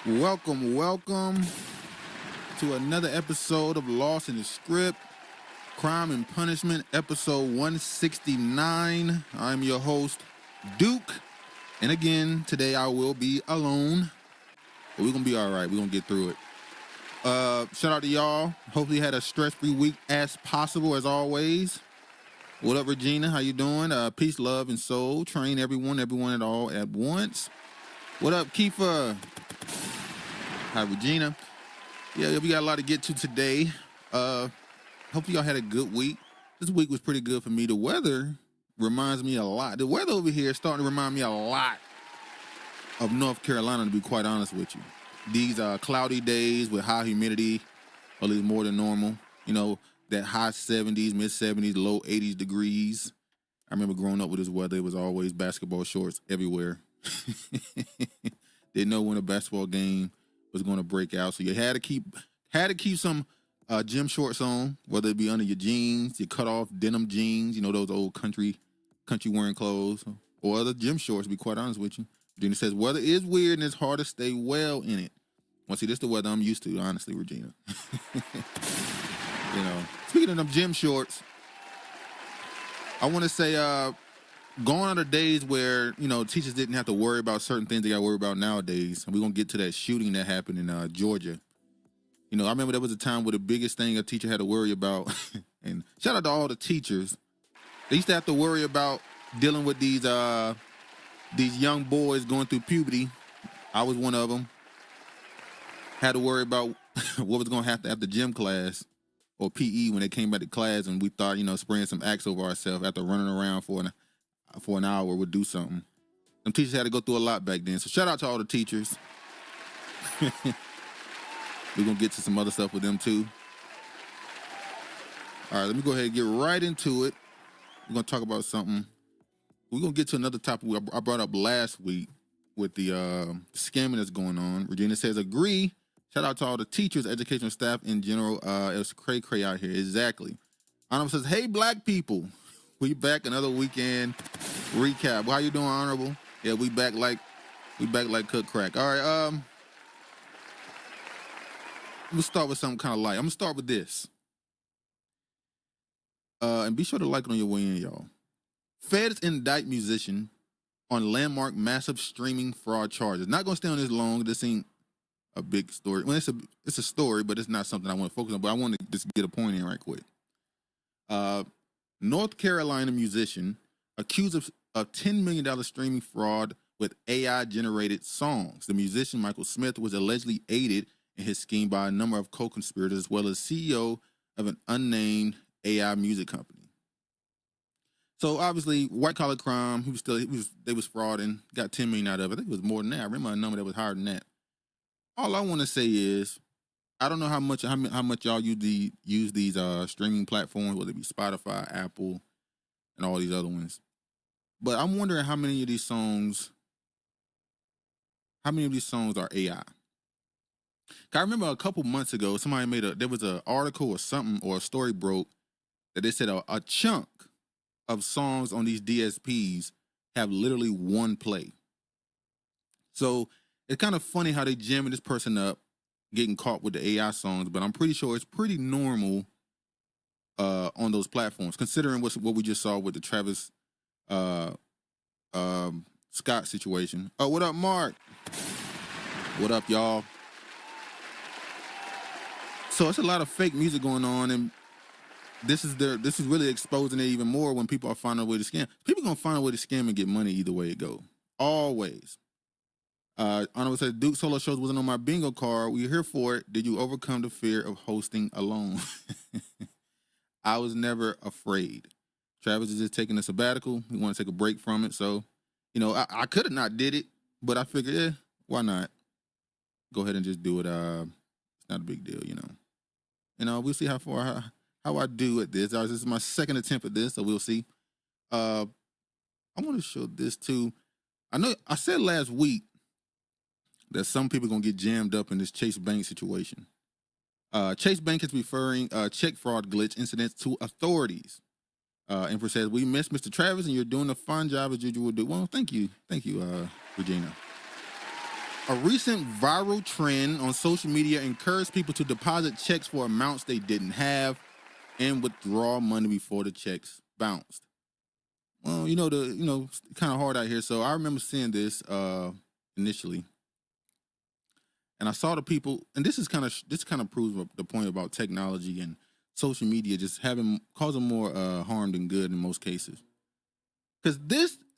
Welcome to another episode of Lost in the Script, Crime and Punishment, episode 169. I'm your host, Duke. And again, today I will be alone, but we're going to be all right. We're going to get through it. Shout out to y'all. Hopefully you had a stress-free week as possible, as always. What up, Regina? How you doing? Peace, love, and soul. Train everyone at all at once. What up, Kiefer? Hi, Regina. Yeah, we got a lot to get to today. Hopefully y'all had a good week. This week was pretty good for me. The weather reminds me a lot. The weather over here is starting to remind me a lot of North Carolina, to be quite honest with you. These cloudy days with high humidity, or at least more than normal. You know, that high 70s, mid 70s, low 80s degrees. I remember growing up with this weather. It was always basketball shorts everywhere. Didn't know when a basketball game was going to break out, so you had to keep some gym shorts on, whether it be under your jeans, your cut off denim jeans, you know, those old country wearing clothes, or other gym shorts. To be quite honest with you, Regina says weather is weird and it's hard to stay well in it. Well, see, this is the weather I'm used to, honestly, Regina. You know, speaking of them gym shorts, I want to say, going on the days where, you know, teachers didn't have to worry about certain things they got to worry about nowadays. And we're going to get to that shooting that happened in Georgia. You know, I remember there was a time where the biggest thing a teacher had to worry about, and shout out to all the teachers, they used to have to worry about dealing with these young boys going through puberty. I was one of them. Had to worry about what was going to happen after gym class or PE when they came back to class, and we thought, you know, spraying some Axe over ourselves after running around for an hour would do something. Them teachers had to go through a lot back then. So shout out to all the teachers. We're going to get to some other stuff with them too. All right, let me go ahead and get right into it. We're going to talk about something. We're going to get to another topic I brought up last week with the scamming that's going on. Regina says, agree. Shout out to all the teachers, educational staff in general. It's cray out here. Exactly. Honorable says, hey, black people. We back another weekend recap. How you doing, Honorable? Yeah, we back like cook crack. All right, we'll start with something kind of light. I'm gonna start with this. And be sure to like it on your way in, y'all. Feds indict musician on landmark massive streaming fraud charges. Not gonna stay on this long. This ain't a big story. Well, it's a story, but it's not something I want to focus on. But I want to just get a point in right quick. North Carolina musician accused of $10 million streaming fraud with AI-generated songs. The musician, Michael Smith, was allegedly aided in his scheme by a number of co-conspirators, as well as CEO of an unnamed AI music company. So obviously, white-collar crime, they was frauding, got $10 million out of it. I think it was more than that. I remember a number that was higher than that. All I want to say is, I don't know how much y'all use these streaming platforms, whether it be Spotify, Apple, and all these other ones. But I'm wondering how many of these songs are AI. I remember a couple months ago, somebody there was an article or something, or a story broke that they said a chunk of songs on these DSPs have literally one play. So it's kind of funny how they jamming this person up, getting caught with the AI songs, but I'm pretty sure it's pretty normal on those platforms, considering what we just saw with the Travis Scott situation. Oh, what up, Mark? What up, y'all? So it's a lot of fake music going on, and this is really exposing it even more when people are finding a way to scam. People gonna find a way to scam and get money either way it go. Always. Honorable said, Duke solo shows wasn't on my bingo card. We're here for it. Did you overcome the fear of hosting alone? I was never afraid. Travis is just taking a sabbatical. He want to take a break from it. So, you know, I could have not did it, but I figured, why not? Go ahead and just do it. It's not a big deal, you know. And we'll see how I do at this. This is my second attempt at this, so we'll see. I want to show this too. I know I said last week that some people are going to get jammed up in this Chase Bank situation. Chase Bank is referring check fraud glitch incidents to authorities. Empress says, we miss Mr. Travis and you're doing a fine job as usual do. Well, thank you, Regina. A recent viral trend on social media encouraged people to deposit checks for amounts they didn't have and withdraw money before the checks bounced. Well, it's kind of hard out here. So I remember seeing this initially, and I saw the people, and this kind of proves the point about technology and social media just causing more harm than good in most cases. Because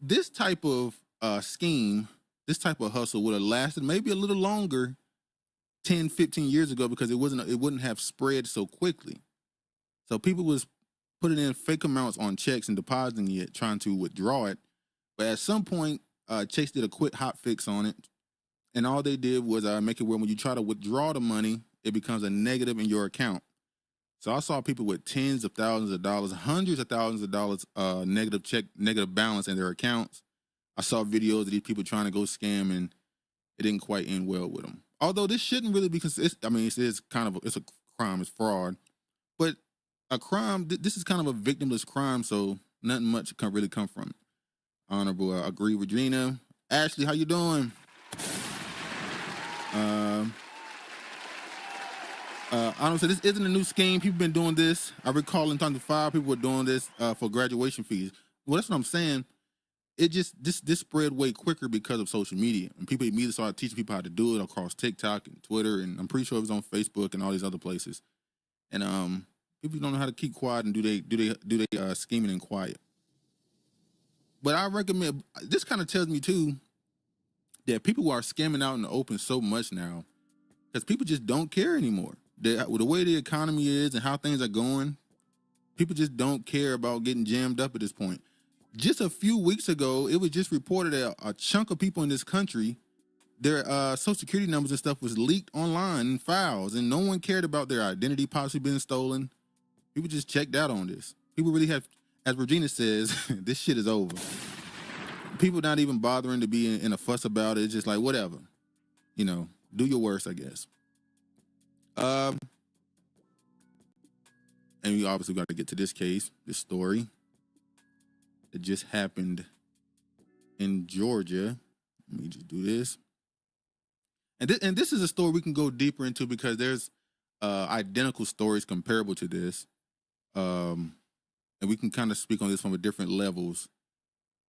this type of scheme, this type of hustle would have lasted maybe a little longer 10, 15 years ago because it wouldn't have spread so quickly. So people was putting in fake amounts on checks and depositing it, trying to withdraw it. But at some point, Chase did a quick hot fix on it. And all they did was make it where when you try to withdraw the money, it becomes a negative in your account. So I saw people with tens of thousands of dollars, hundreds of thousands of dollars negative balance in their accounts. I saw videos of these people trying to go scam, and it didn't quite end well with them. Although this shouldn't really be considered. I mean, it's a crime, it's fraud, but a crime. This is kind of a victimless crime, so nothing much can really come from it. Honorable, agree, Regina. Ashley, how you doing? I don't say this isn't a new scheme. People been doing this. I recall in 2005, people were doing this for graduation fees. Well, that's what I'm saying. It just this spread way quicker because of social media, and people immediately started teaching people how to do it across TikTok and Twitter, and I'm pretty sure it was on Facebook and all these other places. And people don't know how to keep quiet and do they scheming in quiet. But I recommend, this kind of tells me too that people are scamming out in the open so much now because people just don't care anymore. With the way the economy is and how things are going, people just don't care about getting jammed up at this point. Just a few weeks ago, it was just reported that a chunk of people in this country, their social security numbers and stuff was leaked online in files, and no one cared about their identity possibly being stolen. People just checked out on this. People really have, as Regina says, this shit is over. People not even bothering to be in a fuss about it. It's just like, whatever. Do your worst, I guess. And we obviously got to get to this story. It just happened in Georgia. Let me just do this. And this is a story we can go deeper into because there's identical stories comparable to this. And we can kind of speak on this from a different levels.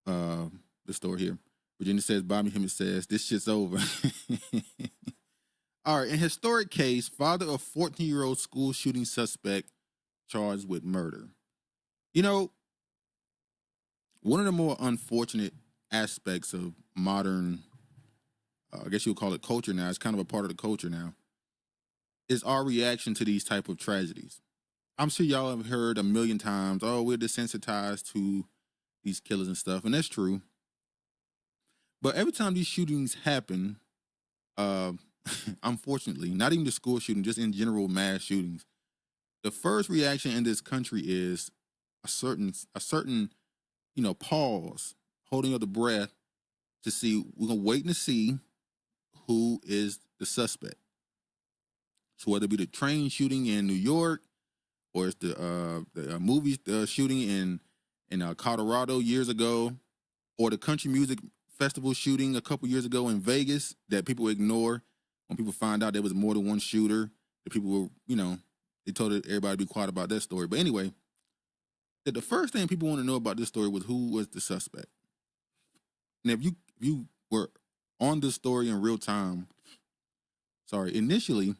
The story here. Virginia says, Bobby Hemmett says, this shit's over. All right. In historic case, father of 14-year-old school shooting suspect charged with murder. One of the more unfortunate aspects of modern, I guess you'll call it culture now, it's kind of a part of the culture now, is our reaction to these type of tragedies. I'm sure y'all have heard a million times, oh, we're desensitized to these killers and stuff, and that's true. But every time these shootings happen, unfortunately, not even the school shooting, just in general mass shootings, the first reaction in this country is a certain pause, holding of the breath to see. We're gonna wait to see who is the suspect. So whether it be the train shooting in New York, or it's the movie shooting in Colorado years ago, or the country music festival shooting a couple years ago in Vegas that people ignore when people find out there was more than one shooter. The people were, they told everybody to be quiet about that story. But anyway, the first thing people want to know about this story was who was the suspect. And if you were on this story in real time, initially,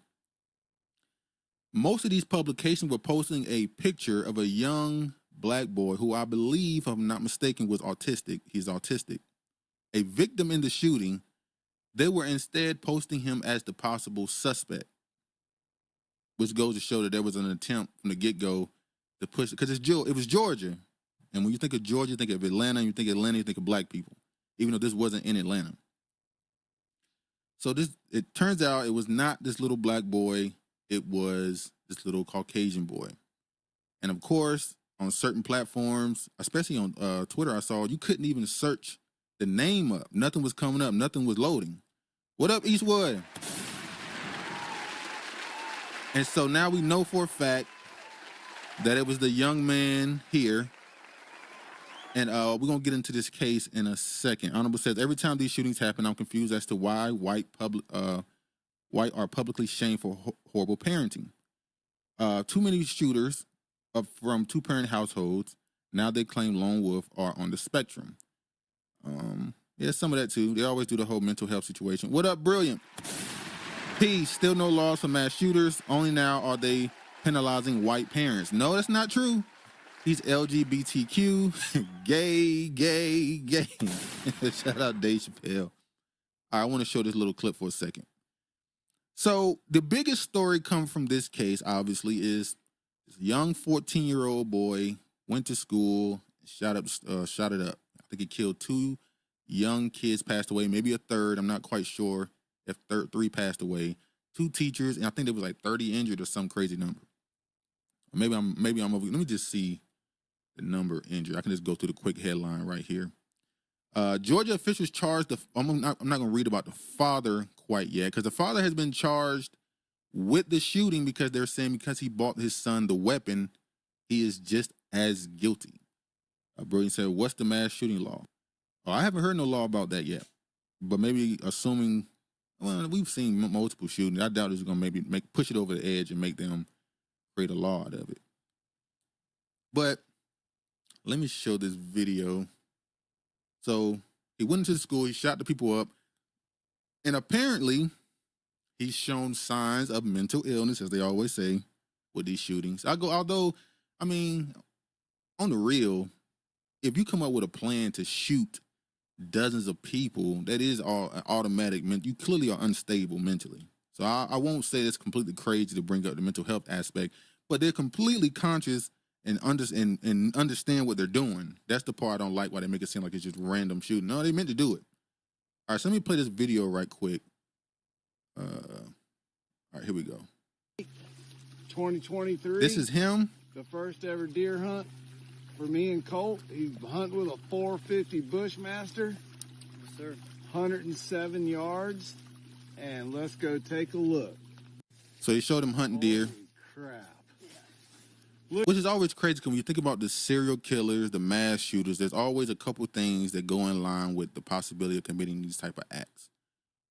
most of these publications were posting a picture of a young black boy who I believe, if I'm not mistaken, was autistic. He's autistic. A victim in the shooting. They were instead posting him as the possible suspect, which goes to show that there was an attempt from the get-go to push it, because it was Georgia. And when you think of Georgia, you think of Atlanta, you think of black people, even though this wasn't in Atlanta. So it turns out it was not this little black boy, it was this little Caucasian boy. And of course, on certain platforms, especially on Twitter, I saw you couldn't even search the name up. Nothing was coming up, nothing was loading. What up, Eastwood? And so now we know for a fact that it was the young man here And we're going to get into this case in a second. Honorable says, every time these shootings happen, I'm confused as to why white are publicly shamed for horrible parenting. Too many shooters from two-parent households, now they claim lone wolf, are on the spectrum. Yeah, some of that too. They always do the whole mental health situation. What up, Brilliant? P, still no laws for mass shooters. Only now are they penalizing white parents. No, that's not true. He's LGBTQ, gay. Shout out Dave Chappelle. All right, I want to show this little clip for a second. So the biggest story coming from this case, obviously, is this young 14-year-old boy went to school, shot it up. I think he killed 2 young kids, passed away, maybe a third. I'm not quite sure if 3 passed away. 2 teachers, and I think there was like 30 injured or some crazy number. Or maybe I'm over. Let me just see the number injured. I can just go through the quick headline right here. Georgia officials charged I'm not going to read about the father quite yet, because the father has been charged with the shooting because they're saying because he bought his son the weapon, he is just as guilty. Brilliant said, what's the mass shooting law? Oh, I haven't heard no law about that yet, but maybe assuming, well, we've seen multiple shootings. I doubt it's going to maybe push it over the edge and make them create a law out of it. But let me show this video. So he went into the school, he shot the people up, and apparently he's shown signs of mental illness, as they always say, with these shootings. Although, I mean, on the real, if you come up with a plan to shoot dozens of people, that is all automatic. You clearly are unstable mentally. So I won't say it's completely crazy to bring up the mental health aspect, but they're completely conscious and understand what they're doing. That's the part I don't like, why they make it seem like it's just random shooting. No, they meant to do it. All right, so let me play this video right quick. All right, here we go. 2023. This is him. The first ever deer hunt for me and Colt. He's hunting with a 450 Bushmaster. Yes, sir. 107 yards. And let's go take a look. So they showed him hunting deer. Holy crap. Which is always crazy, because when you think about the serial killers, the mass shooters, there's always a couple things that go in line with the possibility of committing these type of acts.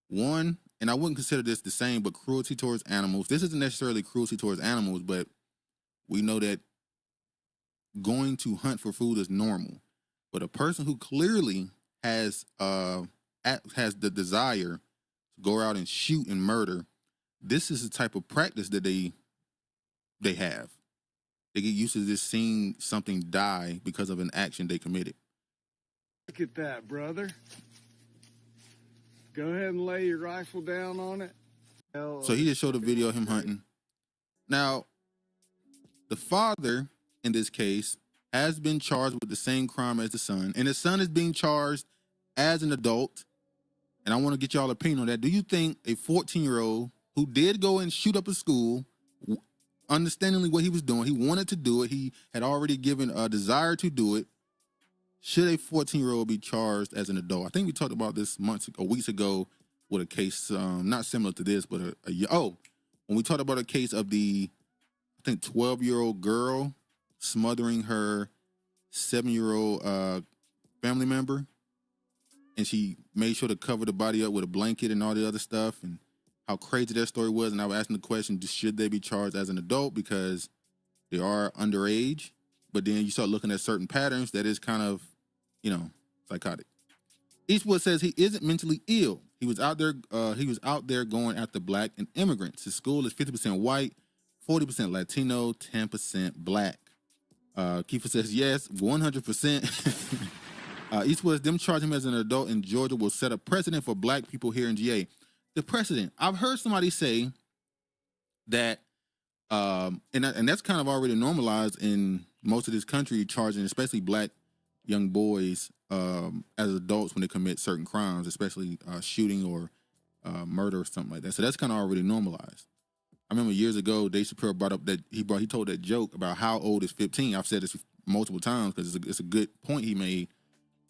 One, and I wouldn't consider this the same, but cruelty towards animals. This isn't necessarily cruelty towards animals, but we know that going to hunt for food is normal. But a person who clearly has the desire to go out and shoot and murder, this is the type of practice that they have. They get used to just seeing something die because of an action they committed. Look at that, brother. Go ahead and lay your rifle down on it. So he just showed a video of him hunting. Now, the father, in this case, has been charged with the same crime as the son, and the son is being charged as an adult. And I want to get y'all opinion on that. Do you think a 14-year-old who did go and shoot up a school, understandingly what he was doing, he wanted to do it, he had already given a desire to do it, should a 14-year-old be charged as an adult? I think we talked about this weeks ago with a case not similar to this, but when we talked about a case of the, I think, 12-year-old girl smothering her 7-year-old family member, and she made sure to cover the body up with a blanket and all the other stuff, and how crazy that story was. And I was asking the question, should they be charged as an adult because they are underage? But then you start looking at certain patterns that is kind of, psychotic. Eastwood says he isn't mentally ill. He was out there going after black and immigrants. His school is 50% white, 40% Latino, 10% black. Kiefer says yes, 100%. Eastwood, them charging him as an adult in Georgia will set a precedent for black people here in GA. The precedent. I've heard somebody say that, and that's kind of already normalized in most of this country, charging especially black young boys as adults when they commit certain crimes, especially shooting or murder or something like that. So that's kind of already normalized. I remember years ago, Dave Chappelle brought up that he told that joke about how old is 15. I've said this multiple times because it's a good point he made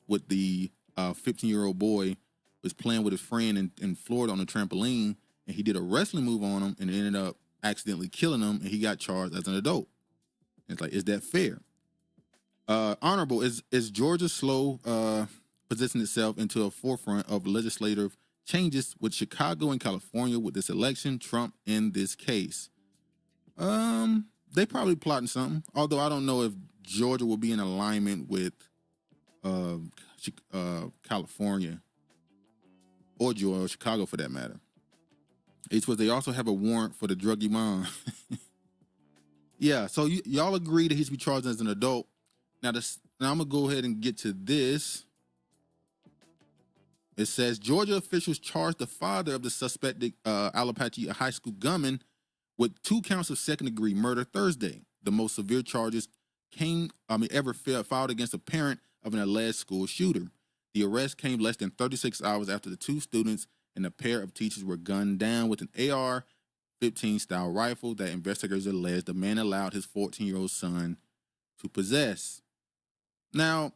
with the 15-year-old boy was playing with his friend in Florida on a trampoline, and he did a wrestling move on him and it ended up accidentally killing him, and he got charged as an adult. And it's like, is that fair? Honorable, is Georgia slow positioning itself into a forefront of legislative changes with Chicago and California with this election, Trump in this case? They probably plotting something. Although I don't know if Georgia will be in alignment with uh, California or Georgia or Chicago for that matter. It's what they also have a warrant for the drug imam. Yeah, so y'all agree that he should be charged as an adult. Now I'm gonna go ahead and get to this. It says Georgia officials charged the father of the suspected Alapathy High School gunman with 2 counts of second-degree murder Thursday. The most severe charges ever filed against a parent of an alleged school shooter. The arrest came less than 36 hours after the 2 students and a pair of teachers were gunned down with an AR-15 style rifle that investigators alleged the man allowed his 14-year-old son to possess. Now,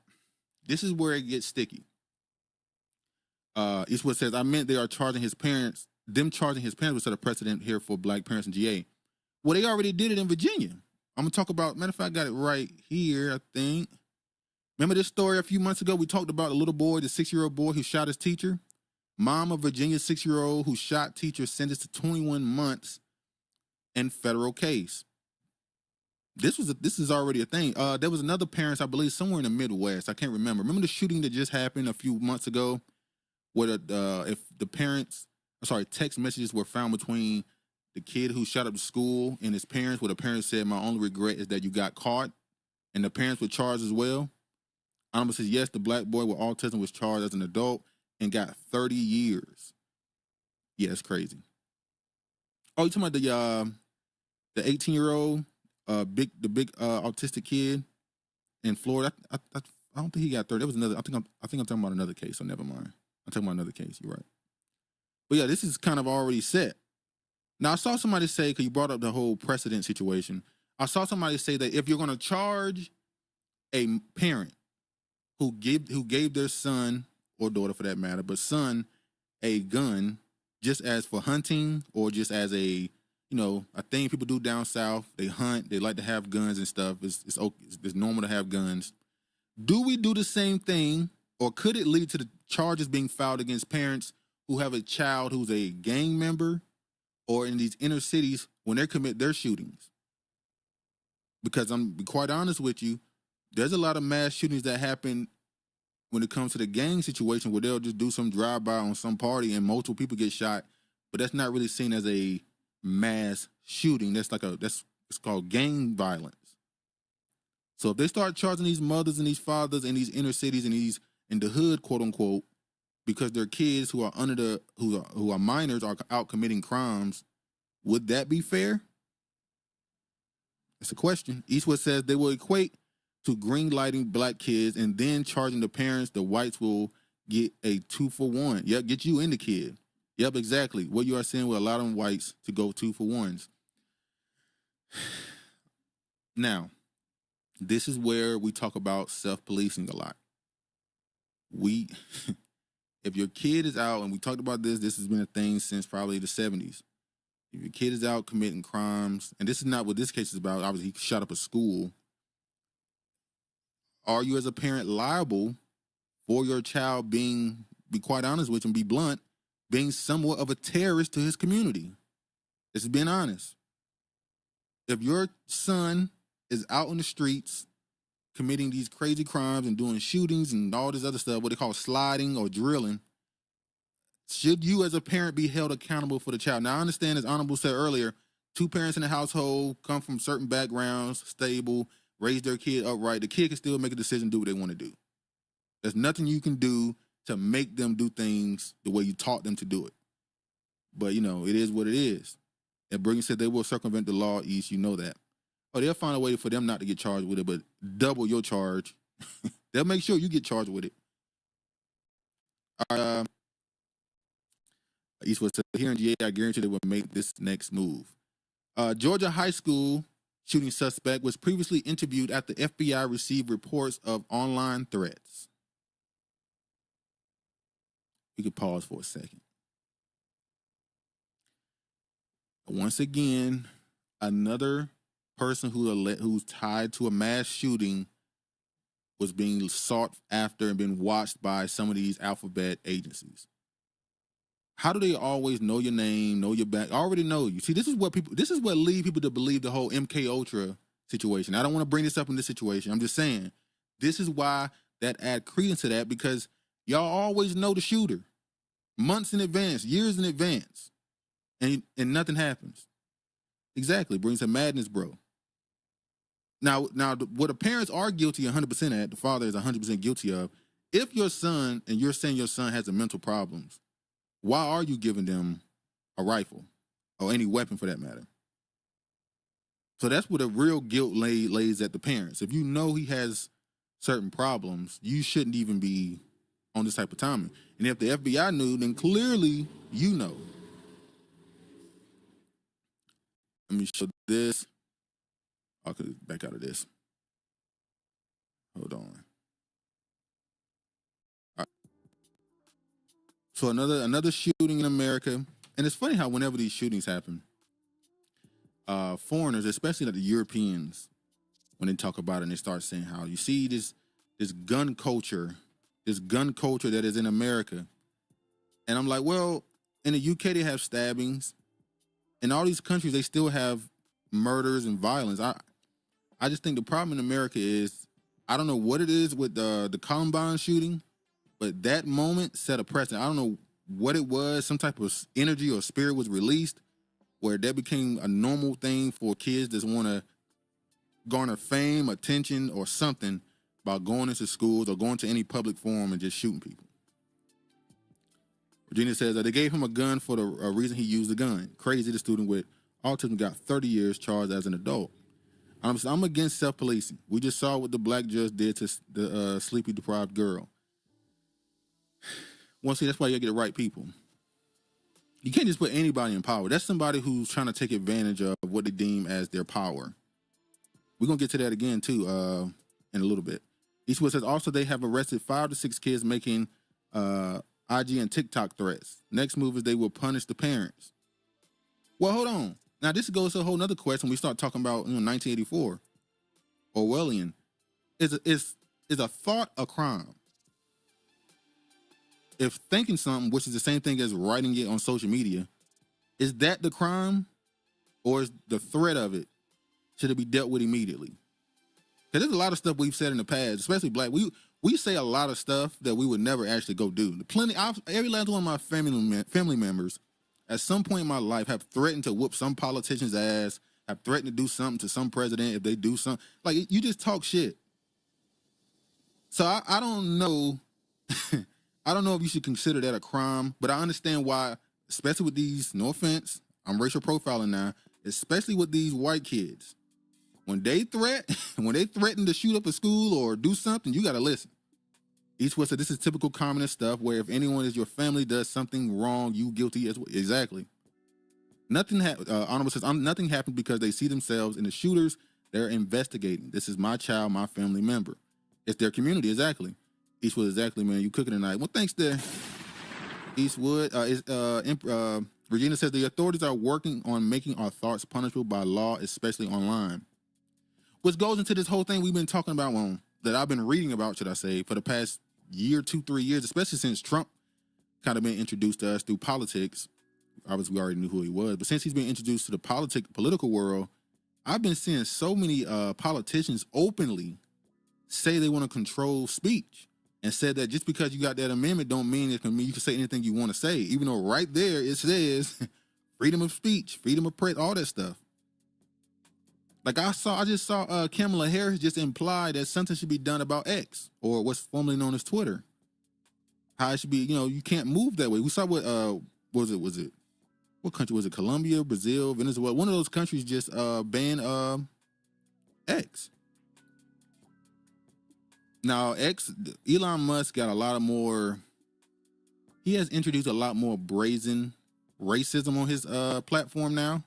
this is where it gets sticky. Eastwood says, I meant they are charging his parents. Them charging his parents would set a precedent here for black parents in GA. Well, they already did it in Virginia. I'm going to talk about, matter of fact, I got it right here, I think. Remember this story a few months ago? We talked about the little boy, the 6-year-old boy who shot his teacher. Mom of Virginia's 6-year-old who shot teacher sentenced to 21 months in federal case. This is already a thing. There was another parent, I believe, somewhere in the Midwest. I can't remember. Remember the shooting that just happened a few months ago? Where if the text messages were found between the kid who shot up the school and his parents, where the parents said, my only regret is that you got caught, and the parents were charged as well. Honorable says, yes, the black boy with autism was charged as an adult and got 30 years. Yeah, it's crazy. Oh, you talking about the 18-year-old, big autistic kid in Florida? I don't think he got 30. There was another. I think I'm talking about another case. So never mind. I'm talking about another case. You're right. But yeah, this is kind of already set. Now I saw somebody say, because you brought up the whole precedent situation. I saw somebody say that if you're going to charge a parent who gave their son or daughter for that matter, but son, a gun, just as for hunting or just as a thing people do down south. They hunt. They like to have guns and stuff. It's normal to have guns. Do we do the same thing, or could it lead to the charges being filed against parents who have a child who's a gang member or in these inner cities when they commit their shootings? Because I'm be quite honest with you, there's a lot of mass shootings that happen when it comes to the gang situation where they'll just do some drive-by on some party and multiple people get shot, but that's not really seen as a mass shooting. It's called gang violence. So if they start charging these mothers and these fathers in these inner cities and these in the hood, quote unquote, because their kids who are minors are out committing crimes, would that be fair? It's a question. Eastwood says they will equate to green lighting black kids and then charging the parents. The whites will get a 2-for-1. Yep, get you and the kid. Yep, exactly. What you are saying with a lot of whites to go 2-for-1s. Now, this is where we talk about self-policing a lot. If your kid is out, and we talked about this has been a thing since probably the 70s. If your kid is out committing crimes, and this is not what this case is about, obviously he shot up a school, are you as a parent liable for your child be quite honest with you and be blunt, being somewhat of a terrorist to his community? This is being honest. If your son is out in the streets committing these crazy crimes and doing shootings and all this other stuff, what they call sliding or drilling, should you as a parent be held accountable for the child? Now, I understand, as Honorable said earlier, 2 parents in the household come from certain backgrounds, stable, raise their kid upright. The kid can still make a decision, do what they want to do. There's nothing you can do to make them do things the way you taught them to do it. But, it is what it is. And Brigham said they will circumvent the law, East, you know that. Oh, they'll find a way for them not to get charged with it, but double your charge. They'll make sure you get charged with it. Eastwood said, here in GA, I guarantee they will make this next move. Georgia high school shooting suspect was previously interviewed after FBI received reports of online threats. We could pause for a second. Once again, another person who's tied to a mass shooting was being sought after and being watched by some of these alphabet agencies. How do they always know your name, know your back, already know you? See, this is what lead people to believe the whole MK Ultra situation. I don't want to bring this up in this situation. I'm just saying, this is why that add credence to that, because y'all always know the shooter months in advance, years in advance, and nothing happens. Exactly, brings a madness, bro. Now, what the parents are guilty 100% at, the father is 100% guilty of. If your son, and you're saying your son has a mental problems, why are you giving them a rifle or any weapon for that matter? So that's where the real guilt lays at the parents. If you know he has certain problems, you shouldn't even be on this type of timing. And if the FBI knew, then clearly you know. Let me show this. I could back out of this. Hold on. All right. So another shooting in America, and it's funny how whenever these shootings happen, foreigners, especially like the Europeans, when they talk about it and they start saying how you see this gun culture that is in America. And I'm like, well, in the UK they have stabbings. In all these countries they still have murders and violence. I just think the problem in America is, I don't know what it is with the Columbine shooting, but that moment set a precedent. I don't know what it was, some type of energy or spirit was released where that became a normal thing for kids that want to garner fame, attention, or something by going into schools or going to any public forum and just shooting people. Virginia says that they gave him a gun for the reason he used the gun. Crazy, the student with autism got 30 years charged as an adult. I'm against self-policing. We just saw what the black judge did to the sleepy deprived girl. Once again, that's why you gotta get the right people. You can't just put anybody in power. That's somebody who's trying to take advantage of what they deem as their power. We're gonna get to that again too in a little bit. Eastwood says also they have arrested 5 to 6 kids making IG and TikTok threats. Next move is they will punish the parents. Well, hold on. Now this goes to a whole nother question. We start talking about 1984, Orwellian. Is a thought a crime? If thinking something, which is the same thing as writing it on social media, is that the crime, or is the threat of it, should it be dealt with immediately? Because there's a lot of stuff we've said in the past, especially black. We say a lot of stuff that we would never actually go do. Every last one of my family members, at some point in my life, have threatened to whoop some politician's ass, have threatened to do something to some president if they do something. Like, you just talk shit. So I don't know. I don't know if you should consider that a crime, but I understand why, especially with these, no offense, I'm racial profiling now, especially with these white kids. When they threaten to shoot up a school or do something, you got to listen. Eastwood said this is typical communist stuff where if anyone is your family does something wrong, you guilty as well. Exactly. Honorable says, nothing happened because they see themselves in the shooters. They're investigating. This is my child, my family member. It's their community. Exactly. Eastwood, exactly, man. You cooking tonight. Well, thanks there. Eastwood. Regina says the authorities are working on making our thoughts punishable by law, especially online. Which goes into this whole thing we've been talking about, that I've been reading about, should I say, for the past year, 2-3 years, especially since Trump kind of been introduced to us through politics. Obviously, we already knew who he was, but since he's been introduced to the political world, I've been seeing so many politicians openly say they want to control speech, and said that just because you got that amendment don't mean you can say anything you want to say, even though right there it says freedom of speech, freedom of press, all that stuff. Like I just saw Kamala Harris just imply that something should be done about X, or what's formerly known as Twitter. How it should be, you can't move that way. We saw what was it? What country was it? Colombia, Brazil, Venezuela. One of those countries just banned X. Now, Elon Musk got a lot more. He has introduced a lot more brazen racism on his platform now.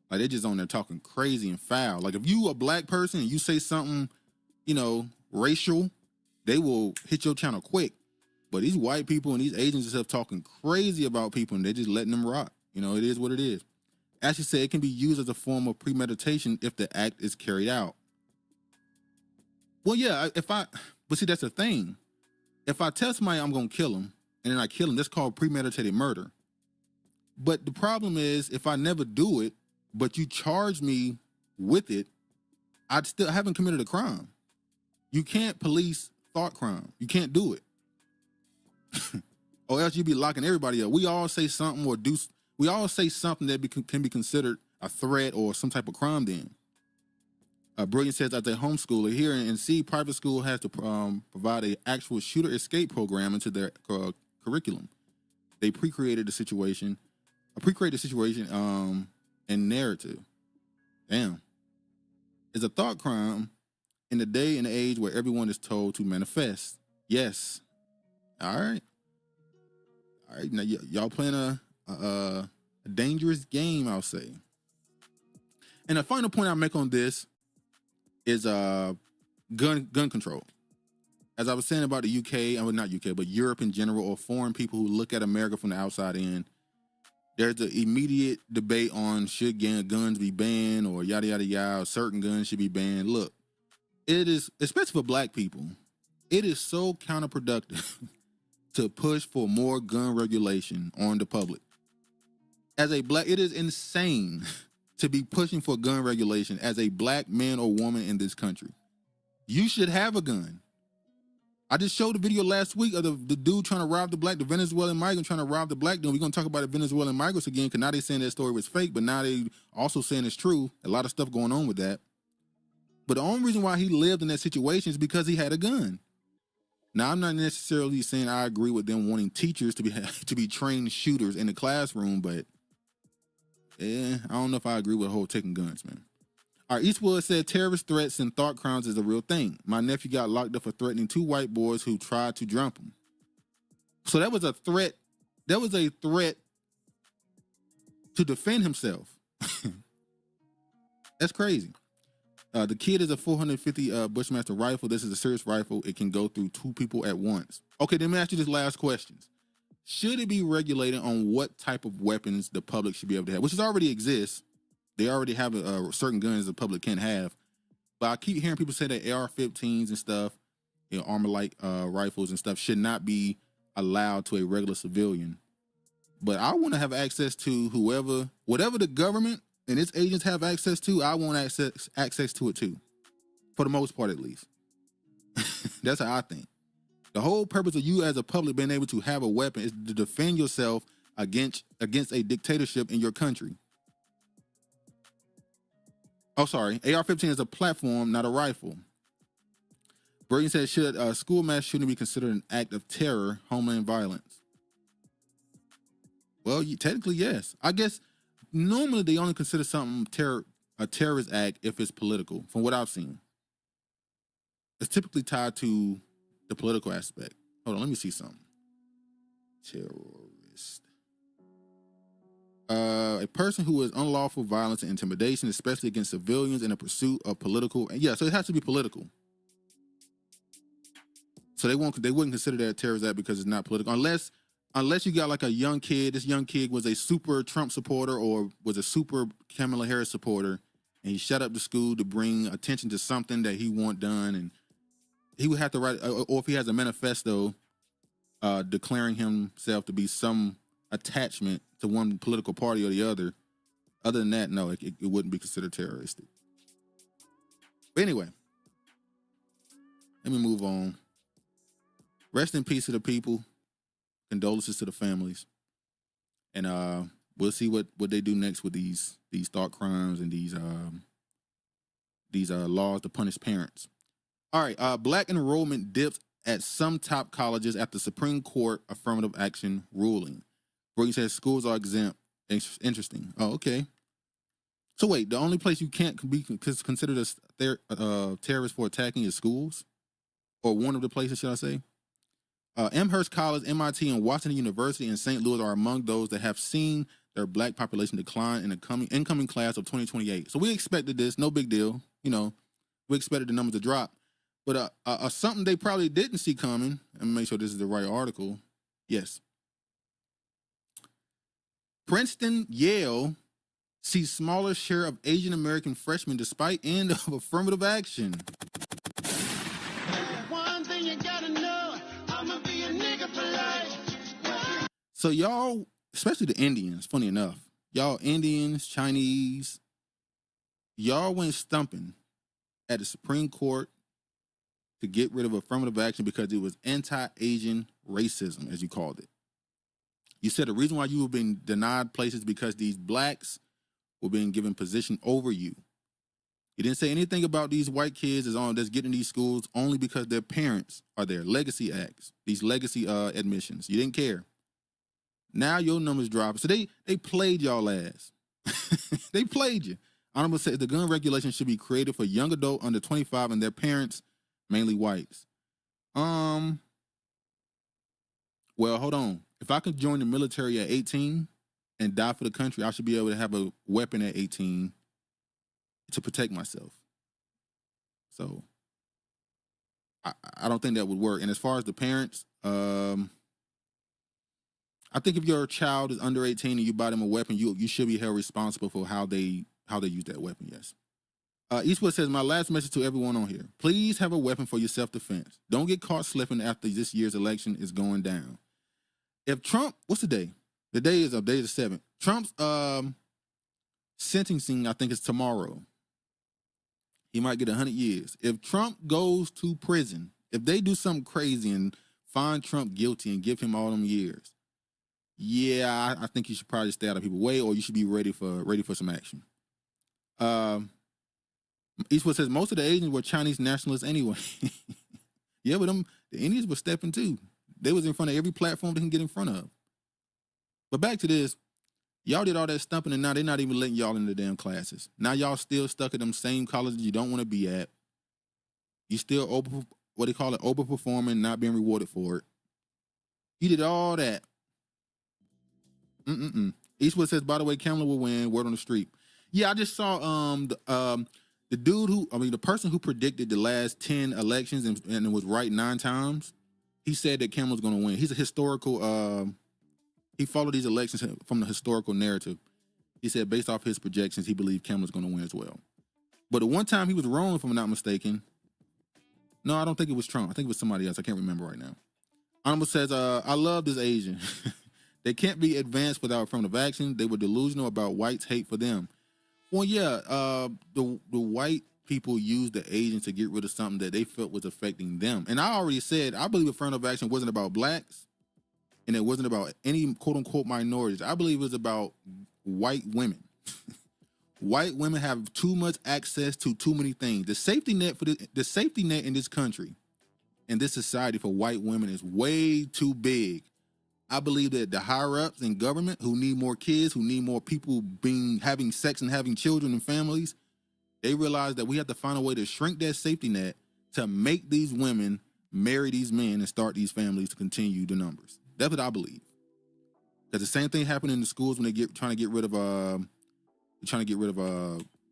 Like, they're just on there talking crazy and foul. Like, if you a black person and you say something, racial, they will hit your channel quick. But these white people and these agents and stuff talking crazy about people, and they're just letting them rock. It is what it is. Ashley said it can be used as a form of premeditation if the act is carried out. Well, yeah, But see, that's the thing. If I tell somebody I'm going to kill him, and then I kill him, that's called premeditated murder. But the problem is, if I never do it, but you charge me with it, I haven't committed a crime. You can't police thought crime. You can't do it. Or else you'd be locking everybody up. We all say something we all say something that can be considered a threat or some type of crime then. Brilliant says, as a homeschooler here in NC, private school has to provide an actual shooter escape program into their curriculum. They pre-created the situation and narrative. Damn. It's a thought crime in the day and the age where everyone is told to manifest. Yes. All right. Now y'all playing a dangerous game, I'll say. And the final point I'll make on this is gun control. As I was saying about the UK, not UK, but Europe in general, or foreign people who look at America from the outside in, there's an immediate debate on should guns be banned or yada, yada, yada, or certain guns should be banned. Look, it is, especially for black people, it is so counterproductive to push for more gun regulation on the public. As a black, it is insane to be pushing for gun regulation as a black man or woman in this country. You should have a gun. I just showed a video last week of the dude trying to rob the Venezuelan migrant trying to rob the black dude. We're going to talk about the Venezuelan migrants again, because now they're saying that story was fake, but now they also saying it's true. A lot of stuff going on with that. But the only reason why he lived in that situation is because he had a gun. Now, I'm not necessarily saying I agree with them wanting teachers to be trained shooters in the classroom, but I don't know if I agree with the whole taking guns, man. All right, Eastwood said terrorist threats and thought crimes is a real thing. My nephew got locked up for threatening 2 white boys who tried to jump him. So that was a threat. That was a threat to defend himself. That's crazy. The kid is a 450 Bushmaster rifle. This is a serious rifle. It can go through 2 people at once. Okay, let me ask you this last question. Should it be regulated on what type of weapons the public should be able to have, which already exists? They already have certain guns the public can have. But I keep hearing people say that AR-15s and stuff, armor-like rifles and stuff should not be allowed to a regular civilian. But I want to have access to whatever the government and its agents have access to, I want access to it too. For the most part, at least. That's how I think. The whole purpose of you as a public being able to have a weapon is to defend yourself against a dictatorship in your country. Oh, sorry. AR-15 is a platform, not a rifle. Brilliant says, should school mass shooting be considered an act of terror, homeland violence? Well, technically, yes. I guess normally they only consider something a terrorist act if it's political, from what I've seen. It's typically tied to the political aspect. Hold on, let me see something. Terrorist. A person who is unlawful violence and intimidation, especially against civilians in a pursuit of political. Yeah, so it has to be political. So they wouldn't consider that a terrorist act because it's not political, unless you got like a young kid. This young kid was a super Trump supporter or was a super Kamala Harris supporter, and he shut up the school to bring attention to something that he want done, and he would have to write, or if he has a manifesto declaring himself to be some attachment to one political party or the other. Other than that, no, it wouldn't be considered terroristic. But anyway, let me move on. Rest in peace to the people. Condolences to the families. And we'll see what they do next with these thought crimes and these laws to punish parents. All right, black enrollment dips at some top colleges after Supreme Court affirmative action ruling. Where he says schools are exempt. Interesting. Oh, okay. So wait, the only place you can't be considered a terrorist for attacking is schools? Or one of the places, should I say? Amherst College, MIT, and Washington University in St. Louis are among those that have seen their black population decline in the incoming class of 2028. So we expected this, no big deal. We expected the numbers to drop. But something they probably didn't see coming, and make sure this is the right article. Yes. Princeton, Yale sees smaller share of Asian American freshmen despite end of affirmative action. One thing So y'all, especially the Indians, funny enough, y'all Indians, Chinese, y'all went stumping at the Supreme Court to get rid of affirmative action because it was anti-Asian racism, as you called it. You said the reason why you were being denied places because these blacks were being given position over you. You didn't say anything about these white kids that's getting these schools only because their parents are there. Legacy acts, these legacy admissions. You didn't care. Now your numbers drop. So they played y'all ass. They played you. Honorable said the gun regulation should be created for young adult under 25 and their parents, mainly whites. Well, hold on. If I could join the military at 18 and die for the country, I should be able to have a weapon at 18 to protect myself. So I don't think that would work. And as far as the parents, I think if your child is under 18 and you buy them a weapon, you should be held responsible for how they use that weapon. Yes. Eastwood says, my last message to everyone on here: please have a weapon for your self-defense. Don't get caught slipping after this year's election is going down. If Trump, what's the day? The day is the 7th. Trump's sentencing, I think, is tomorrow. He might get 100 years. If Trump goes to prison, if they do something crazy and find Trump guilty and give him all them years, yeah, I think you should probably stay out of people's way, or you should be ready for some action. Eastwood says most of the Asians were Chinese nationalists anyway. Yeah, but the Indians were stepping too. They was in front of every platform they can get in front of. But back to this. Y'all did all that stumping, and now they're not even letting y'all in the damn classes. Now y'all still stuck at them same colleges you don't want to be at. You still overperforming, not being rewarded for it. You did all that. Eastwood says, by the way, Kamala will win. Word on the street. Yeah, I just saw the dude the person who predicted the last 10 elections and was right 9 times. He said that Kamala's going to win. He's a historical. He followed these elections from the historical narrative. He said based off his projections, he believed Kamala's going to win as well. But the one time he was wrong, if I'm not mistaken. No, I don't think it was Trump. I think it was somebody else. I can't remember right now. Honorable says, I love this Asian. They can't be advanced without affirmative action. They were delusional about whites' hate for them. Well, yeah, the white people used the Asians to get rid of something that they felt was affecting them. And I already said, I believe affirmative action wasn't about blacks, and it wasn't about any quote-unquote minorities. I believe it was about white women. White women have too much access to too many things. The safety net in this country, in this society for white women is way too big. I believe that the higher-ups in government who need more kids, who need more people having sex and having children and families, they realize that we have to find a way to shrink that safety net to make these women marry these men and start these families to continue the numbers. That's what I believe. Because the same thing happened in the schools when they trying to get rid of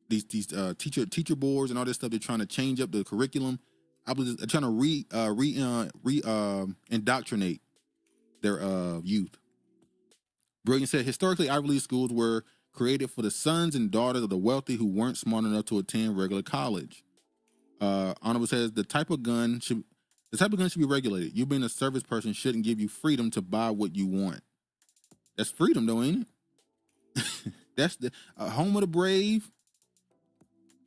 these teacher boards and all this stuff. They're trying to change up the curriculum. I believe they're trying to indoctrinate their youth. Brilliant said, historically, Ivy League schools were created for the sons and daughters of the wealthy who weren't smart enough to attend regular college. Honorable says the type of gun should be regulated. You being a service person shouldn't give you freedom to buy what you want. That's freedom, though, ain't it? That's the home of the brave,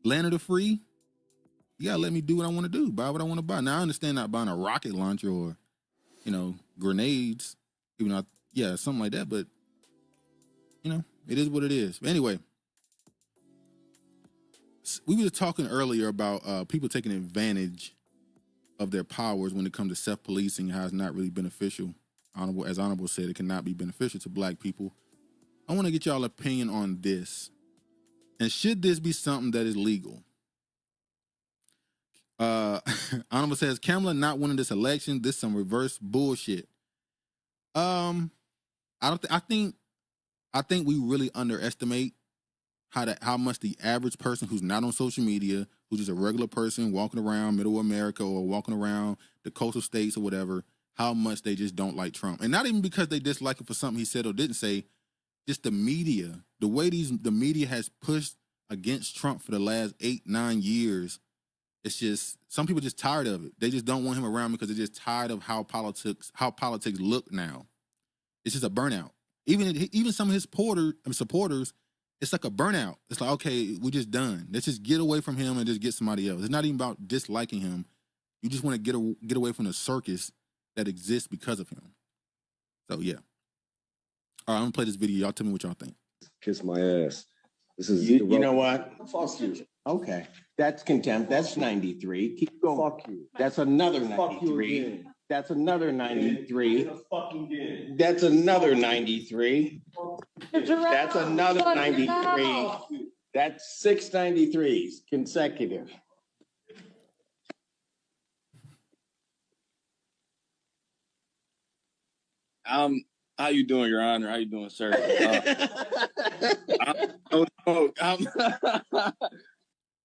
land of the free. You gotta let me do what I want to do, buy what I want to buy. Now I understand not buying a rocket launcher or, grenades, even though, something like that. But it is what it is. But anyway, we were talking earlier about people taking advantage of their powers when it comes to self-policing, how it's not really beneficial. Honorable said, it cannot be beneficial to black people. I want to get y'all opinion on this. And should this be something that is legal? Honorable says, Kamala not winning this election, this some reverse bullshit. I think we really underestimate how much the average person who's not on social media, who's just a regular person walking around middle America or walking around the coastal states or whatever, how much they just don't like Trump. And not even because they dislike him for something he said or didn't say, just the media, the way the media has pushed against Trump for the last 8-9 years. It's just, some people are just tired of it. They just don't want him around because they're just tired of how politics look now. It's just a burnout. Even some of his supporters, it's like a burnout. It's like, okay, we're just done. Let's just get away from him and just get somebody else. It's not even about disliking him. You just want to get away from the circus that exists because of him. So yeah. All right, I'm gonna play this video. Y'all tell me what y'all think. Kiss my ass. This is You know what? Fuck you. Okay. That's contempt. That's 93. Keep going. Fuck you. That's another Fuck you 93. again. That's another 93. Fucking again. That's another 93. That's another 93. That's 6 93s consecutive. How you doing, Your Honor? How you doing, sir?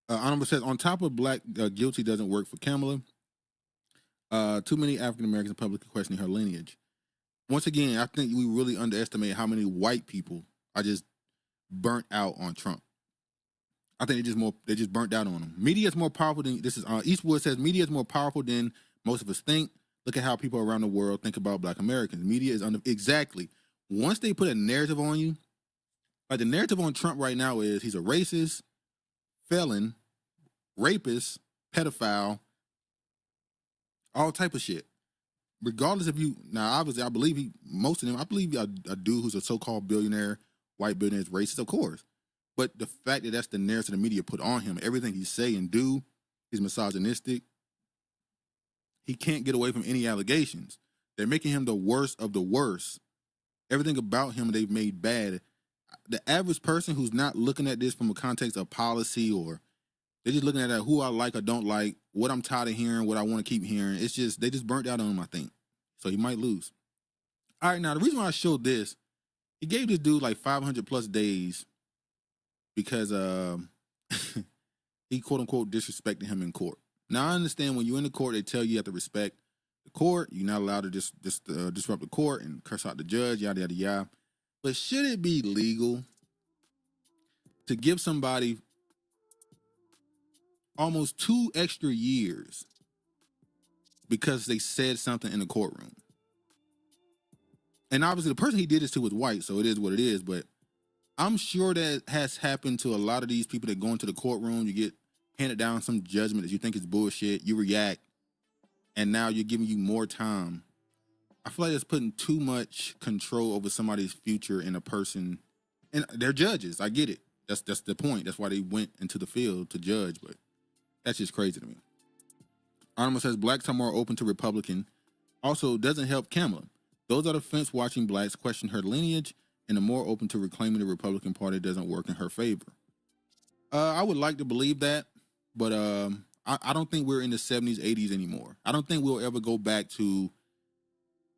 Honorable says, on top of black guilty doesn't work for Kamala. Too many African Americans publicly questioning her lineage. Once again, I think we really underestimate how many white people are just burnt out on Trump. I think they just burnt out on him. Media is more powerful than Eastwood says media is more powerful than most of us think. Look at how people around the world think about black Americans. Media is exactly. Once they put a narrative on you, like the narrative on Trump right now is he's a racist, felon, rapist, pedophile, all type of shit. Regardless of you, now obviously I believe I believe a dude who's a so-called billionaire, white billionaire is racist, of course. But the fact that that's the narrative the media put on him, everything he say and do, he's misogynistic. He can't get away from any allegations. They're making him the worst of the worst. Everything about him they've made bad. The average person who's not looking at this from a context of policy, or they're just looking at who I like or don't like, what I'm tired of hearing, what I want to keep hearing. It's just, they just burnt out on him, I think. So he might lose. All right, now the reason why I showed this, he gave this dude like 500 plus days because he quote unquote disrespected him in court. Now I understand when you're in the court, they tell you have to respect the court. You're not allowed to disrupt the court and curse out the judge, yada, yada, yada. But should it be legal to give somebody almost 2 extra years because they said something in the courtroom? And obviously the person he did this to was white, so it is what it is. But I'm sure that has happened to a lot of these people that go into the courtroom. You get handed down some judgment that you think is bullshit. You react, and now you're giving you more time. I feel like it's putting too much control over somebody's future in a person. And they're judges. I get it. That's the point. That's why they went into the field to judge. But that's just crazy to me. Honorable says blacks are more open to Republican. Also, doesn't help Kamala. Those are the fence-watching blacks question her lineage and are more open to reclaiming the Republican Party doesn't work in her favor. I would like to believe that, but I don't think we're in the 70s, 80s anymore. I don't think we'll ever go back to,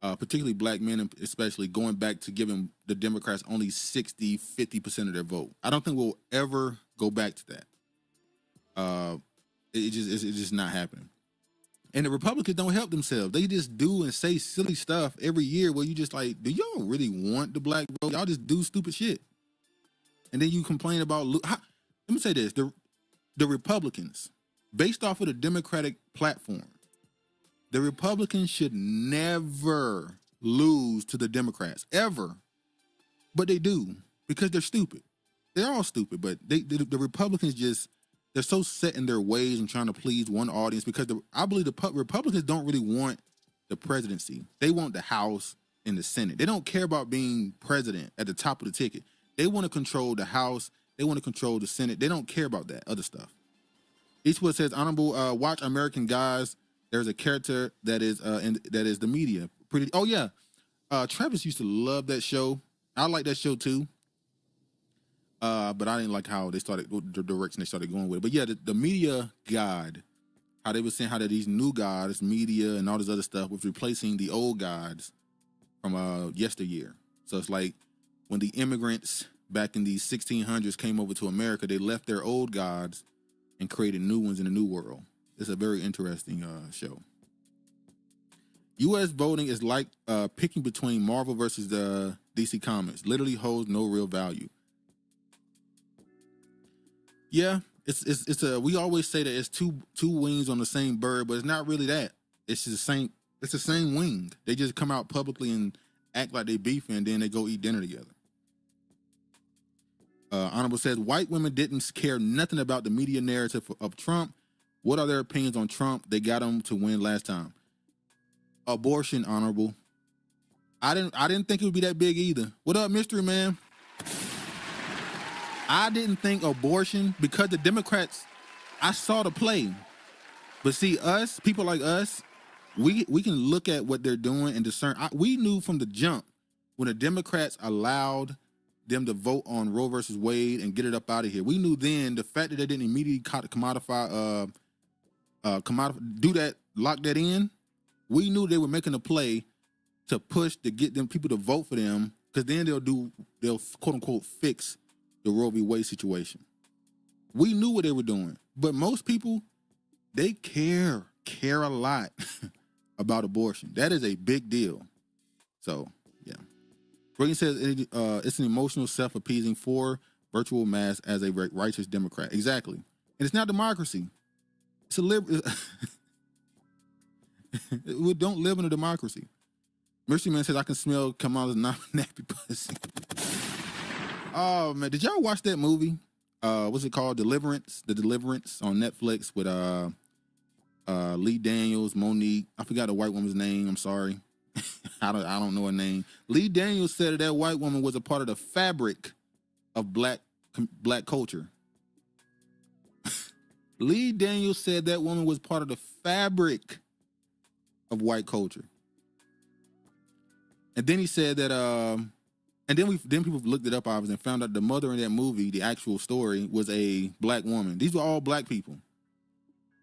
particularly black men, especially going back to giving the Democrats only 60, 50% of their vote. I don't think we'll ever go back to that. It's just not happening. And the Republicans don't help themselves. They just do and say silly stuff every year where you just like, do y'all really want the black vote? Y'all just do stupid shit. And then you complain about, let me say this, the Republicans, based off of the Democratic platform, the Republicans should never lose to the Democrats, ever. But they do, because they're stupid. They're all stupid, but the Republicans just, they're so set in their ways and trying to please one audience, because I believe the Republicans don't really want the presidency. They want the House and the Senate. They don't care about being president at the top of the ticket. They want to control the House. They want to control the Senate. They don't care about that other stuff. Eastwood says, Honorable, watch American Guys. There's a character that is the media. Oh yeah, Travis used to love that show. I like that show too. But I didn't like how they started, the direction they started going with it. But yeah, the media god, how they were saying how that these new gods, media and all this other stuff was replacing the old gods from yesteryear. So it's like when the immigrants back in the 1600s came over to America, they left their old gods and created new ones in the new world. It's a very interesting show. U.S. voting is like picking between Marvel versus the DC Comics. Literally holds no real value. Yeah, it's a. We always say that it's two wings on the same bird, but it's not really that. It's just the same. It's the same wing. They just come out publicly and act like they beefing, and then they go eat dinner together. Honorable says, white women didn't care nothing about the media narrative of Trump. What are their opinions on Trump? They got him to win last time. Abortion, Honorable. I didn't think it would be that big either. What up, Mystery Man? I didn't think abortion, because the Democrats, I saw the play. But see, us, people like us, we can look at what they're doing and discern. We knew from the jump when the Democrats allowed them to vote on Roe versus Wade and get it up out of here. We knew then the fact that they didn't immediately do that, lock that in. We knew they were making a play to push to get them people to vote for them, because then they'll quote unquote fix the Roe v. Wade situation. We knew what they were doing, but most people, they care a lot about abortion. That is a big deal. So yeah. Reagan says it's an emotional self-appeasing for virtual mass as a righteous Democrat. Exactly. And it's not democracy. It's a liberal. We don't live in a democracy. Mystery Man says, I can smell Kamala's nappy pussy. Oh, man. Did y'all watch that movie? What's it called? Deliverance? The Deliverance on Netflix with Lee Daniels, Monique. I forgot the white woman's name. I'm sorry. I don't know her name. Lee Daniels said that white woman was a part of the fabric of black culture. Lee Daniels said that woman was part of the fabric of white culture. And then he said that, and then people looked it up, obviously, and found out the mother in that movie, the actual story, was a black woman. These were all black people.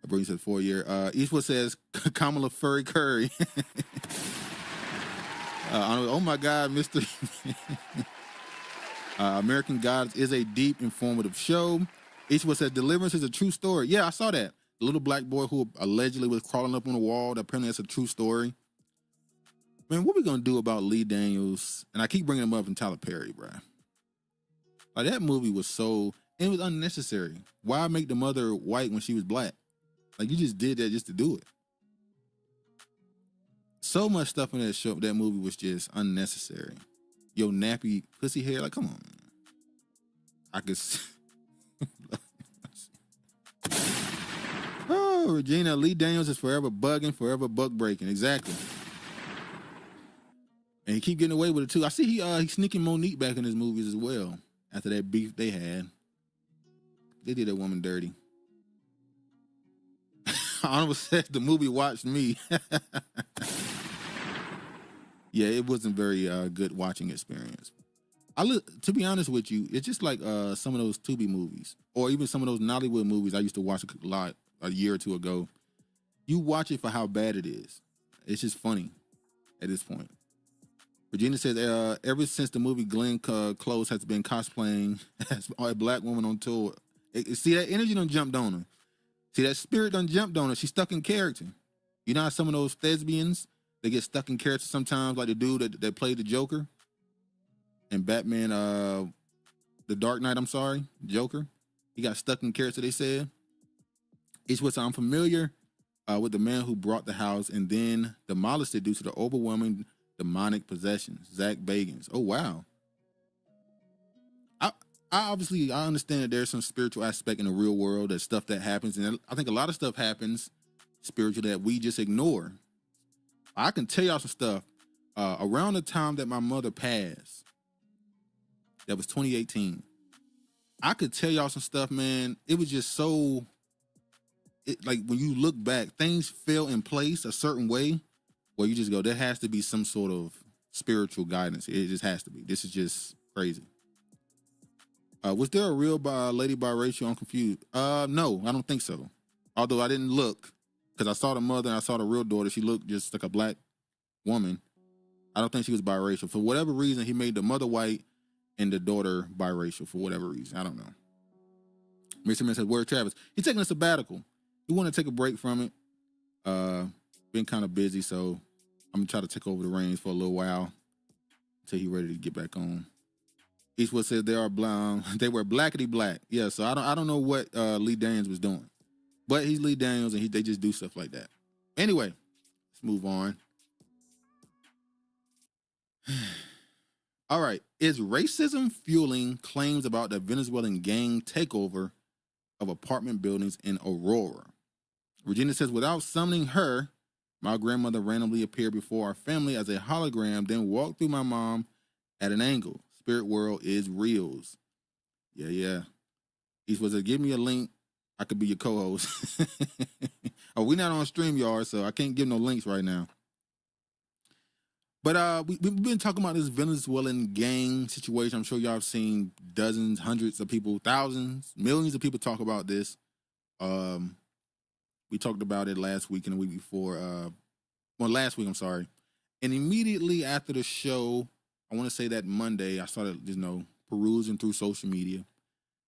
I believe he said 4 year. Eastwood says Kamala Furry Curry. Oh my God, Mr. American Gods is a deep, informative show. Eastwood says Deliverance is a true story. Yeah, I saw that. The little black boy who allegedly was crawling up on the wall. Apparently that's a true story. Man, what we gonna do about Lee Daniels? And I keep bringing him up in Tyler Perry, bro. Like, that movie was it was unnecessary. Why make the mother white when she was black? Like, you just did that just to do it. So much stuff in that movie was just unnecessary. Yo, nappy pussy hair, like, come on, man. I could. Oh, Regina, Lee Daniels is forever bugging, forever buck breaking. Exactly. And he keep getting away with it too. I see he's sneaking Monique back in his movies as well. After that beef they had, they did that woman dirty. Honorable says the movie watched me. Yeah, it wasn't very good watching experience. To be honest with you, it's just like some of those Tubi movies, or even some of those Nollywood movies I used to watch a lot a year or two ago. You watch it for how bad it is. It's just funny at this point. Regina says, ever since the movie Glenn Close has been cosplaying as a black woman on tour. See, that energy done jumped on her. See, that spirit done jumped on her. She's stuck in character. You know how some of those thespians, they get stuck in character sometimes, like the dude that played the Joker and Batman, the Dark Knight, Joker. He got stuck in character, they said. It's what I'm familiar with the man who brought the house and then demolished it due to the overwhelming demonic possessions. Zach Bagans. Oh, wow. I understand that there's some spiritual aspect in the real world, that stuff that happens. And I think a lot of stuff happens spiritual that we just ignore. I can tell y'all some stuff. Around the time that my mother passed, that was 2018. I could tell y'all some stuff, man. It was just so, like, when you look back, things fell in place a certain way where you just go, there has to be some sort of spiritual guidance. It just has to be. This is just crazy. Was there a real lady biracial? I'm confused. No, I don't think so. Although I didn't look, because I saw the mother and I saw the real daughter. She looked just like a black woman. I don't think she was biracial. For whatever reason, he made the mother white and the daughter biracial for whatever reason. I don't know. Mr. Man said, where's Travis? He's taking a sabbatical. He want to take a break from it. Been kind of busy, so I'm going to try to take over the reins for a little while until he's ready to get back on. Eastwood said they were blackety black. Yeah, so I don't know what Lee Daniels was doing. But he's Lee Daniels, and they just do stuff like that. Anyway, let's move on. All right. Is racism fueling claims about the Venezuelan gang takeover of apartment buildings in Aurora? Regina says, without summoning her, my grandmother randomly appeared before our family as a hologram, then walked through my mom at an angle. Spirit world is reals. Yeah. He's supposed to give me a link. I could be your co-host. Oh, we're not on StreamYard, so I can't give no links right now. But we've been talking about this Venezuelan gang situation. I'm sure y'all have seen dozens, hundreds of people, thousands, millions of people talk about this. We talked about it last week and the week before. Last week, I'm sorry. And immediately after the show, I want to say that Monday, I started, perusing through social media.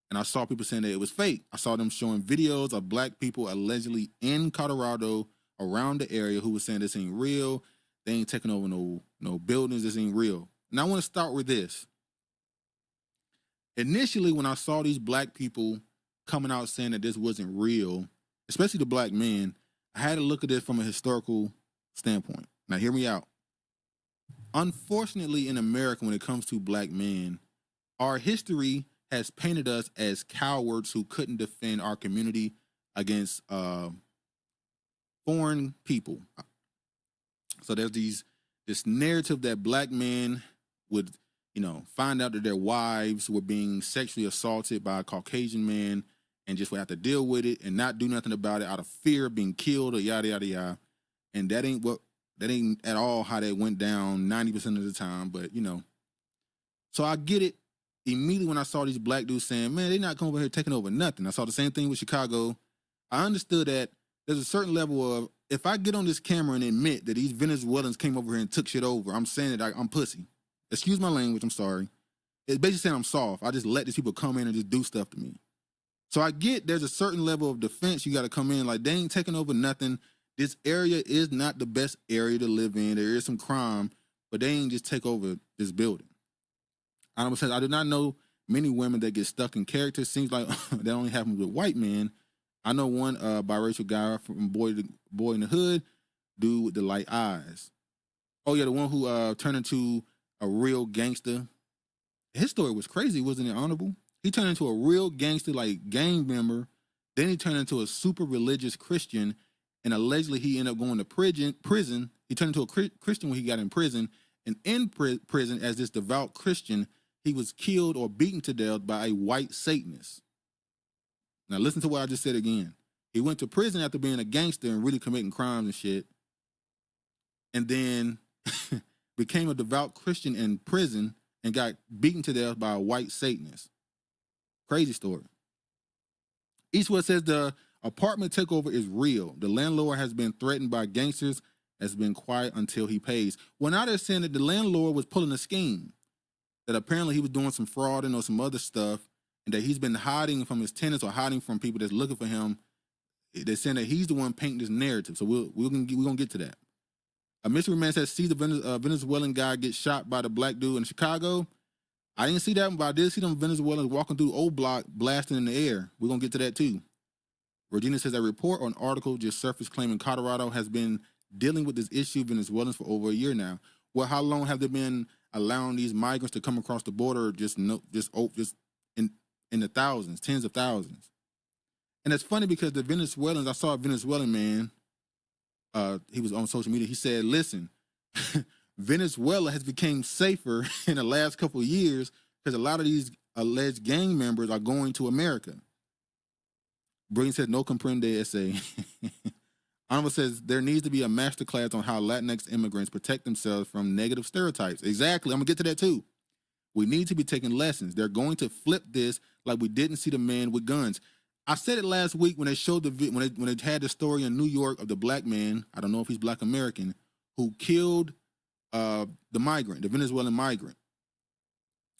And I saw people saying that it was fake. I saw them showing videos of black people allegedly in Colorado around the area who were saying this ain't real. They ain't taking over no buildings. This ain't real. And I want to start with this. Initially, when I saw these black people coming out saying that this wasn't real, especially the black men, I had to look at this from a historical standpoint. Now, hear me out. Unfortunately, in America, when it comes to black men, our history has painted us as cowards who couldn't defend our community against foreign people. So there's this narrative that black men would, find out that their wives were being sexually assaulted by a Caucasian man and just would have to deal with it and not do nothing about it out of fear of being killed or yada, yada, yada. And that ain't at all how that went down 90% of the time, but So I get it immediately when I saw these black dudes saying, man, they're not coming over here taking over nothing. I saw the same thing with Chicago. I understood that there's a certain level of, if I get on this camera and admit that these Venezuelans came over here and took shit over, I'm saying that I'm pussy. Excuse my language, I'm sorry. It's basically saying I'm soft. I just let these people come in and just do stuff to me. So I get there's a certain level of defense you got to come in. Like, they ain't taking over nothing. This area is not the best area to live in. There is some crime, but they ain't just take over this building. I do not know many women that get stuck in character. Seems like that only happens with white men. I know one biracial guy from Boy in the Hood, dude with the light eyes. Oh yeah, the one who turned into a real gangster. His story was crazy, wasn't it, Honorable? He turned into a real gangster, like gang member. Then he turned into a super religious Christian, and allegedly he ended up going to prison. He turned into a Christian when he got in prison, and in prison as this devout Christian, he was killed or beaten to death by a white Satanist. Now listen to what I just said again. He went to prison after being a gangster and really committing crimes and shit, and then became a devout Christian in prison and got beaten to death by a white Satanist. Crazy story. Eastwood says the apartment takeover is real. The landlord has been threatened by gangsters, has been quiet until he pays. Well, now they're saying that the landlord was pulling a scheme, that apparently he was doing some frauding or some other stuff, and that he's been hiding from his tenants or hiding from people that's looking for him. They're saying that he's the one painting this narrative. So we're gonna get to that. A mystery man says, see the Venezuelan guy get shot by the black dude in Chicago. I didn't see that, but I did see them Venezuelans walking through Old Block, blasting in the air. We're gonna get to that too. Regina says a report or an article just surfaced claiming Colorado has been dealing with this issue of Venezuelans for over a year now. Well, how long have they been allowing these migrants to come across the border just in the thousands, tens of thousands? And it's funny because the Venezuelans, I saw a Venezuelan man, he was on social media, he said, listen, Venezuela has become safer in the last couple of years because a lot of these alleged gang members are going to America. Brilliant says, no comprende essay. Honorable says, there needs to be a masterclass on how Latinx immigrants protect themselves from negative stereotypes. Exactly. I'm going to get to that too. We need to be taking lessons. They're going to flip this like we didn't see the man with guns. I said it last week when they showed when they had the story in New York of the black man, I don't know if he's black American, who killed the migrant, the Venezuelan migrant.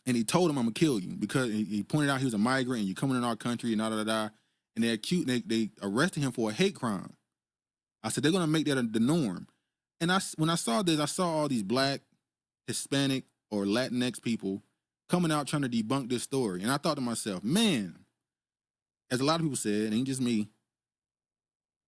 And he told him, I'm going to kill you, because he pointed out he was a migrant and you're coming in our country and da-da-da-da. And they arrested him for a hate crime. I said, they're going to make that the norm. And when I saw this, I saw all these black, Hispanic, or Latinx people coming out trying to debunk this story. And I thought to myself, man, as a lot of people said, it ain't just me,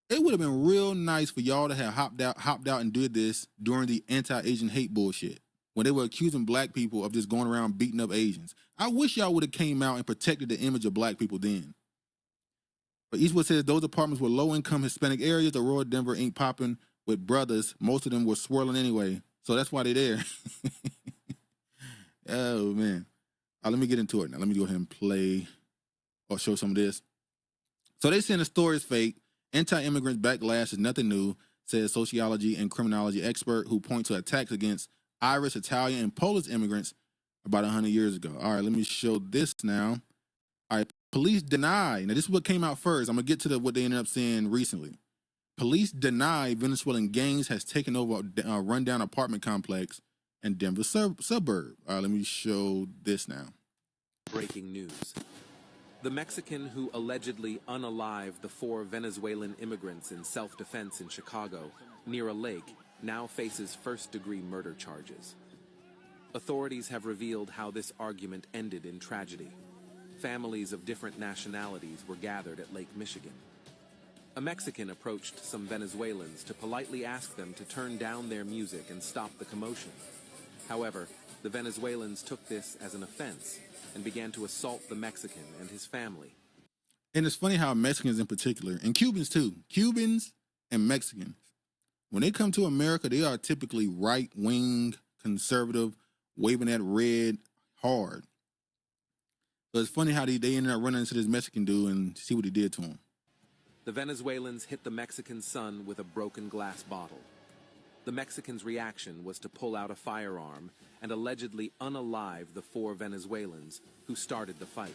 it would have been real nice for y'all to have hopped out and did this during the anti-Asian hate bullshit. when they were accusing black people of just going around beating up Asians. I wish y'all would have came out and protected the image of black people then. But Eastwood says those apartments were low-income Hispanic areas. Aurora, Denver ain't popping with brothers. Most of them were swirling anyway. So that's why they're there. Oh, man. Let me get into it now. Let me go ahead and play or show some of this. So they saying the story is fake. Anti-immigrant backlash is nothing new, says sociology and criminology expert who point to attacks against Irish, Italian, and Polish immigrants about 100 years ago. All right, let me show this now. All right, police deny. Now, this is what came out first. I'm going to get to what they ended up saying recently. Police deny Venezuelan gangs has taken over a rundown apartment complex in Denver suburb. All right, let me show this now. Breaking news. The Mexican who allegedly unalived the 4 Venezuelan immigrants in self-defense in Chicago, near a lake, now faces first-degree murder charges. Authorities have revealed how this argument ended in tragedy. Families of different nationalities were gathered at Lake Michigan. A Mexican approached some Venezuelans to politely ask them to turn down their music and stop the commotion. However, the Venezuelans took this as an offense and began to assault the Mexican and his family. And it's funny how Mexicans in particular, and Cubans too, Cubans and Mexicans, when they come to America, they are typically right-wing, conservative, waving that red hard. So it's funny how they ended up running into this Mexican dude and see what he did to him. The Venezuelans hit the Mexican's son with a broken glass bottle. The Mexican's reaction was to pull out a firearm and allegedly unalive the 4 Venezuelans who started the fight.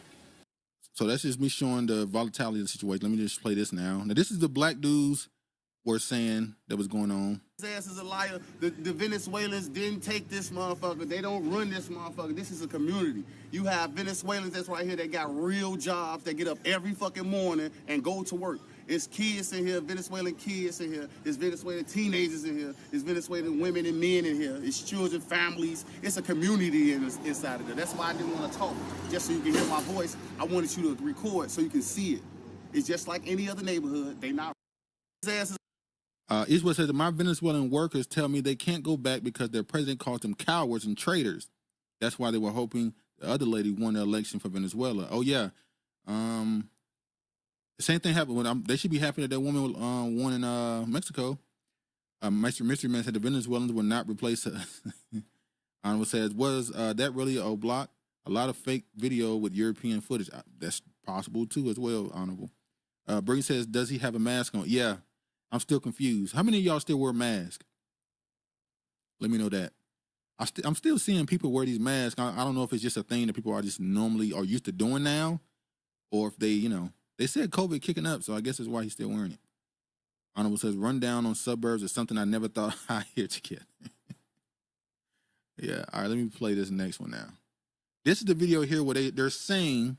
So that's just me showing the volatility of the situation. Let me just play this now. Now, this is the black dudes were saying that was going on. His ass is a liar. The Venezuelans didn't take this motherfucker. They don't run this motherfucker. This is a community. You have Venezuelans that's right here that got real jobs, that get up every fucking morning and go to work. It's kids in here, Venezuelan kids in here. It's Venezuelan teenagers in here. It's Venezuelan women and men in here. It's children, families. It's a community inside of there. That's why I didn't want to talk, just so you can hear my voice. I wanted you to record so you can see it. It's just like any other neighborhood. They not. His ass is Eastwood says that my Venezuelan workers tell me they can't go back because their president calls them cowards and traitors. That's why they were hoping the other lady won the election for Venezuela. Oh, yeah. The same thing happened when they should be happy that that woman won in Mexico. Mystery Man said the Venezuelans will not replace us. Honorable says, was that really a block? A lot of fake video with European footage. That's possible too as well, Honorable. Brady says, does he have a mask on? Yeah, I'm still confused. How many of y'all still wear masks? Let me know that. I'm still seeing people wear these masks. I don't know if it's just a thing that people are just normally are used to doing now, or if they, they said COVID kicking up, so I guess that's why he's still wearing it. Honorable says, run down on suburbs is something I never thought I'd hear together. Yeah, all right, let me play this next one now. This is the video here where they're saying,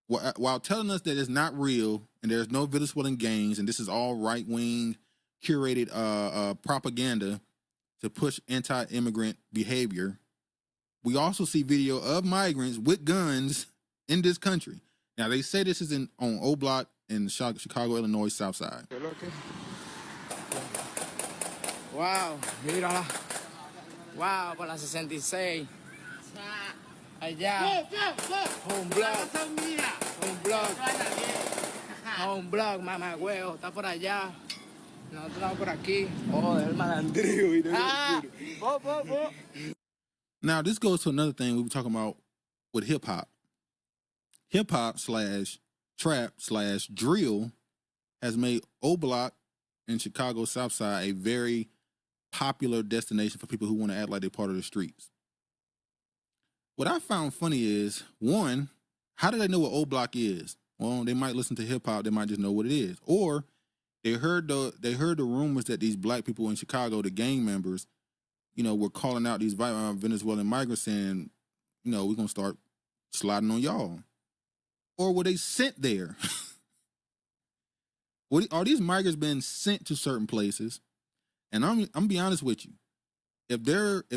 while telling us that it's not real and there's no Venezuelan gangs and this is all right-wing curated propaganda to push anti-immigrant behavior, we also see video of migrants with guns in this country. Now, they say this is on O Block in Chicago, Illinois, South Side. Wow, mira. Wow, por la 66. Allá. Home block, mamá huevo, está por allá. Nosotros estamos por aquí. Oh, el malandrío. Now, this goes to another thing we were talking about with hip-hop. Hip-hop / trap / drill has made O Block in Chicago South Side a very popular destination for people who want to act like they're part of the streets. What I found funny is, one, how do they know what O Block is? Well, they might listen to hip-hop, they might just know what it is. Or they heard the rumors that these black people in Chicago, the gang members, were calling out these Venezuelan migrants saying, we're going to start sliding on y'all. Or were they sent there? Are these migrants being sent to certain places? And I'm be honest with you, if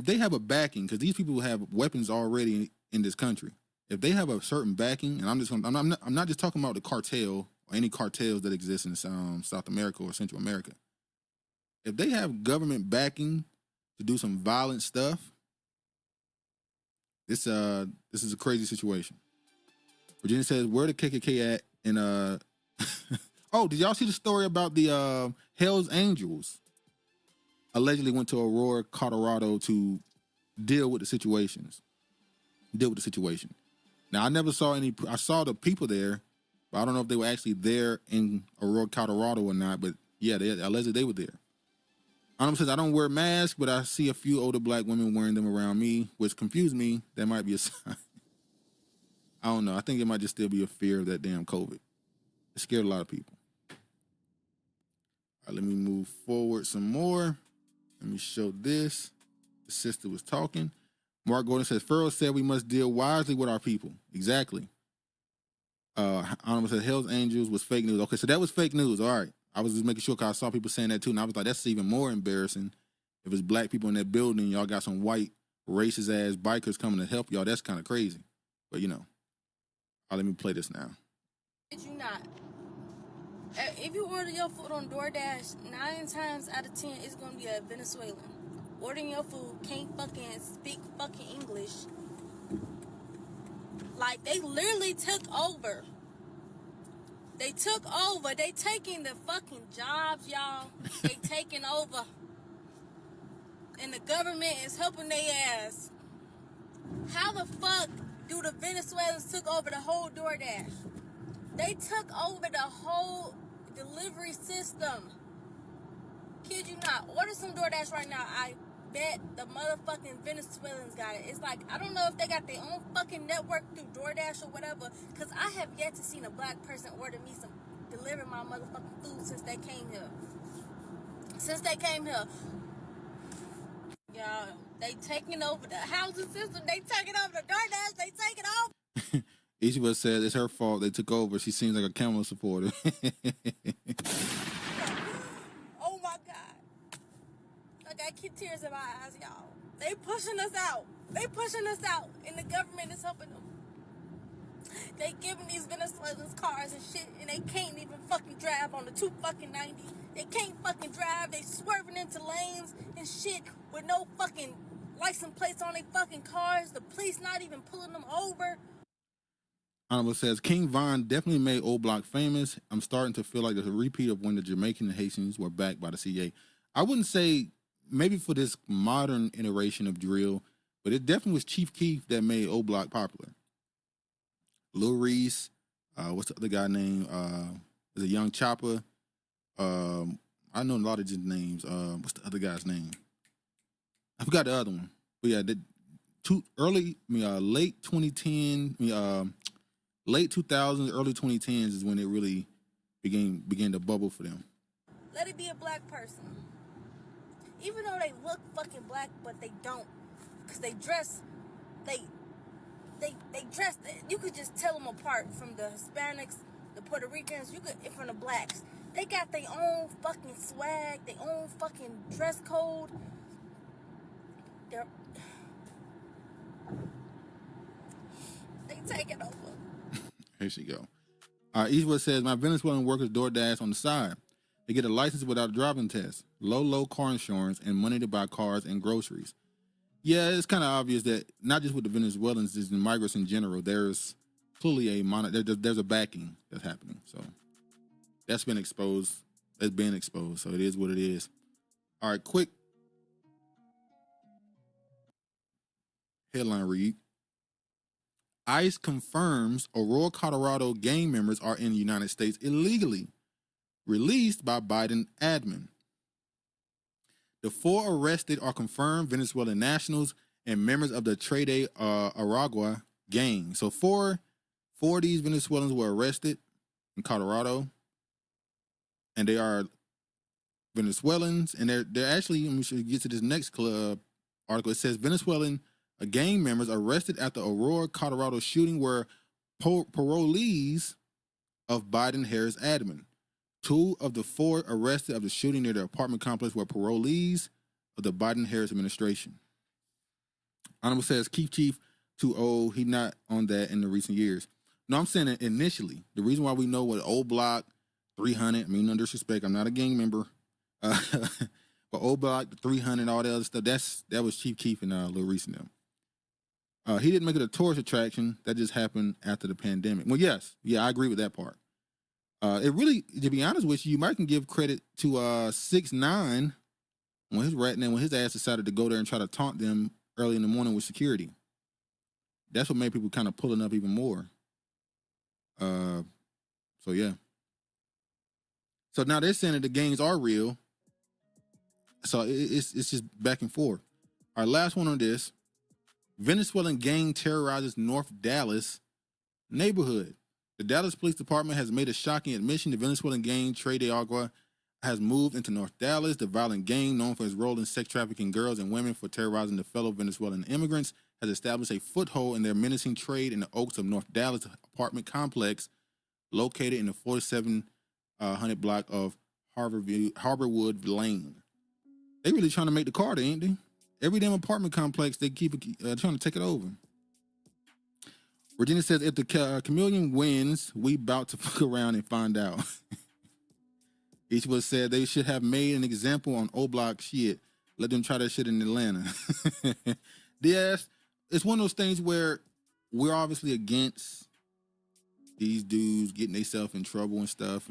they have a backing, because these people have weapons already in this country. If they have a certain backing, and I'm not just talking about the cartel or any cartels that exist in South America or Central America. If they have government backing to do some violent stuff. This is a crazy situation. Virginia says, where the KKK at? And oh, did y'all see the story about the Hells Angels? Allegedly went to Aurora, Colorado to deal with the situation. Now, I never saw any, I saw the people there, but I don't know if they were actually there in Aurora, Colorado or not, but yeah, allegedly they were there. Says, I don't wear masks, but I see a few older black women wearing them around me, which confused me. That might be a sign. I don't know. I think it might just still be a fear of that damn COVID. It scared a lot of people. All right, let me move forward some more. Let me show this. The sister was talking. Mark Gordon says, Farrell said we must deal wisely with our people. Exactly. Honorable said, Hell's Angels was fake news. Okay, so that was fake news. All right. I was just making sure because I saw people saying that too. And I was like, that's even more embarrassing. If it's black people in that building, y'all got some white racist ass bikers coming to help y'all. That's kind of crazy. But you know, all right, let me play this now. Did you not? If you order your food on DoorDash, 9 times out of 10, it's going to be a Venezuelan. Ordering your food, can't fucking speak fucking English. Like, they literally took over. They took over. They taking the fucking jobs, y'all. They taking over. And the government is helping their ass. How the fuck do the Venezuelans took over the whole DoorDash? They took over the whole delivery system. Kid you not. Order some DoorDash right now. I bet the motherfucking Venezuelans got it. It's like, I don't know if they got their own fucking network through DoorDash or whatever, because I have yet to see a black person order me some, deliver my motherfucking food since they came here. Y'all, they taking over the housing system. They taking over the DoorDash. They taking over. Each of us said it's her fault. They took over. She seems like a Kamala supporter. Oh my God. I got tears in my eyes, y'all. They pushing us out. And the government is helping them. They giving these Venezuelans cars and shit, and they can't even fucking drive on the 290. They can't fucking drive. They swerving into lanes and shit with no fucking license plates on their fucking cars. The police not even pulling them over. Honorable says, King Von definitely made Old Block famous. I'm starting to feel like there's a repeat of when the Jamaican and Haitians were backed by the CIA. I wouldn't say maybe for this modern iteration of drill, but it definitely was Chief Keef that made Old Block popular. Lil Reese, what's the other guy name? There's a Young Chopper. I know a lot of just names. What's the other guy's name? I forgot the other one. But yeah, late 2010, late 2000s, early 2010s is when it really began to bubble for them. Let it be a black person. Even though they look fucking black, but they don't. Because they dress, they dress, you could just tell them apart from the Hispanics, the Puerto Ricans, from the blacks. They got their own fucking swag, their own fucking dress code. They take it over. Here she go. Eastwood says, my Venezuelan workers DoorDash on the side. They get a license without a driving test, low car insurance, and money to buy cars and groceries. Yeah, it's kind of obvious that not just with the Venezuelans, just the migrants in general, there's clearly there's a backing that's happening. So that's been exposed. That's been exposed. So it is what it is. All right, quick headline read. ICE confirms Aurora, Colorado gang members are in the United States illegally, released by Biden admin. The 4 arrested are confirmed Venezuelan nationals and members of the Trade Aragua gang. So four of these Venezuelans were arrested in Colorado, and they are Venezuelans, and they're actually, we should get to this next article. It says Venezuelan gang members arrested at the Aurora, Colorado shooting were parolees of Biden-Harris admin. 2 of the 4 arrested of the shooting near the apartment complex were parolees of the Biden-Harris administration. Honorable says Chief too old. He not on that in the recent years. No, I'm saying that initially. The reason why we know what Old Block 300, I mean, no disrespect, I'm not a gang member. But O Block, the 300, all the other stuff. That was Chief Keef and Lil Reese and them. He didn't make it a tourist attraction. That just happened after the pandemic. Well, yes. Yeah, I agree with that part. It really, to be honest with you, you might can give credit to 6ix9ine when his rat name, when his ass decided to go there and try to taunt them early in the morning with security. That's what made people kind of pulling up even more. So yeah. So now they're saying that the gangs are real. So it's just back and forth. All right, last one on this. Venezuelan gang terrorizes North Dallas neighborhood. The Dallas Police Department has made a shocking admission. The Venezuelan gang Tres de Agua has moved into North Dallas. The violent gang, known for its role in sex trafficking girls and women for terrorizing the fellow Venezuelan immigrants, has established a foothold in their menacing trade in the Oaks of North Dallas apartment complex located in the 4700 block of Harborwood Lane. They really trying to make the Carter, ain't they? Every damn apartment complex, they keep trying to take it over. Virginia says, if the chameleon wins, we about to fuck around and find out. Each was said they should have made an example on O-Block shit. Let them try that shit in Atlanta. Yes, it's one of those things where we're obviously against these dudes getting themselves in trouble and stuff.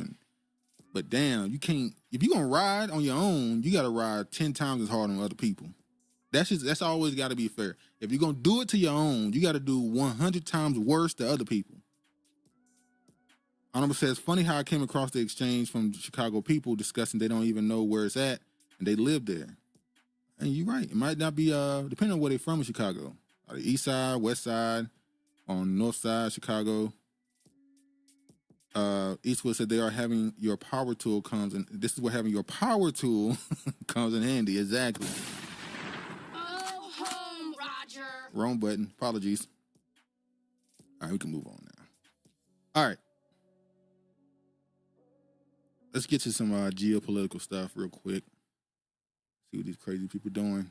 But damn, you can't, if you're going to ride on your own, you got to ride 10 times as hard on other people. That's always got to be fair. If you're going to do it to your own, you got to do 100 times worse to other people. Honorable says, funny how I came across the exchange from Chicago people discussing they don't even know where it's at and they live there. And you're right. It might not be, depending on where they're from in Chicago. The east side, west side, on north side, Chicago. Eastwood said they are having your power tool comes in. This is where having your power tool comes in handy. Exactly. Oh, home, Roger. Wrong button. Apologies. All right, we can move on now. All right. Let's get to some geopolitical stuff real quick. See what these crazy people doing.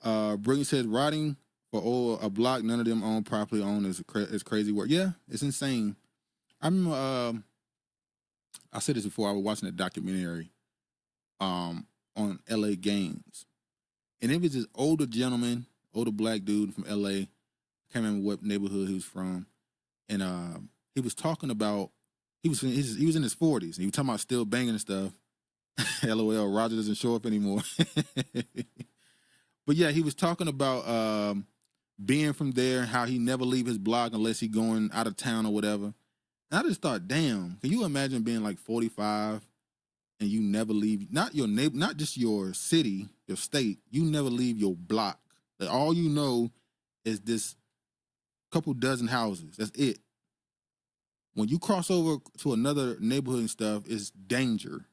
Brilliant says, riding for a block none of them own properly owned is crazy work. Yeah, it's insane. I remember, I said this before, I was watching a documentary on LA gangs. And it was this older gentleman, older black dude from LA. Can't remember what neighborhood he was from. And he was talking about, he was in his 40s. And he was talking about still banging and stuff. LOL, Roger doesn't show up anymore. But yeah, he was talking about being from there, how he never leave his block unless he going out of town or whatever. And I just thought, damn, can you imagine being like 45 and you never leave, not your neighbor, not just your city, your state, you never leave your block. Like, all you know is this couple dozen houses. That's it. When you cross over to another neighborhood and stuff, it's danger.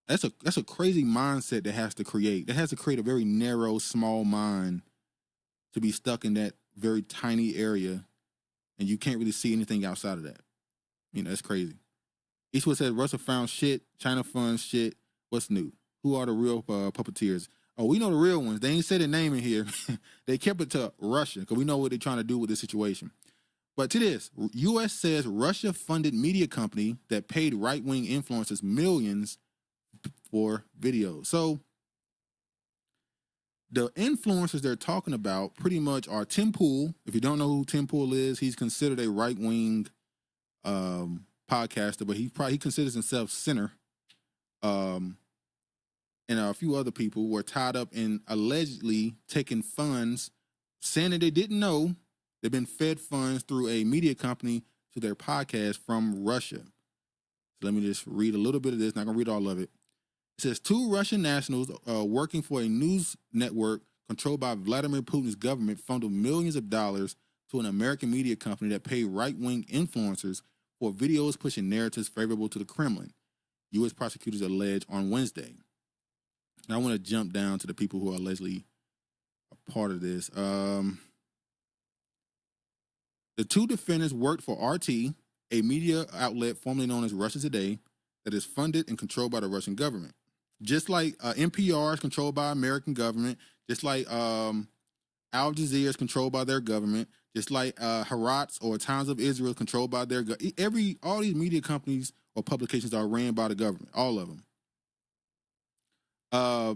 That's a crazy mindset that has to create. That has to create a very narrow, small mind to be stuck in that very tiny area, and you can't really see anything outside of that. You know, that's crazy. Eastwood says, Russia found shit, China funds shit. What's new? Who are the real puppeteers? Oh, we know the real ones. They ain't said their name in here. They kept it to Russia because we know what they're trying to do with this situation. But to this, U.S. says Russia funded media company that paid right-wing influencers millions for videos. So the influencers they're talking about pretty much are Tim Pool. If you don't know who Tim Pool is, he's considered a right-wing podcaster, but he considers himself center. And a few other people were tied up in allegedly taking funds, saying that they didn't know they've been fed funds through a media company to their podcast from Russia. So let me just read a little bit of this. Not gonna read all of it. It says 2 Russian nationals working for a news network controlled by Vladimir Putin's government funded millions of dollars to an American media company that paid right-wing influencers for videos pushing narratives favorable to the Kremlin, U.S. prosecutors allege on Wednesday. Now I want to jump down to the people who are allegedly a part of this. The 2 defendants worked for RT, a media outlet formerly known as Russia Today, that is funded and controlled by the Russian government. Just like NPR is controlled by American government, just like Al Jazeera is controlled by their government, just like Haaretz or Times of Israel is controlled by their government. All these media companies or publications are ran by the government, all of them. Uh,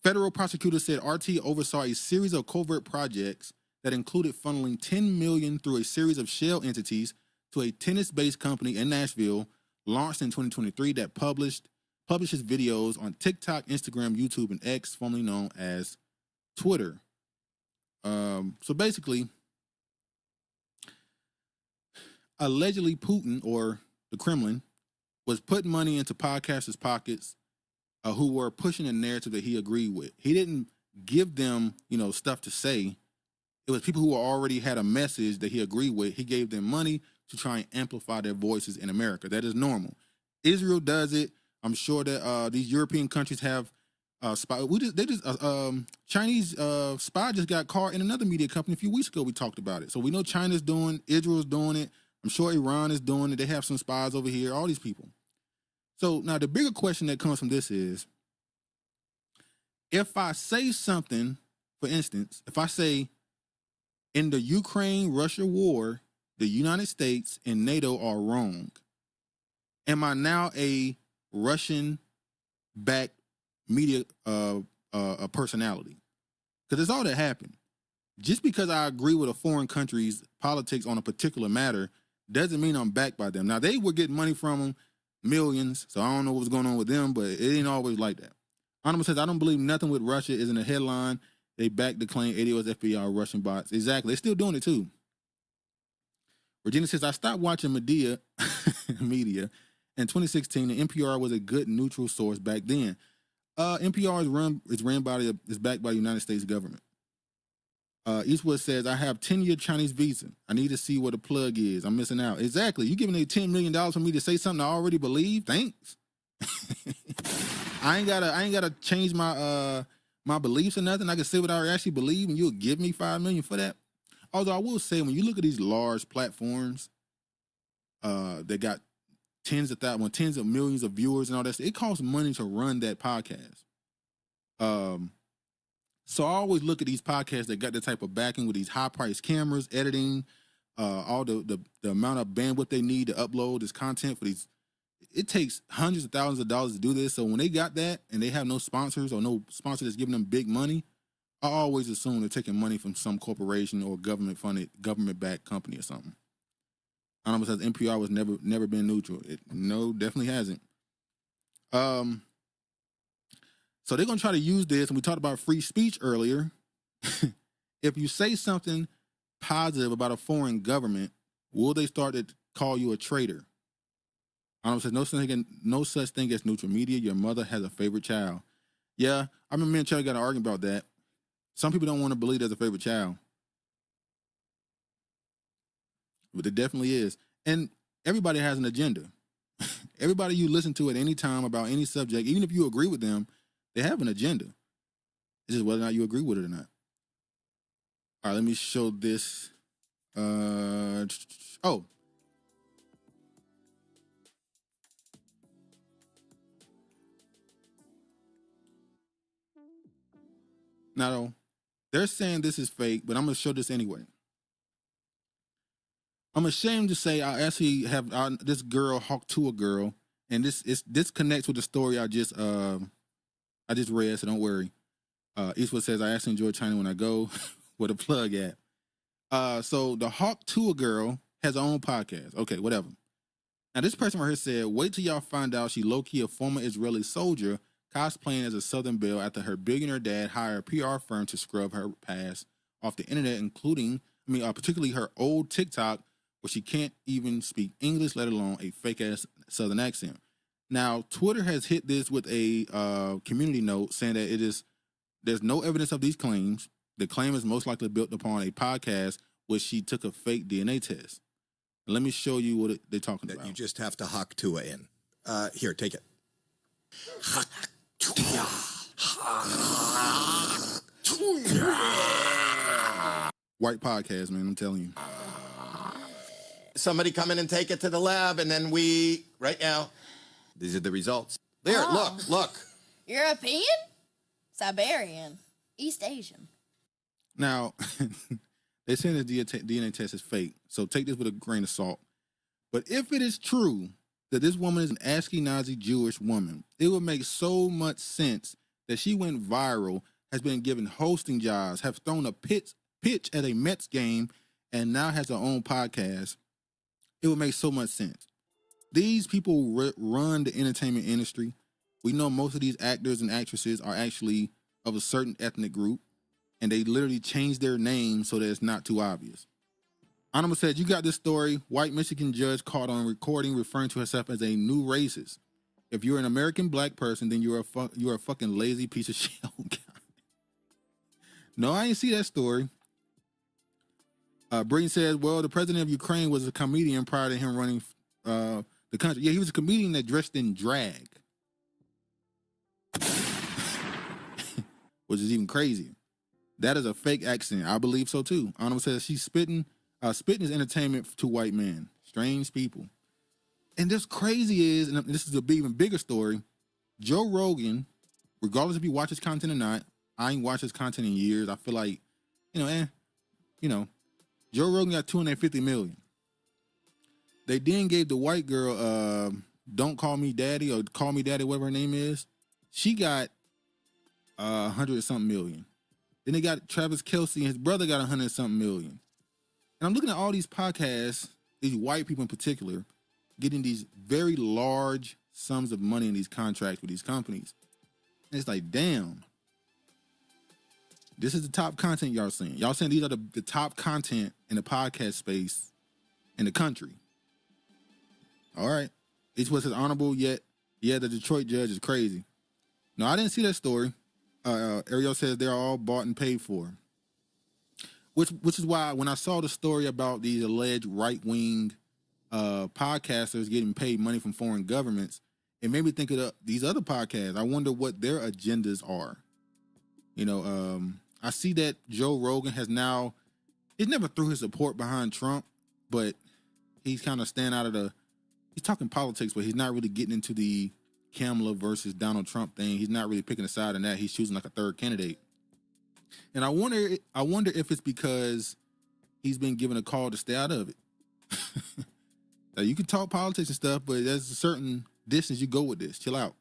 Federal prosecutors said RT oversaw a series of covert projects that included funneling $10 million through a series of shell entities to a tennis-based company in Nashville, launched in 2023, that publishes videos on TikTok, Instagram, YouTube, and X, formerly known as Twitter. So basically, allegedly Putin, or the Kremlin, was putting money into podcasters' pockets who were pushing a narrative that he agreed with. He didn't give them, stuff to say. It was people who already had a message that he agreed with. He gave them money to try and amplify their voices in America. That is normal. Israel does it. I'm sure that these European countries have spy. Chinese spy just got caught in another media company a few weeks ago. We talked about it. So we know China's doing, Israel's doing it. I'm sure Iran is doing it. They have some spies over here, all these people. So now the bigger question that comes from this is, if I say something, for instance, if I say in the Ukraine-Russia war, the United States and NATO are wrong, am I now a Russian-backed media personality? Because that's all that happened. Just because I agree with a foreign country's politics on a particular matter doesn't mean I'm backed by them. Now, they were getting money from them, millions, so I don't know what was going on with them, but it ain't always like that. Anonymous says, I don't believe nothing with Russia is in the headline. They backed the claim ADOS FBI Russian bots. Exactly. They're still doing it too. Regina says, I stopped watching media in 2016. The NPR was a good neutral source back then. NPR is backed by the United States government. Eastwood says, I have 10-year Chinese visa. I need to see what the plug is. I'm missing out. Exactly. You giving me $10 million for me to say something I already believe? Thanks. I ain't gotta change my my beliefs or nothing. I can say what I actually believe, and you'll give me $5 million for that. Although I will say, when you look at these large platforms, that got tens of millions of viewers and all that stuff, it costs money to run that podcast. So I always look at these podcasts that got that type of backing with these high-priced cameras, editing, all the amount of bandwidth they need to upload this content for these. It takes hundreds of thousands of dollars to do this. So when they got that and they have no sponsors or no sponsor that's giving them big money, I always assume they're taking money from some corporation or government-funded, government-backed company or something. I don't know if NPR was never been neutral. No, definitely hasn't. So they're going to try to use this, and we talked about free speech earlier. If you say something positive about a foreign government, will they start to call you a traitor? I don't know, says no such thing as neutral media. Your mother has a favorite child. Yeah, I remember me and Charlie got an argument about that. Some people don't want to believe there's a favorite child. But there definitely is. And everybody has an agenda. Everybody you listen to at any time about any subject, even if you agree with them, they have an agenda. It's just whether or not you agree with it or not. All right, let me show this. Now, they're saying this is fake, but I'm going to show this anyway. I'm ashamed to say I actually have this girl hawked to a girl, and this connects with the story I just read, so don't worry. Eastwood says, I actually enjoy China when I go. Where the plug at? So the hawk to a girl has her own podcast. Okay, whatever. Now this person right here said, wait till y'all find out she low-key a former Israeli soldier cosplaying as a Southern Belle after her billionaire dad hired a PR firm to scrub her past off the internet, particularly her old TikTok, where she can't even speak English, let alone a fake-ass Southern accent. Now, Twitter has hit this with a community note saying that there's no evidence of these claims. The claim is most likely built upon a podcast where she took a fake DNA test. Let me show you what they're talking about. You just have to hock Tua in. Here, take it. White podcast, man, I'm telling you. Somebody come in and take it to the lab, and then right now, these are the results. There, look. European? Siberian? East Asian? Now, they're saying the DNA test is fake, so take this with a grain of salt. But if it is true that this woman is an Ashkenazi Jewish woman. It would make so much sense that she went viral, has been given hosting jobs, have thrown a pitch at a Mets game, and now has her own podcast. It would make so much sense. These people run the entertainment industry. We know most of these actors and actresses are actually of a certain ethnic group, and they literally change their name so that it's not too obvious. Honorable said, you got this story. White Michigan judge caught on recording referring to herself as a new racist. If you're an American black person, then you're a fucking lazy piece of shit. No, I didn't see that story. Brayton says, well, the president of Ukraine was a comedian prior to him running the country. Yeah, he was a comedian that dressed in drag. Which is even crazier. That is a fake accent. I believe so too. Honorable says she's spitting is entertainment to white men. Strange people. And this crazy is, and this is a even bigger story, Joe Rogan, regardless if you watch his content or not, I ain't watched his content in years. I feel like, Joe Rogan got 250 million. They then gave the white girl, Don't Call Me Daddy or Call Me Daddy, whatever her name is. She got 100-something million. Then they got Travis Kelce and his brother got 100-something million. And I'm looking at all these podcasts, these white people in particular, getting these very large sums of money in these contracts with these companies. And it's like, damn. This is the top content y'all seeing. Y'all saying these are the top content in the podcast space in the country. All right. Each was his honorable, yet, yeah, the Detroit judge is crazy. No, I didn't see that story. Ariel says they're all bought and paid for. Which is why when I saw the story about these alleged right-wing podcasters getting paid money from foreign governments, it made me think of these other podcasts. I wonder what their agendas are. I see that Joe Rogan he's never threw his support behind Trump, but he's kind of staying out of he's talking politics, but he's not really getting into the Kamala versus Donald Trump thing. He's not really picking a side in that. He's choosing like a third candidate. And I wonder if it's because he's been given a call to stay out of it. Now, you can talk politics and stuff, but there's a certain distance you go with this. Chill out.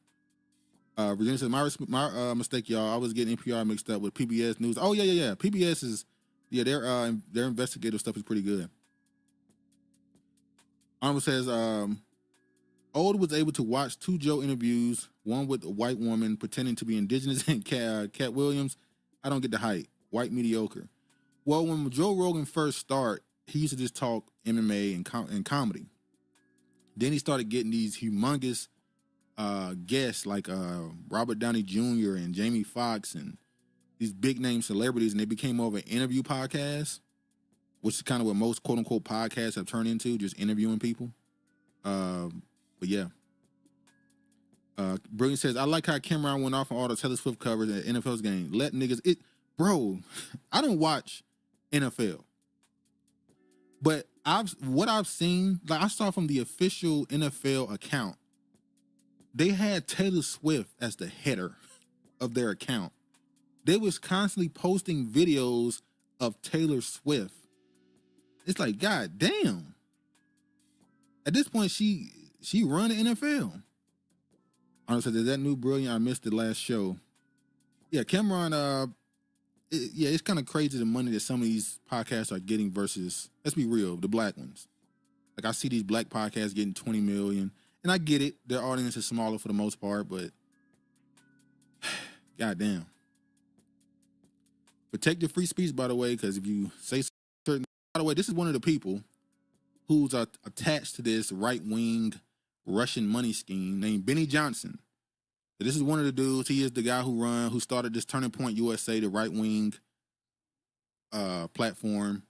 Virginia says, my mistake, y'all. I was getting NPR mixed up with PBS News. Oh, yeah. PBS is, their investigative stuff is pretty good. Honorable says, Old was able to watch 2 Joe interviews, one with a white woman pretending to be indigenous and Cat Williams. I don't get the hype. White mediocre. Well, when Joe Rogan first started, he used to just talk MMA and comedy. Then he started getting these humongous guests like Robert Downey Jr. and Jamie Foxx and these big name celebrities, and they became more of an interview podcast, which is kind of what most quote unquote podcasts have turned into, just interviewing people. But yeah. Brilliant says, I like how Cameron went off on all the Taylor Swift covers at NFL's game. Let niggas bro, I don't watch NFL. But what I've seen, like I saw from the official NFL account, they had Taylor Swift as the header of their account. They was constantly posting videos of Taylor Swift. It's like, God damn. At this point, she run the NFL. Honestly, is that new brilliant? I missed the last show. Yeah, Cameron, it's kind of crazy the money that some of these podcasts are getting versus, let's be real, the black ones. Like I see these black podcasts getting 20 million, and I get it. Their audience is smaller for the most part, but goddamn. Protect your free speech, by the way, because if you say certain, by the way, this is one of the people who's attached to this right-wing Russian money scheme named Benny Johnson. So this is one of the dudes. He is the guy who started this Turning Point USA, the right-wing platform,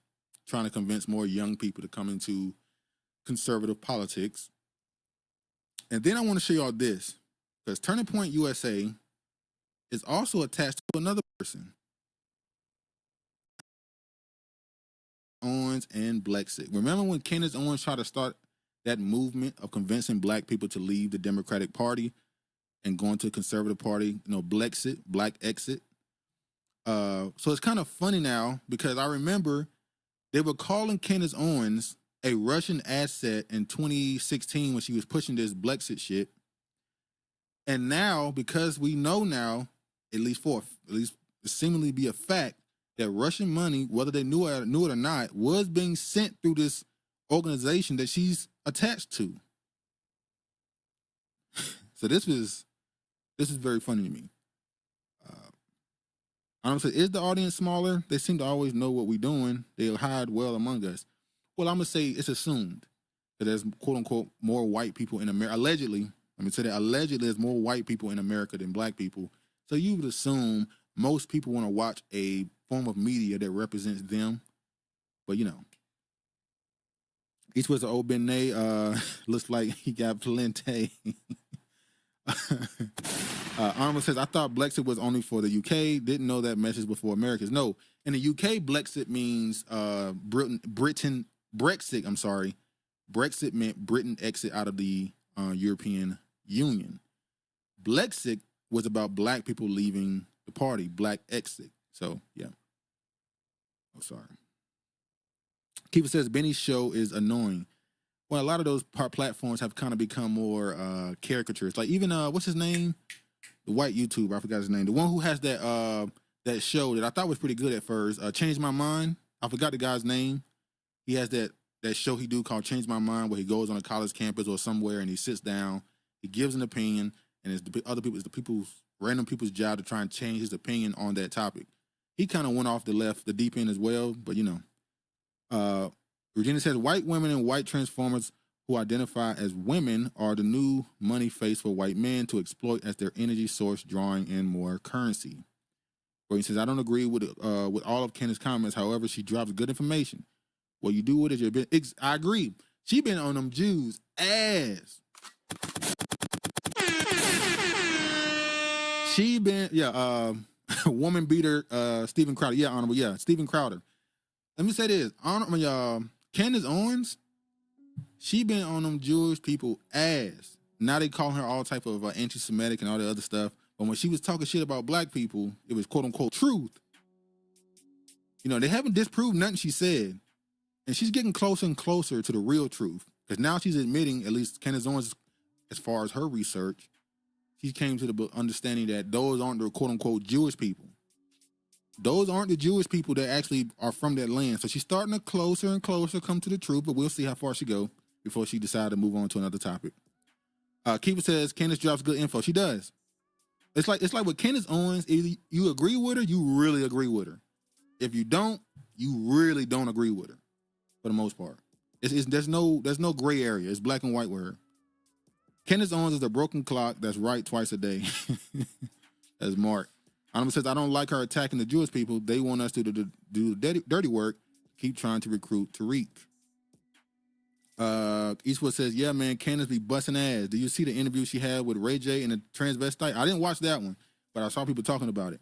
trying to convince more young people to come into conservative politics. And then I want to show y'all this, because Turning Point USA is also attached to another person, Owens and Blexit. Remember when Candace Owens tried to start that movement of convincing black people to leave the Democratic Party and go into the conservative party, Blexit, black exit. So it's kind of funny now because I remember they were calling Candace Owens a Russian asset in 2016 when she was pushing this Brexit shit. And now, because we know now, at least seemingly be a fact, that Russian money, whether they knew it or not, was being sent through this organization that she's attached to. So this is very funny to me. Honestly, is the audience smaller? They seem to always know what we're doing. They'll hide well among us. Well, I'm gonna say it's assumed that there's quote unquote more white people in America. Allegedly, let me say that allegedly there's more white people in America than black people. So you would assume most people want to watch a form of media that represents them. But you know, each was an old Benet, looks like he got plenty. Armor says, I thought Brexit was only for the UK. Didn't know that message before Americans. No, in the UK, Brexit means Brexit, I'm sorry. Brexit meant Britain exit out of the European Union. Brexit was about black people leaving the party, black exit. So, yeah. Oh, sorry. Keeper says, Benny's show is annoying. Well, a lot of those platforms have kind of become more caricatures. Like even, what's his name? The white YouTuber, I forgot his name. The one who has that show that I thought was pretty good at first, Change My Mind. I forgot the guy's name. He has that show he do called Change My Mind, where he goes on a college campus or somewhere and he sits down, he gives an opinion, and it's random people's job to try and change his opinion on that topic. He kind of went off the deep end as well, but you know. Regina says, white women and white transformers who identify as women are the new money face for white men to exploit as their energy source, drawing in more currency. Where he says, I don't agree with all of Kenneth's comments. However, she drops good information. What you do with it, you're I agree. She been on them Jews' ass. She been, woman beater, Steven Crowder. Yeah, honorable, yeah, Steven Crowder. Let me say this, Candace Owens, she been on them Jewish people ass. Now they call her all type of anti-Semitic and all the other stuff. But when she was talking shit about black people, it was quote unquote truth. You know, they haven't disproved nothing she said. And she's getting closer and closer to the real truth. Because now she's admitting, at least Candace Owens, as far as her research, she came to the understanding that those aren't the quote unquote Jewish people. Those aren't the Jewish people that actually are from that land. So she's starting to closer and closer come to the truth, but we'll see how far she go before she decide to move on to another topic. Keeper says, Candace drops good info. She does. It's like with Candace Owens, either you agree with her, you really agree with her. If you don't, you really don't agree with her, for the most part. There's no gray area. It's black and white with her. Candace Owens is a broken clock that's right twice a day. That's Mark. Anonymous says, I don't like her attacking the Jewish people. They want us to do the dirty work. Keep trying to recruit Tariq. Eastwood says, yeah, man, Candace be busting ass. Do you see the interview she had with Ray J and the transvestite? I didn't watch that one, but I saw people talking about it.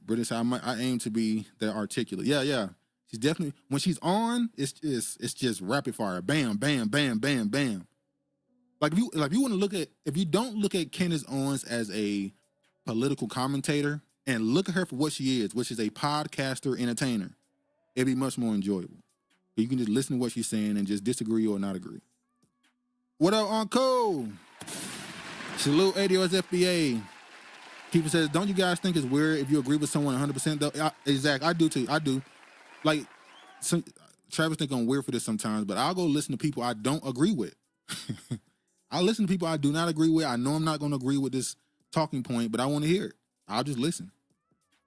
Brittany said, I aim to be that articulate. Yeah. She's definitely, when she's on, it's just rapid fire. Bam, bam, bam, bam, bam. Like if you want to look at, if you don't look at Candace Owens as a political commentator and look at her for what she is, which is a podcaster entertainer, it'd be much more enjoyable. You can just listen to what she's saying and just disagree or not agree. What up, Uncle? Salute ADOS FBA. Keeper says, don't you guys think it's weird if you agree with someone 100% though? Exactly, I do too, I do. Like, Travis think I'm weird for this sometimes, but I'll go listen to people I don't agree with. I listen to people I do not agree with. I know I'm not going to agree with this talking point, but I want to hear it. I'll just listen.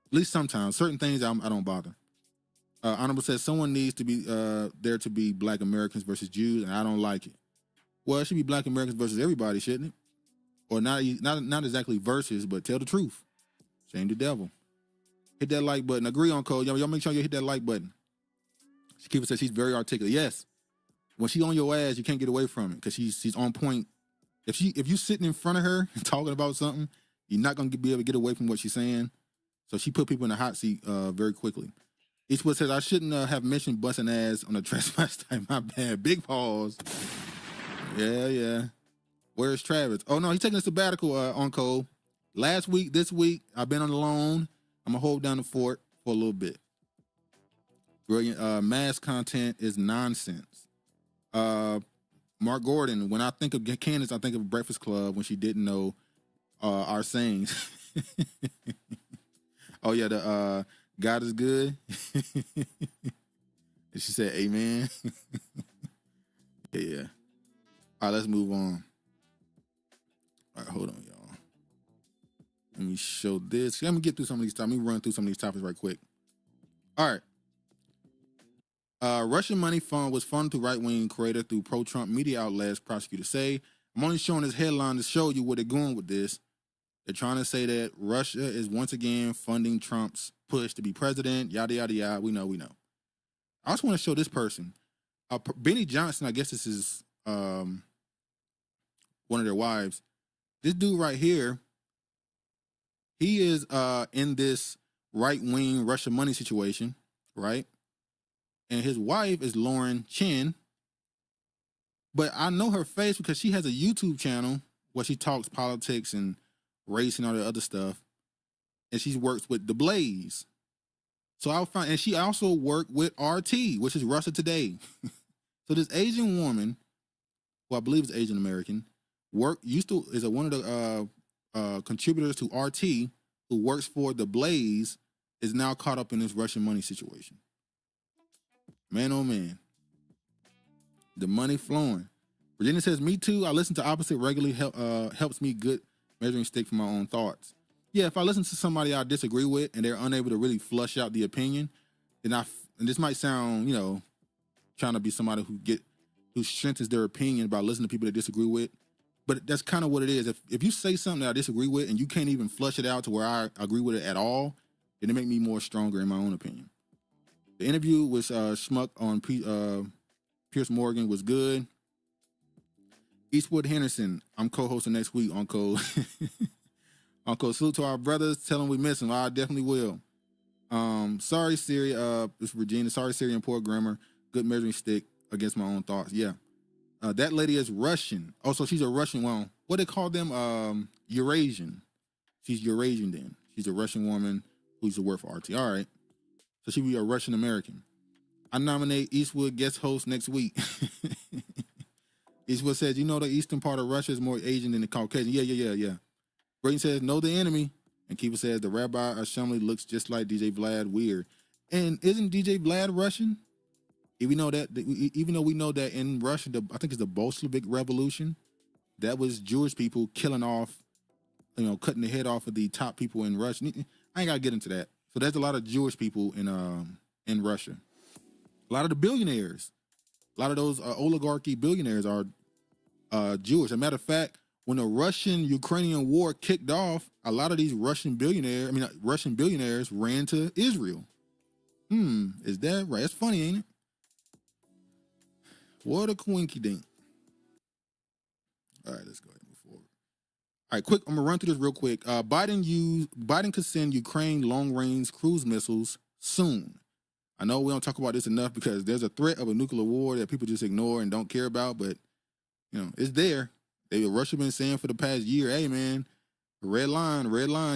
At least sometimes. Certain things I don't bother. Honorable says someone needs to be there to be black Americans versus Jews, and I don't like it. Well, it should be black Americans versus everybody, shouldn't it? Or not exactly versus, but tell the truth. Shame the devil. Hit that like button. Agree on code. Y'all make sure you hit that like button. Keeper says she's very articulate. Yes. When she on your ass, you can't get away from it because she's on point. If you sitting in front of her and talking about something, you're not gonna be able to get away from what she's saying. So she put people in the hot seat very quickly. Eastwood says I shouldn't have mentioned busting ass on the trespass time. My bad. Big pause. Yeah. Where's Travis? Oh no, he's taking a sabbatical on Cole. Last week, this week, I've been on the loan. I'm gonna hold down the fort for a little bit. Brilliant. Mass content is nonsense. Mark Gordon, when I think of Candace, I think of Breakfast Club when she didn't know our sayings. Oh yeah, the God is good. And she said, "Amen." Yeah. All right, let's move on. All right, hold on, y'all. Let me show this. Let me get through some of these topics. Let me run through some of these topics right quick. All right. Russian money fund was funded to right-wing creator through pro-Trump media outlets, prosecutors say. I'm only showing this headline to show you where they're going with this. They're trying to say that Russia is once again funding Trump's push to be president, yada, yada, yada. We know. I also want to show this person. Benny Johnson, I guess this is one of their wives. This dude right here, he is in this right-wing Russian money situation, right? And his wife is Lauren Chin. But I know her face because she has a YouTube channel where she talks politics and race and all the other stuff. And she works with The Blaze. So I'll find, and she also worked with RT, which is Russia Today. So this Asian woman, who I believe is Asian American, is one of the contributors to RT, who works for The Blaze, is now caught up in this Russian money situation. Man, oh man. The money flowing. Virginia says, me too. I listen to opposite regularly, helps me good measuring stick for my own thoughts. Yeah, if I listen to somebody I disagree with and they're unable to really flush out the opinion, then and this might sound, trying to be somebody who strengthens their opinion by listening to people they disagree with. But that's kind of what it is. If you say something that I disagree with and you can't even flush it out to where I agree with it at all, then it make me more stronger in my own opinion. The interview with Schmuck on Pierce Morgan was good. Eastwood Henderson, I'm co-hosting next week, Uncle. Uncle, salute to our brothers. Tell them we miss them. I definitely will. Sorry, Siri. It's Regina. Sorry, Siri and poor grammar. Good measuring stick against my own thoughts. Yeah. That lady is Russian. Oh, so she's a Russian. Well, what they call them? Eurasian. She's Eurasian then. She's a Russian woman who used to work for RT. All right. So she'll be a Russian American. I nominate Eastwood guest host next week. Eastwood says, the eastern part of Russia is more Asian than the Caucasian. Yeah. Brayton says, know the enemy. And Keeper says, the Rabbi Assembly looks just like DJ Vlad. Weird. And isn't DJ Vlad Russian? Even though we know that in Russia, I think it's the Bolshevik Revolution, that was Jewish people killing off, cutting the head off of the top people in Russia. I ain't got to get into that. So there's a lot of Jewish people in Russia. A lot of the billionaires, a lot of those oligarchy billionaires are Jewish. As a matter of fact, when the Russian-Ukrainian war kicked off, a lot of these Russian billionaires ran to Israel. Is that right? That's funny, ain't it? What a coinky dink. All right, let's go ahead and move forward. All right, quick, I'm gonna run through this real quick. Biden could send Ukraine long-range cruise missiles soon. I know we don't talk about this enough because there's a threat of a nuclear war that people just ignore and don't care about, but it's there. Russia been saying for the past year, hey man, red line,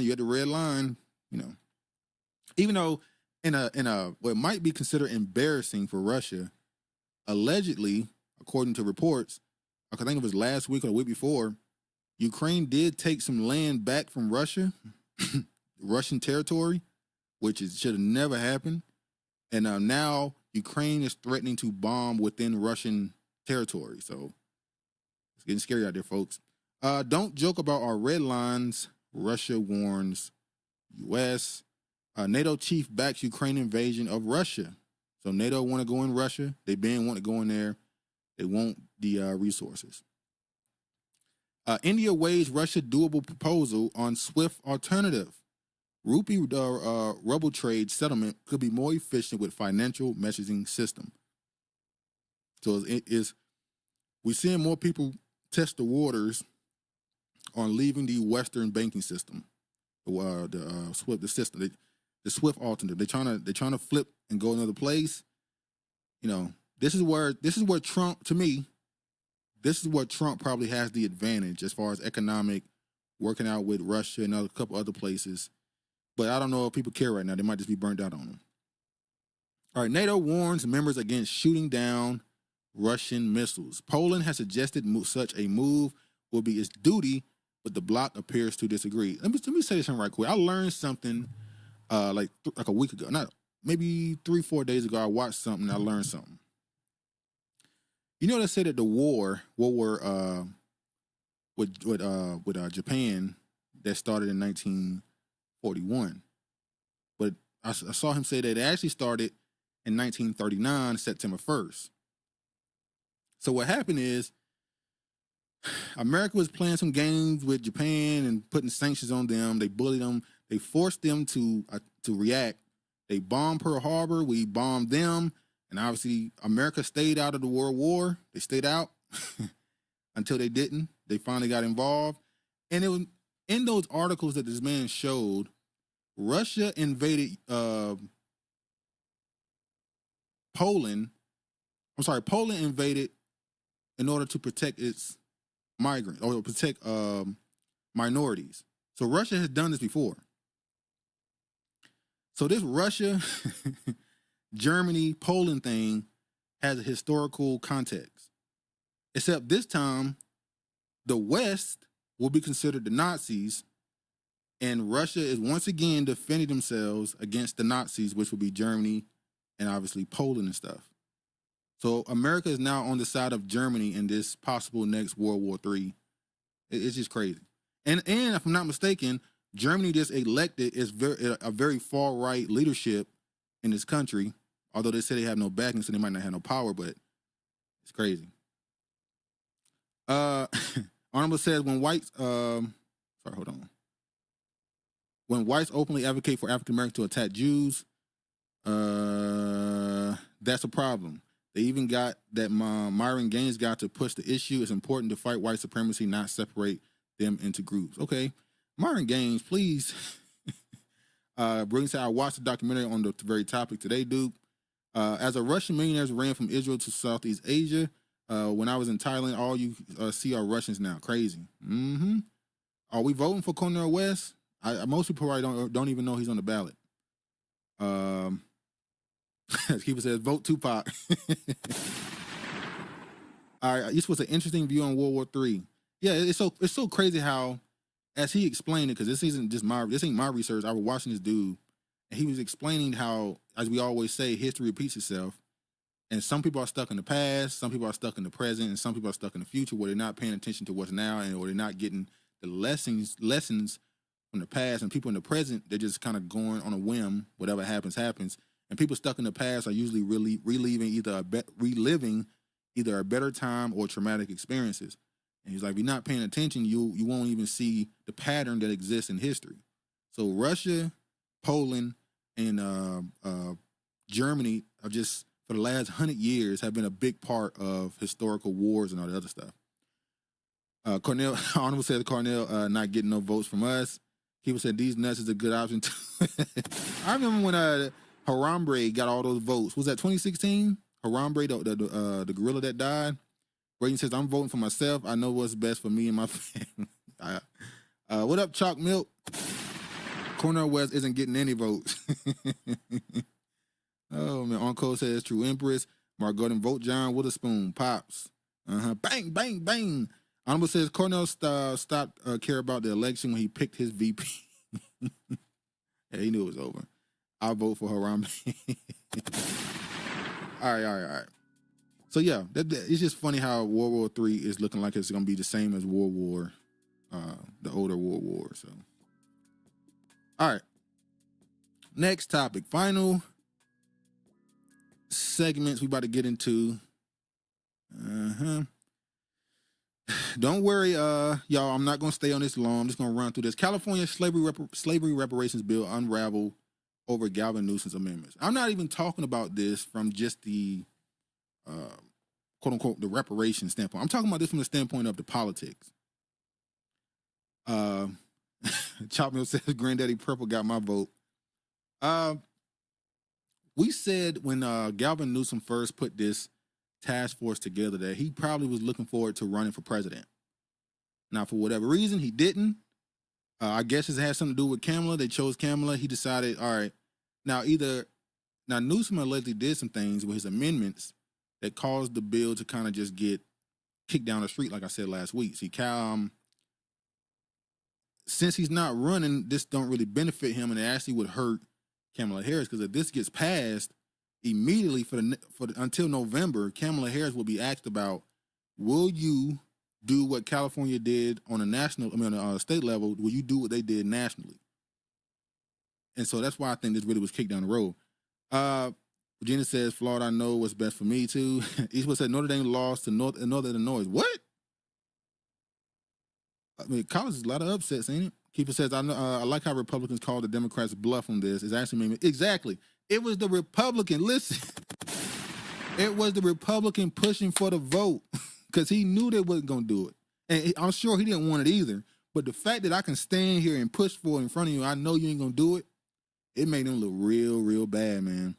you had the red line, Even though what might be considered embarrassing for Russia, allegedly, according to reports, I think it was last week or the week before, Ukraine did take some land back from Russia, Russian territory, which should have never happened. And now Ukraine is threatening to bomb within Russian territory. So it's getting scary out there, folks. Don't joke about our red lines. Russia warns U.S. NATO chief backs Ukraine invasion of Russia. So NATO want to go in Russia. They been want to go in there. They want the resources. India weighs Russia doable proposal on swift alternative. Rupee rubble trade settlement could be more efficient with financial messaging system. So we're seeing more people test the waters on leaving the Western banking system, the Swift alternative. They're trying to flip and go another place. This is where Trump, to me, this is where Trump probably has the advantage as far as economic, working out with Russia and a couple other places. But I don't know if people care right now. They might just be burnt out on them. All right, NATO warns members against shooting down Russian missiles. Poland has suggested such a move will be its duty, but the bloc appears to disagree. Let me say this right quick. I learned something like a week ago, not maybe 3-4 days ago. I watched something and I learned something. You know, they said that the World War with Japan that started in 1941, but I saw him say that it actually started in 1939, September 1st. So what happened is America was playing some games with Japan and putting sanctions on them. They bullied them. They forced them to react. They bombed Pearl Harbor. We bombed them. And obviously, America stayed out of the World War. They stayed out until they didn't. They finally got involved. And it was in those articles that this man showed, Russia invaded Poland. I'm sorry, Poland invaded in order to protect its migrants or protect minorities. So Russia has done this before. So this Russia, Germany, Poland thing has a historical context. Except this time, the West will be considered the Nazis, and Russia is once again defending themselves against the Nazis, which will be Germany and obviously Poland and stuff. So America is now on the side of Germany in this possible next World War III. It's just crazy. And if I'm not mistaken, Germany just elected a very far-right leadership in this country, although they say they have no backing, so they might not have no power, but it's crazy. Honorable says when whites, when whites openly advocate for African Americans to attack Jews, that's a problem. They even got that Myron Gaines got to push the issue. It's important to fight white supremacy, not separate them into groups. Okay, Myron Gaines, please. Brings out, I watched a documentary on the very topic today, Duke. As a Russian millionaire ran from Israel to Southeast Asia, when I was in Thailand, all you see are Russians now. Crazy. Mm-hmm. Are we voting for Cornel West? Most people probably don't even know he's on the ballot. As Keeper says, vote Tupac. All right, this was an interesting view on World War III. Yeah, it's so crazy how, as he explained it, because this ain't my research. I was watching this dude, and he was explaining how, as we always say, history repeats itself. And some people are stuck in the past, some people are stuck in the present, and some people are stuck in the future where they're not paying attention to what's now, or they're not getting the lessons from the past. And people in the present, they're just kind of going on a whim. Whatever happens. And people stuck in the past are usually really reliving either a better time or traumatic experiences. And he's like, if you're not paying attention, you won't even see the pattern that exists in history. So Russia, Poland, and Germany are just, for the last 100 years, have been a big part of historical wars and all the other stuff. Honorable said Cornell not getting no votes from us. People said these nuts is a good option too. I remember when Harambe got all those votes. Was that 2016? Harambe, the gorilla that died. Brayden says, I'm voting for myself. I know what's best for me and my family. What up, Chalk Milk? Cornel West isn't getting any votes. Oh, man. Uncle says, True Empress. Mark Gordon, vote John Witherspoon. Pops. Bang, bang, bang. Honorable says, Cornel stopped care about the election when he picked his VP. Yeah, he knew it was over. I'll vote for Harambe. All right. So, yeah, it's just funny how World War III is looking like it's going to be the same as World War, the older World War. So, all right. Next topic. Final segments we about to get into. Don't worry, y'all. I'm not going to stay on this long. I'm just going to run through this. California slavery reparations bill unraveled over Gavin Newsom's amendments. I'm not even talking about this from just the quote unquote the reparation standpoint. I'm talking about this from the standpoint of the politics. Chop Mill says Granddaddy Purple got my vote. We said when Gavin Newsom first put this task force together that he probably was looking forward to running for president. Now, for whatever reason, he didn't. I guess it had something to do with Kamala. They chose Kamala. He decided, all right, now either Now, Newsom allegedly did some things with his amendments that caused the bill to kind of just get kicked down the street, like I said last week. See, since he's not running, this don't really benefit him, and it actually would hurt Kamala Harris, because if this gets passed immediately until November, Kamala Harris will be asked about, will you do what California did on a state level? Will you do what they did nationally? And so that's why I think this really was kicked down the road. Virginia says, Florida, I know what's best for me too. Eastwood said Notre Dame lost to Northern Illinois. What? I mean, college is a lot of upsets, ain't it? Keeper says, I like how Republicans call the Democrats bluff on this. It's actually made me, exactly. It was the Republican, listen. It was the Republican pushing for the vote because he knew they wasn't going to do it. And I'm sure he didn't want it either. But the fact that I can stand here and push for it in front of you, I know you ain't going to do it, it made them look real, real bad, man.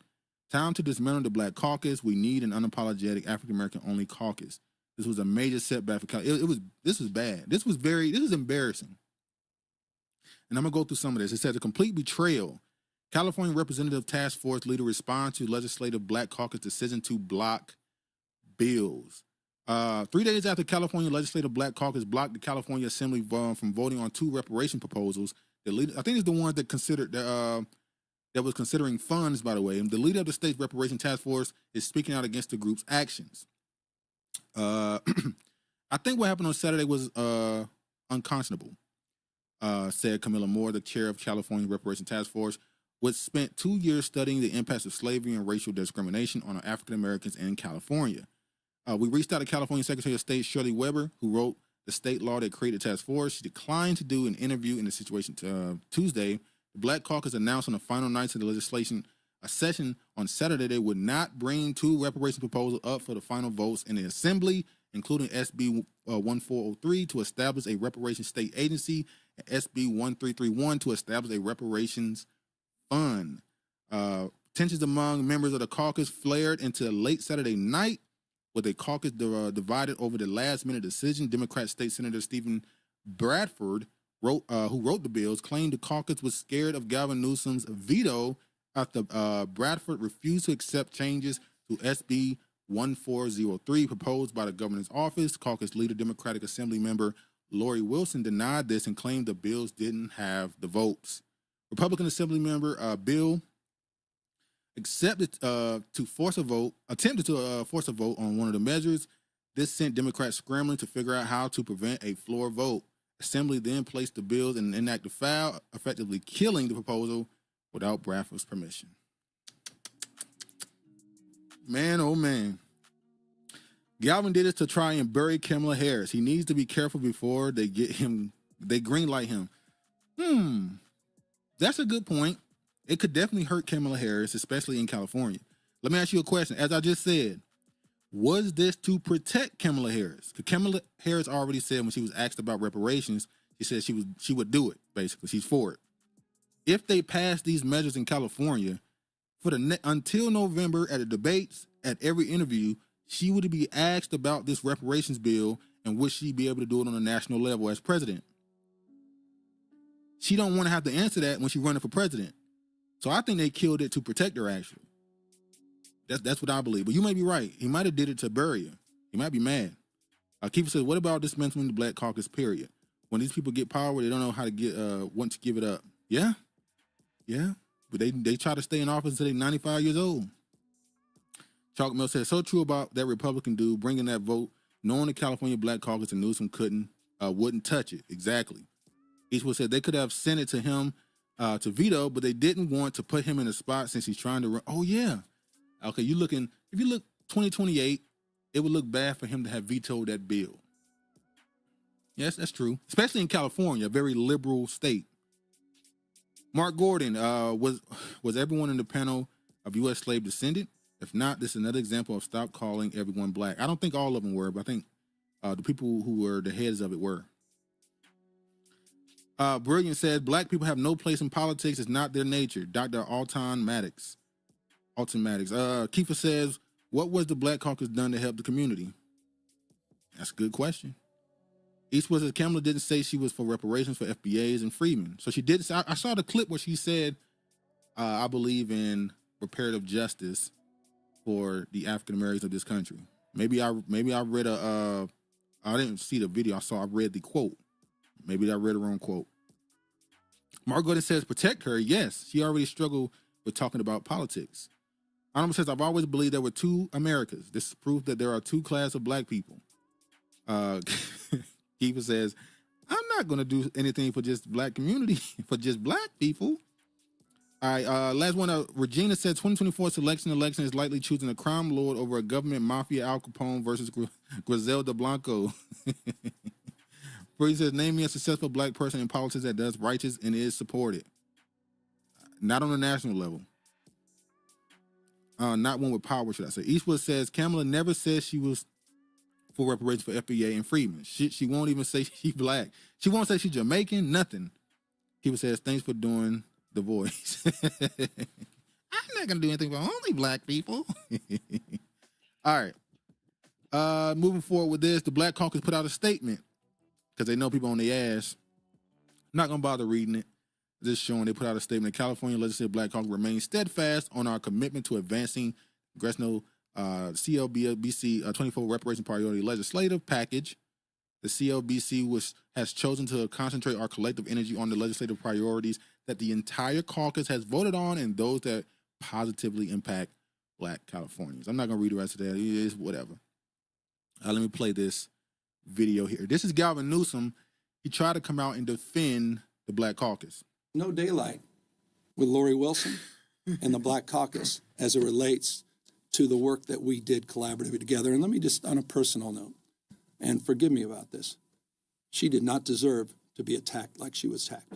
Time to dismantle the Black Caucus. We need an unapologetic African-American only caucus. This was a major setback for California. This was bad. This was embarrassing. And I'm going to go through some of this. It says a complete betrayal. California Representative Task Force leader responds to Legislative Black Caucus decision to block bills. 3 days after California Legislative Black Caucus blocked the California Assembly from voting on 2 reparation proposals, the leader, I think it's the one that considered that was considering funds, by the way. And the leader of the state's Reparations Task Force is speaking out against the group's actions. I think what happened on Saturday was unconscionable, said Camilla Moore, the chair of California Reparations Task Force, which spent 2 years studying the impacts of slavery and racial discrimination on African Americans in California. We reached out to California Secretary of State Shirley Weber, who wrote the state law that created the task force. She declined to do an interview in the situation Tuesday. The Black Caucus announced on the final nights of the legislation a session on Saturday they would not bring 2 reparation proposals up for the final votes in the Assembly, including SB 1403 to establish a reparations state agency and SB 1331 to establish a reparations fund. Tensions among members of the caucus flared into late Saturday night, with a caucus divided over the last-minute decision. Democrat State Senator Stephen Bradford, who wrote the bills, claimed the caucus was scared of Gavin Newsom's veto after Bradford refused to accept changes to SB 1403 proposed by the governor's office. Caucus leader, Democratic Assembly member Lori Wilson, denied this and claimed the bills didn't have the votes. Republican Assembly member Bill attempted to force a vote on one of the measures. This sent Democrats scrambling to figure out how to prevent a floor vote. Assembly then placed the bills in an inactive file, effectively killing the proposal without Bradford's permission. Man, oh man. Galvin did this to try and bury Kamala Harris. He needs to be careful before they greenlight him. That's a good point. It could definitely hurt Kamala Harris, especially in California. Let me ask you a question. As I just said, was this to protect Kamala Harris? Because Kamala Harris already said when she was asked about reparations, she said she would do it, basically. She's for it. If they pass these measures in California, until November at the debates, at every interview, she would be asked about this reparations bill and would she be able to do it on a national level as president? She don't want to have to answer that when she's running for president. So I think they killed it to protect her, actually. That's what I believe. But you may be right. He might have did it to bury her. He might be mad. Keeper says, what about dismantling the Black Caucus, period? When these people get power, they don't know how to want to give it up. Yeah. But they try to stay in office until they're 95 years old. Chalk Mill says, so true about that Republican dude bringing that vote, knowing the California Black Caucus and Newsom wouldn't touch it. Exactly. Eastwood said they could have sent it to him to veto, but they didn't want to put him in a spot since he's trying to run. Oh, yeah. Okay, if you look 2028, it would look bad for him to have vetoed that bill. Yes, that's true. Especially in California, a very liberal state. Mark Gordon, was everyone in the panel of U.S. slave descendant? If not, this is another example of stop calling everyone black. I don't think all of them were, but I think the people who were the heads of it were. Brilliant said, black people have no place in politics. It's not their nature. Dr. Alton Maddox. Kiefer says, what was the Black Caucus done to help the community? That's a good question. Eastwood says, Kamala didn't say she was for reparations for FBAs and freedmen. So she did. I saw the clip where she said, I believe in reparative justice for the African Americans of this country. Maybe I read I didn't see the video. I read the quote. Maybe I read the wrong quote. Mark Gordon says, protect her. Yes, she already struggled with talking about politics. Honorable says, I've always believed there were two Americas. This is proof that there are two classes of black people. Kiva says, I'm not going to do anything for just black community, for just black people. All right, last one. Regina said 2024 election is likely choosing a crime lord over a government mafia, Al Capone versus Griselda Blanco. Where he says, name me a successful black person in politics that does righteous and is supported. Not on a national level. Not one with power, should I say. Eastwood says, Kamala never said she was for reparations for FBA and Freeman. She won't even say she's black. She won't say she's Jamaican, nothing. Kiva says, thanks for doing the voice. I'm not going to do anything for only black people. All right. Moving forward with this, the Black Caucus put out a statement because they know people on their ass. Not going to bother reading it. Just showing they put out a statement. The California Legislative Black Caucus remains steadfast on our commitment to advancing congressional CLBC 24 reparation priority legislative package. The CLBC has chosen to concentrate our collective energy on the legislative priorities that the entire caucus has voted on and those that positively impact black Californians. I'm not going to read the rest of that. It's whatever. Let me play this video here. This is Gavin Newsom. He tried to come out and defend the Black Caucus. No daylight with Lori Wilson and the Black Caucus as it relates to the work that we did collaboratively together. And let me just, on a personal note, and forgive me about this, she did not deserve to be attacked like she was attacked.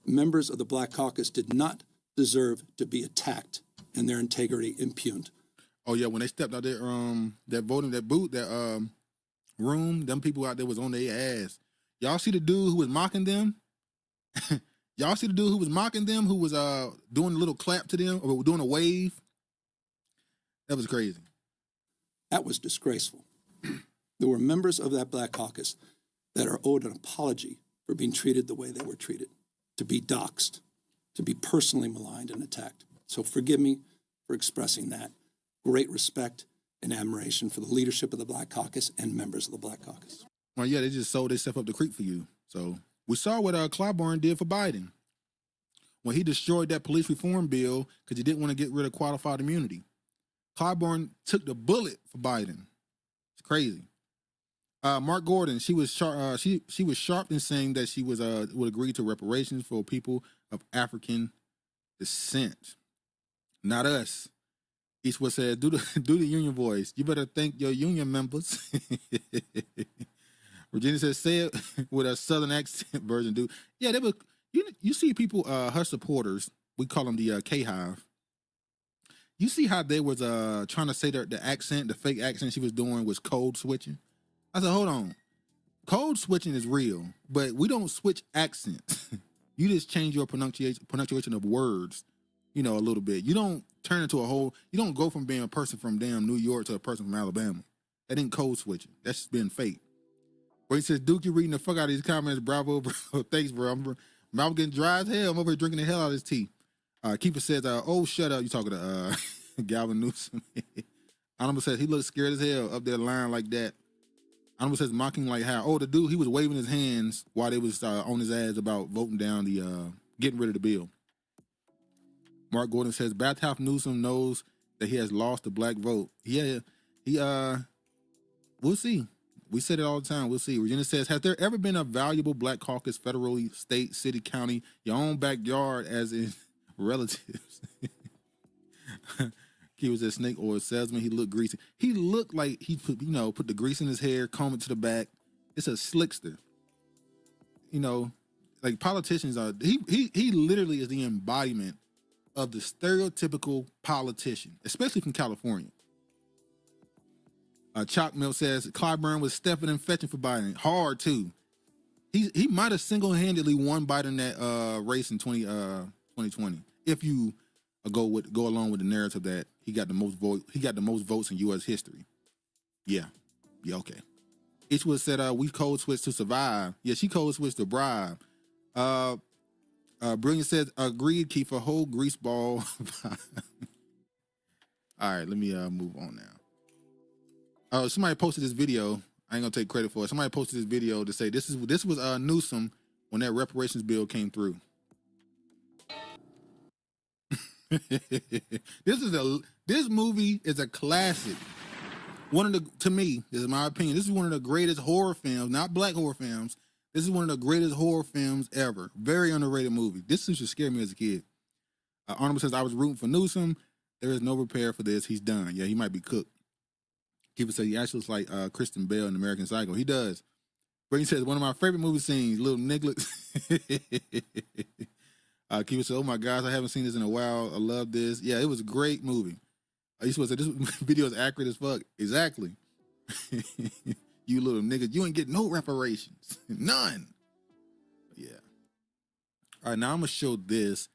Members of the Black Caucus did not deserve to be attacked and their integrity impugned. Oh yeah, when they stepped out there, that voting, that booth, that room, them people out there was on their ass. Y'all see the dude who was mocking them? Y'all see the dude who was mocking them, who was doing a little clap to them, or doing a wave? That was crazy. That was disgraceful. There were members of that Black Caucus that are owed an apology for being treated the way they were treated, to be doxxed, to be personally maligned and attacked. So forgive me for expressing that. Great respect and admiration for the leadership of the Black Caucus and members of the Black Caucus. Well, yeah, they just sold themselves up the creek for you. So we saw what Clyburn did for Biden when he destroyed that police reform bill because he didn't want to get rid of qualified immunity. Clyburn took the bullet for Biden. It's crazy. Mark Gordon, she was sharp in saying that she would agree to reparations for people of African descent. Not us. Eastwood said, do the union voice. You better thank your union members. Virginia says, say it with a southern accent version, dude. Yeah, they were. You see people, her supporters. We call them the K-Hive. You see how they was trying to say the accent, the fake accent she was doing was code switching. I said, hold on. Code switching is real, but we don't switch accents. You just change your pronunciation of words, a little bit. You don't turn into you don't go from being a person from damn New York to a person from Alabama. That ain't code switching. That's just being fake. But he says, Duke, you reading the fuck out of these comments. Bravo, bro. Thanks, bro. I'm getting dry as hell. I'm over here drinking the hell out of this tea. Keeper says, oh, shut up. You talking to Gavin Newsom. Honorable says, he looks scared as hell up there lying like that. Honorable says, mocking like how? Oh, the dude, he was waving his hands while they was on his ass about voting down getting rid of the bill. Mark Gordon says, Bathhouse Newsom knows that he has lost the black vote. Yeah, we'll see. We said it all the time. We'll see. Regina says, has there ever been a valuable black caucus, federally, state, city, county, your own backyard, as in relatives? He was a snake oil salesman. He looked greasy. He looked like he put the grease in his hair, comb it to the back. It's a slickster. Like politicians are. He literally is the embodiment of the stereotypical politician, especially from California. Chalk Mill says Clyburn was stepping and fetching for Biden hard too. He might have single-handedly won Biden that race in 2020 if you go along with the narrative that he got the most votes in U.S. history. Yeah, okay. Eastwood said we code switched to survive. Yeah, she code switched to bribe. Brilliant says agreed. Keep a whole grease ball. All right, let me move on now. Oh, somebody posted this video. I ain't gonna take credit for it. Somebody posted this video to say this was Newsom when that reparations bill came through. This movie is a classic. To me, this is my opinion. This is one of the greatest horror films, not black horror films. This is one of the greatest horror films ever. Very underrated movie. This used to scare me as a kid. Arnold says, I was rooting for Newsom. There is no repair for this. He's done. Yeah, he might be cooked. People say he actually looks like Kristen Bell in American Psycho. He does. Brady says, one of my favorite movie scenes, Little Nicholas. Keeper says, oh my gosh, I haven't seen this in a while. I love this. Yeah, it was a great movie. I used to say, this video is accurate as fuck. Exactly. You little nigga, you ain't get no reparations. None. Yeah. All right, now I'm going to show this.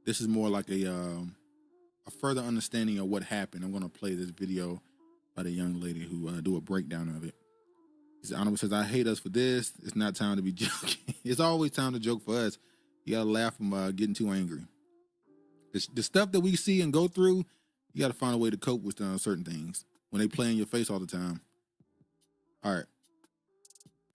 This is more like a further understanding of what happened. I'm going to play this video by the young lady who do a breakdown of it. Honorable says, I hate us for this. It's not time to be joking. It's always time to joke for us. You got to laugh from getting too angry. The stuff that we see and go through, you got to find a way to cope with certain things when they play in your face all the time. All right.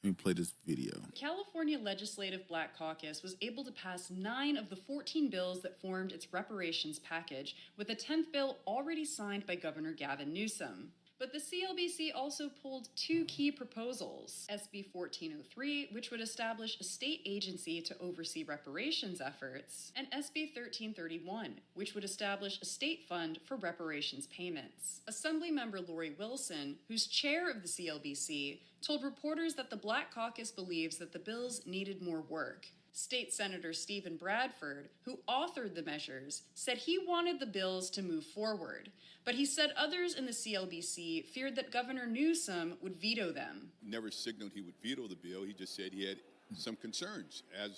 Let me play this video. The California Legislative Black Caucus was able to pass 9 of the 14 bills that formed its reparations package, with the 10th bill already signed by Governor Gavin Newsom. But the CLBC also pulled 2 key proposals, SB 1403, which would establish a state agency to oversee reparations efforts, and SB 1331, which would establish a state fund for reparations payments. Assemblymember Lori Wilson, who's chair of the CLBC, told reporters that the Black Caucus believes that the bills needed more work. State Senator Stephen Bradford, who authored the measures, said he wanted the bills to move forward, but he said others in the CLBC feared that Governor Newsom would veto them. Never signaled he would veto the bill. He just said he had some concerns, as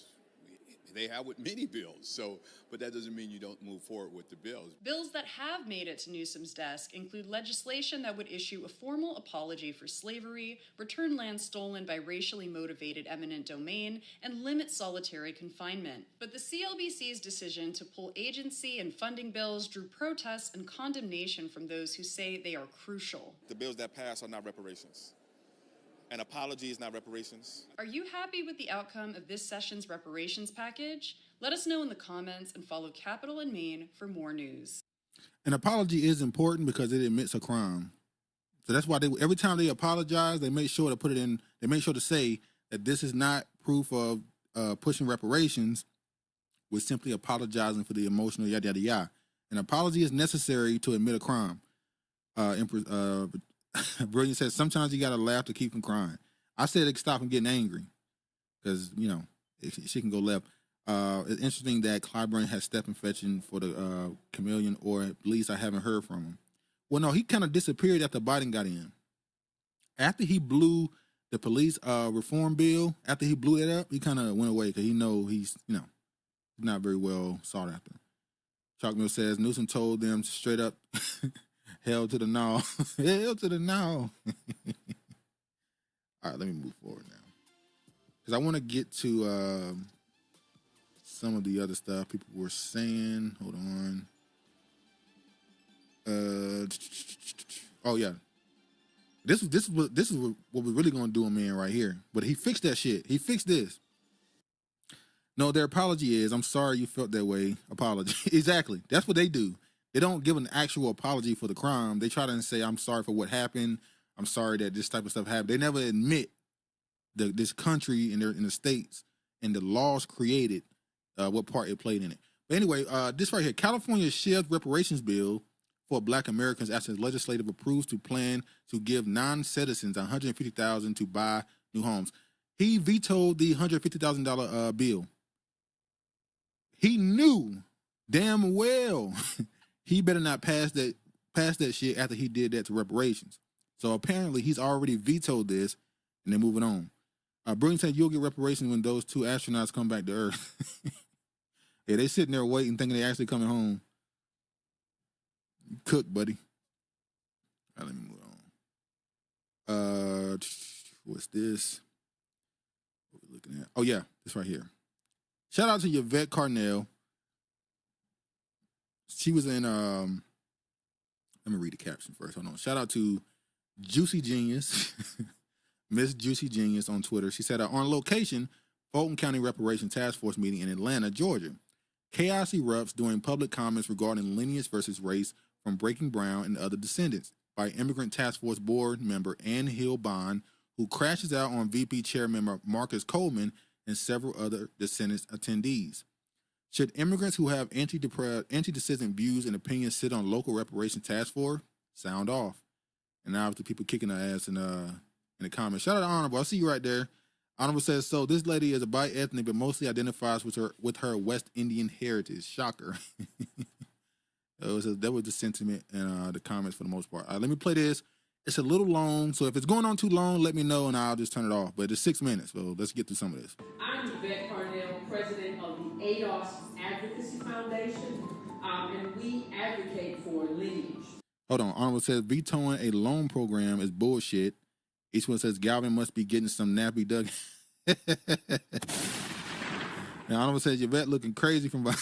they have with many bills. But that doesn't mean you don't move forward with the bills. Bills that have made it to Newsom's desk include legislation that would issue a formal apology for slavery, return land stolen by racially motivated eminent domain, and limit solitary confinement. But the CLBC's decision to pull agency and funding bills drew protests and condemnation from those who say they are crucial. The bills that pass are not reparations. An apology is not reparations. Are you happy with the outcome of this session's reparations package? Let us know in the comments and follow Capital and Maine for more news. An apology is important because it admits a crime. So that's why every time they apologize, they make sure to put it in, they make sure to say that this is not proof of pushing reparations. We're simply apologizing for the emotional yada, yada, yada. An apology is necessary to admit a crime. Brilliant says, sometimes you got to laugh to keep from crying. I said it can stop from getting angry because, you know, she can go left. It's interesting that Clyburn has Stephen fetching for the chameleon, or at least I haven't heard from him. Well, no, he kind of disappeared after Biden got in. After he blew the police reform bill, after he blew it up, he kind of went away because he know he's, you know, not very well sought after. Chalk Mill says, Newsom told them straight up, hell to the no. Hell to the no. All right, let me move forward now. Because I want to get to some of the other stuff people were saying. Hold on. Oh, yeah. This is what we're really going to do, man, right here. But he fixed that shit. He fixed this. No, their apology is, I'm sorry you felt that way. Apology. Exactly. That's what they do. They don't give an actual apology for the crime. They try to say, I'm sorry for what happened. I'm sorry that this type of stuff happened. They never admit this country and in the states and the laws created, what part it played in it. But anyway, this right here, California shelved reparations bill for Black Americans after the legislative approves to plan to give non-citizens $150,000 to buy new homes. He vetoed the $150,000 bill. He knew damn well he better not pass that shit after he did that to reparations. So apparently he's already vetoed this, and they're moving on. Brilliant said you'll get reparations when those 2 astronauts come back to Earth. Yeah, they sitting there waiting, thinking they're actually coming home. Cook, buddy. All right, let me move on. What's this? What are we looking at? Oh yeah, this right here. Shout out to Yvette Carnell. She was in Let me read the caption first. Hold on. Shout out to Juicy Genius, Miss Juicy Genius on Twitter. She said, on location, Fulton County Reparations Task Force meeting in Atlanta, Georgia. Chaos erupts during public comments regarding lineage versus race from Breaking Brown and other descendants by Immigrant Task Force board member Ann Hill Bond, who crashes out on VP chair member Marcus Coleman and several other descendants attendees. Should immigrants who have anti-descendant views and opinions sit on local reparations task force? Sound off. And now the people kicking their ass in the comments. Shout out to Honorable. I see you right there. Honorable says, so this lady is a bi-ethnic, but mostly identifies with her West Indian heritage. Shocker. That was the sentiment in the comments for the most part. Let me play this. It's a little long, so if it's going on too long, let me know and I'll just turn it off. But it's 6 minutes, so let's get through some of this. I'm Yvette Parnell, president of the ADOS Advocacy Foundation, and we advocate for lineage. Hold on. Honorable says vetoing a loan program is bullshit. Each one says Galvin must be getting some nappy Doug. Now, Honorable says Yvette looking crazy from behind.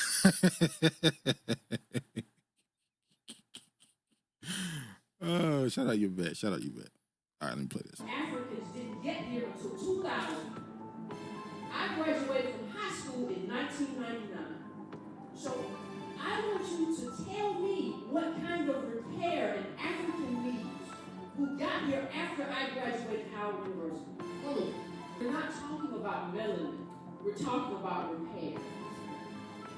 Oh, shout out Yvette. Shout out Yvette. All right, let me play this. Africans didn't get here until 2000. I graduated from high school in 1999. So I want you to tell me what kind of repair an African needs who got here after I graduated Howard University. We're not talking about melanin. We're talking about repair.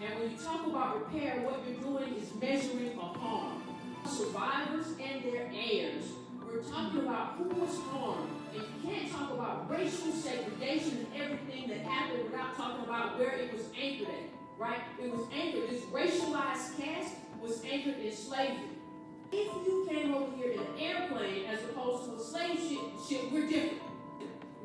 And when you talk about repair, what you're doing is measuring a harm. Survivors and their heirs. We're talking about who was harmed. And you can't talk about racial segregation and everything that happened without talking about where it was anchored at, right? It was anchored, this racialized caste was anchored in slavery. If you came over here in an airplane as opposed to a slave ship, we're different.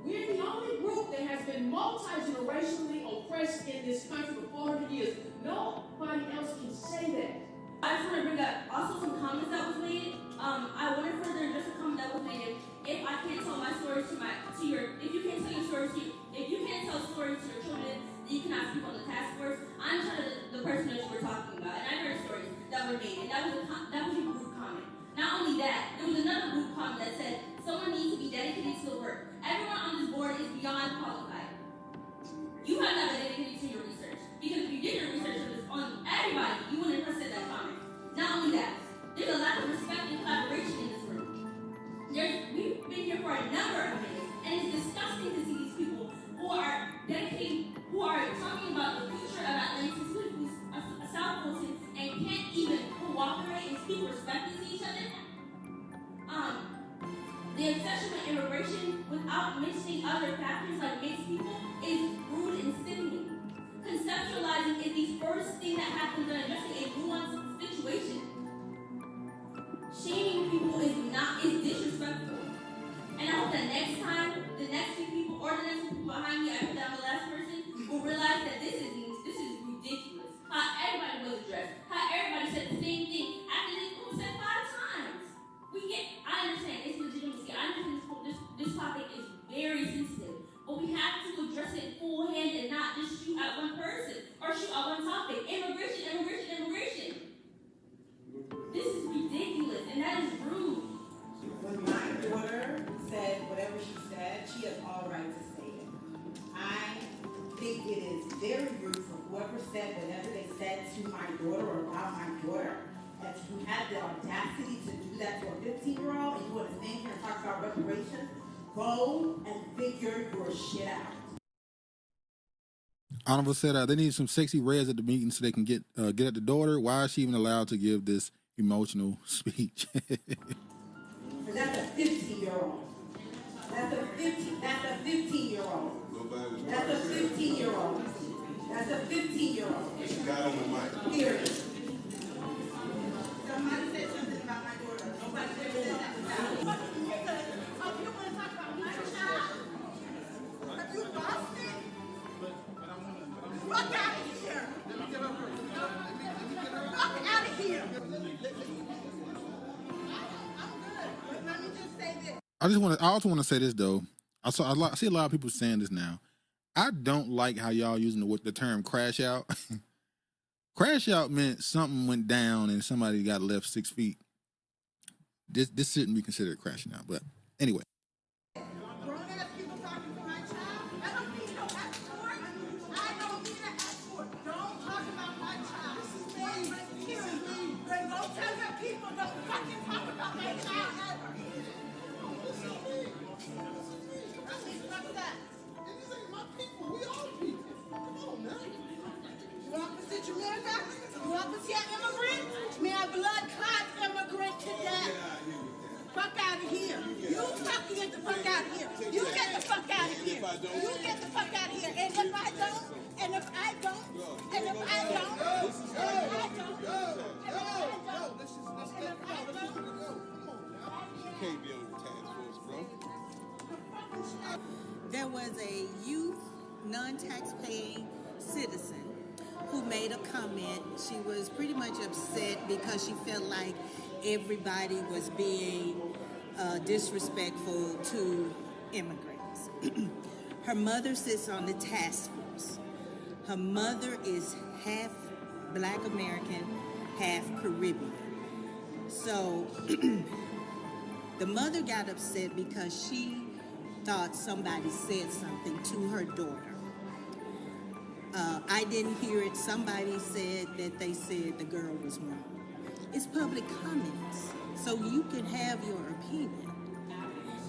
We're the only group that has been multi-generationally oppressed in this country for 400 years. Nobody else can say that. I just want to bring up also some comments that was made. I want to further address a comment that was made. If I can't tell my stories if you can't tell your stories if you can't tell stories to your children, then you cannot speak on the task force. I'm trying to the person that you were talking about, and I heard stories that were made, and that was a group comment. Not only that, there was another group comment that said someone needs to be dedicated to the work. Everyone on this board is beyond qualified. You have not been dedicated to your research, because if you did your research on everybody, you wouldn't have said that comment. Not only that, there's a lack of respect and collaboration in this room. We've been here for a number of minutes, and it's disgusting to see these people who are dedicating, who are talking about the future of Atlantis, who's a South Fulton, and can't even cooperate and speak respectfully to each other. The obsession with immigration without mentioning other factors like mixed people is rude and sickening. Conceptualizing is the first thing that happens when addressing a nuanced situation. Shaming people is disrespectful. And I hope that next time, the next few people or the next people behind me, after I'm the last person, will realize that this is ridiculous. How everybody was addressed, how everybody said the same thing after this was said 5 times. I understand it's legitimacy. I understand this topic is very sensitive, but we have to address it full hand and not just shoot at one person or shoot at one topic. Immigration. This is ridiculous, and that is rude. When my daughter said whatever she said, she has all right to say it. I think it is very rude for whoever said whatever they said to my daughter or about my daughter, that you had the audacity to do that to a 15-year-old, and you want to stand here and talk about reparations. Go and figure your shit out. Honorable said they need some sexy reds at the meeting so they can get at the daughter. Why is she even allowed to give this emotional speech? That's a 15-year-old. That's a 15-year-old. That's a 15-year-old. That's a 15-year-old. She got on the mic. Period. Somebody said something about my daughter. Nobody said that about me. You want to talk about my child? Have you lost it? Fuck out of here! Fuck out of here! Let me just say this. I also want to say this though. I see a lot of people saying this now. I don't like how y'all using the term crash out. Crash out meant something went down and somebody got left 6 feet. this shouldn't be considered crashing out. But anyway. You want to see an immigrant? Me a blood clot immigrant to death. Fuck out of here. You fucking get the fuck out of here. You get the fuck out of here. You get the fuck out of here. And if I don't, and if I don't, and if I don't, and if I don't, You can't be on the task force, bro. There was a youth, non-tax-paying citizen who made a comment. She was pretty much upset because she felt like everybody was being disrespectful to immigrants. Her mother sits on the task force. Her mother is half Black American, half Caribbean. So the mother got upset because she thought somebody said something to her daughter. I didn't hear it. Somebody said that they said the girl was wrong. It's public comments, so you can have your opinion.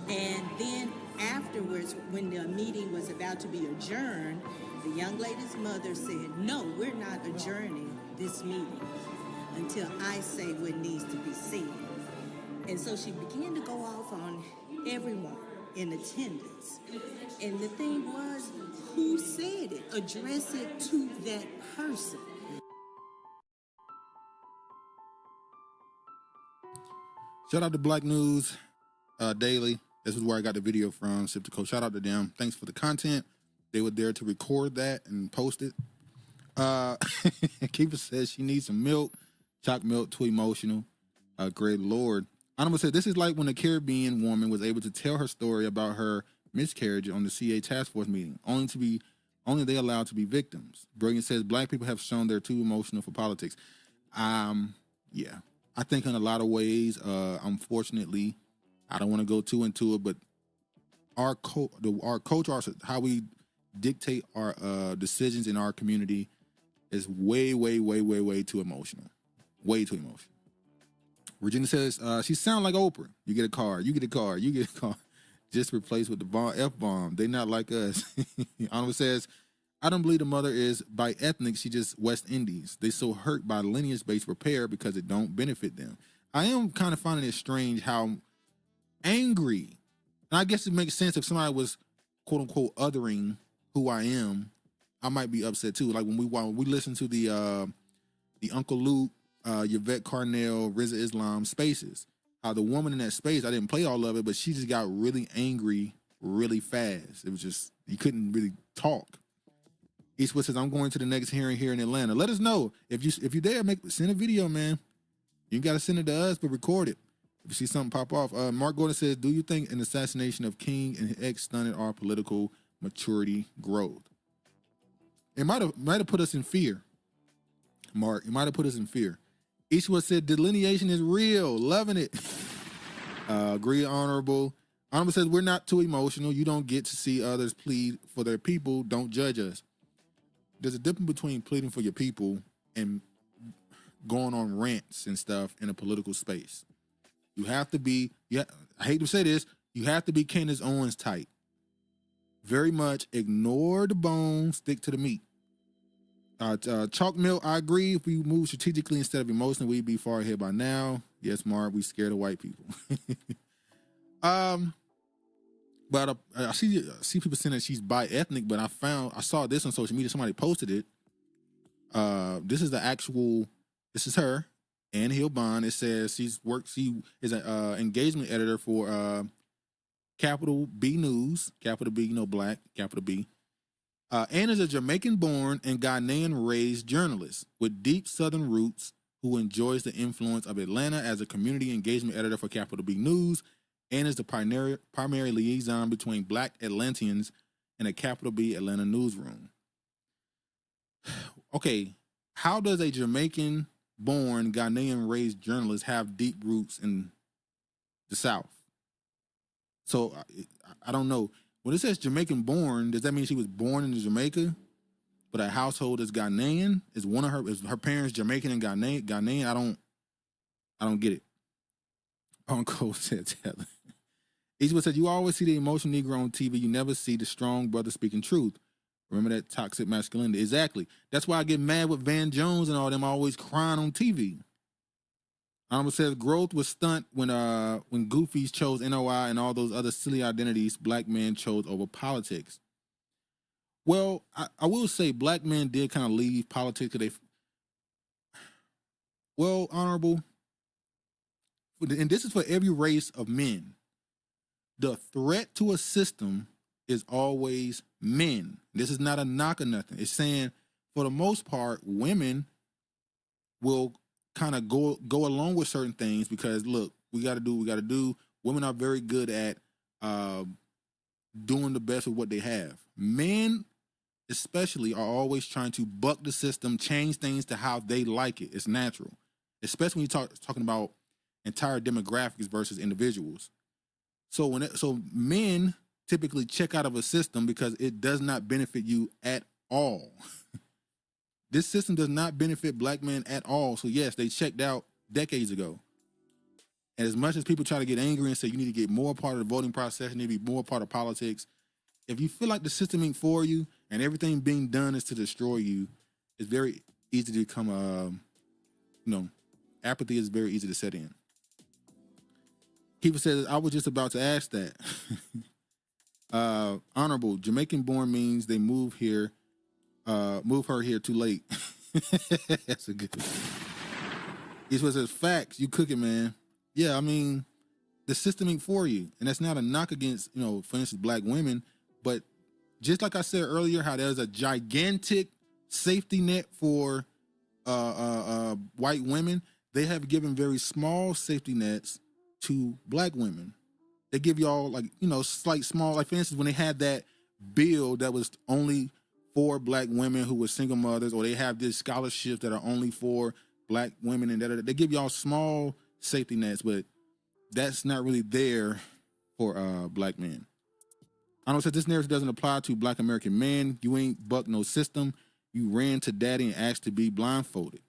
And then afterwards, when the meeting was about to be adjourned, the young lady's mother said, no, we're not adjourning this meeting until I say what needs to be said. And so she began to go off on everyone in attendance. And the thing was, who said it? Address it to that person. Shout out to Black News Daily. This is where I got the video from. Sip to Co. Shout out to them. Thanks for the content. They were there to record that and post it. Keeper says she needs some milk. Chocolate milk, too emotional. Great Lord. Anima said, this is like when a Caribbean woman was able to tell her story about her miscarriage on the CA task force meeting, only they allowed to be victims. Brilliant says, Black people have shown they're too emotional for politics. Yeah. I think in a lot of ways, unfortunately, I don't want to go too into it, but our culture, how we dictate our decisions in our community is way, way, way, way, way too emotional. Way too emotional. Regina says, she sounds like Oprah. You get a car, you get a car, you get a car. Just replaced with the F-bomb. They not like us. Anima says, I don't believe the mother is by ethnic. She just West Indies. They so hurt by lineage-based repair because it don't benefit them. I am kind of finding it strange how angry, and I guess it makes sense if somebody was quote-unquote othering who I am, I might be upset too. Like when we listen to the Uncle Luke, Yvette Carnell, Riza Islam spaces, how the woman in that space, I didn't play all of it, but she just got really angry really fast. It was just, you couldn't really talk. Eastwood says, I'm going to the next hearing here in Atlanta. Let us know. If you're there, send a video, man. You got to send it to us, but record it. If you see something pop off. Mark Gordon says, do you think an assassination of King and his ex stunted our political maturity growth? It might have put us in fear. Mark, it might have put us in fear. Eastwood said, delineation is real. Loving it. Agree, Honorable. Honorable says, we're not too emotional. You don't get to see others plead for their people. Don't judge us. There's a difference between pleading for your people and going on rants and stuff in a political space. You have to be, I hate to say this, you have to be Candace Owens tight. Very much ignore the bones, stick to the meat. Chalk Milk, I agree. If we move strategically instead of emotionally, we'd be far ahead by now. Yes, Mark, we scared of white people. But I see people saying that she's bi-ethnic, but I saw this on social media. Somebody posted it. This is her, Ann Hill Bond. It says she is an engagement editor for Capital B News, capital B, Black, capital B. Ann is a Jamaican-born and Ghanaian-raised journalist with deep Southern roots who enjoys the influence of Atlanta as a community engagement editor for Capital B News. Ann is the primary liaison between Black Atlanteans and a Capital B Atlanta newsroom. Okay, how does a Jamaican-born, Ghanaian-raised journalist have deep roots in the South. So I don't know. When it says Jamaican born, does that mean she was born in Jamaica, but her household is Ghanaian? Is her parents Jamaican and Ghanaian? I don't get it. Uncle said Taylor. Eastwood said, you always see the emotional Negro on TV. You never see the strong brother speaking truth. Remember that toxic masculinity? Exactly. That's why I get mad with Van Jones and all them always crying on TV. Honorable says, growth was stunt when Goofies chose NOI and all those other silly identities black men chose over politics. Well, I will say black men did kind of leave politics because Honorable, and this is for every race of men. The threat to a system is always men. This is not a knock or nothing. It's saying, for the most part, women will kind of go along with certain things because, look, we got to do what we got to do. Women are very good at doing the best with what they have. Men, especially, are always trying to buck the system, change things to how they like it. It's natural, especially when you're talking about entire demographics versus individuals. So men typically check out of a system because it does not benefit you at all. This system does not benefit black men at all. So yes, they checked out decades ago. And as much as people try to get angry and say you need to get more part of the voting process, you need to be more part of politics, if you feel like the system ain't for you and everything being done is to destroy you, it's very easy to become apathy is very easy to set in. Keeper says, I was just about to ask that. Honorable, Jamaican born means they move her here too late. That's a good one. It's what says, facts, you cooking, man. Yeah, I mean, the system ain't for you. And that's not a knock against, for instance, black women. But just like I said earlier, how there's a gigantic safety net for white women, they have given very small safety nets to black women. They give y'all slight small, like for instance, when they had that bill that was only for black women who were single mothers, or they have these scholarships that are only for black women, and they give y'all small safety nets, but that's not really there for black men. I don't say this narrative doesn't apply to black American men. You ain't bucked no system. You ran to daddy and asked to be blindfolded.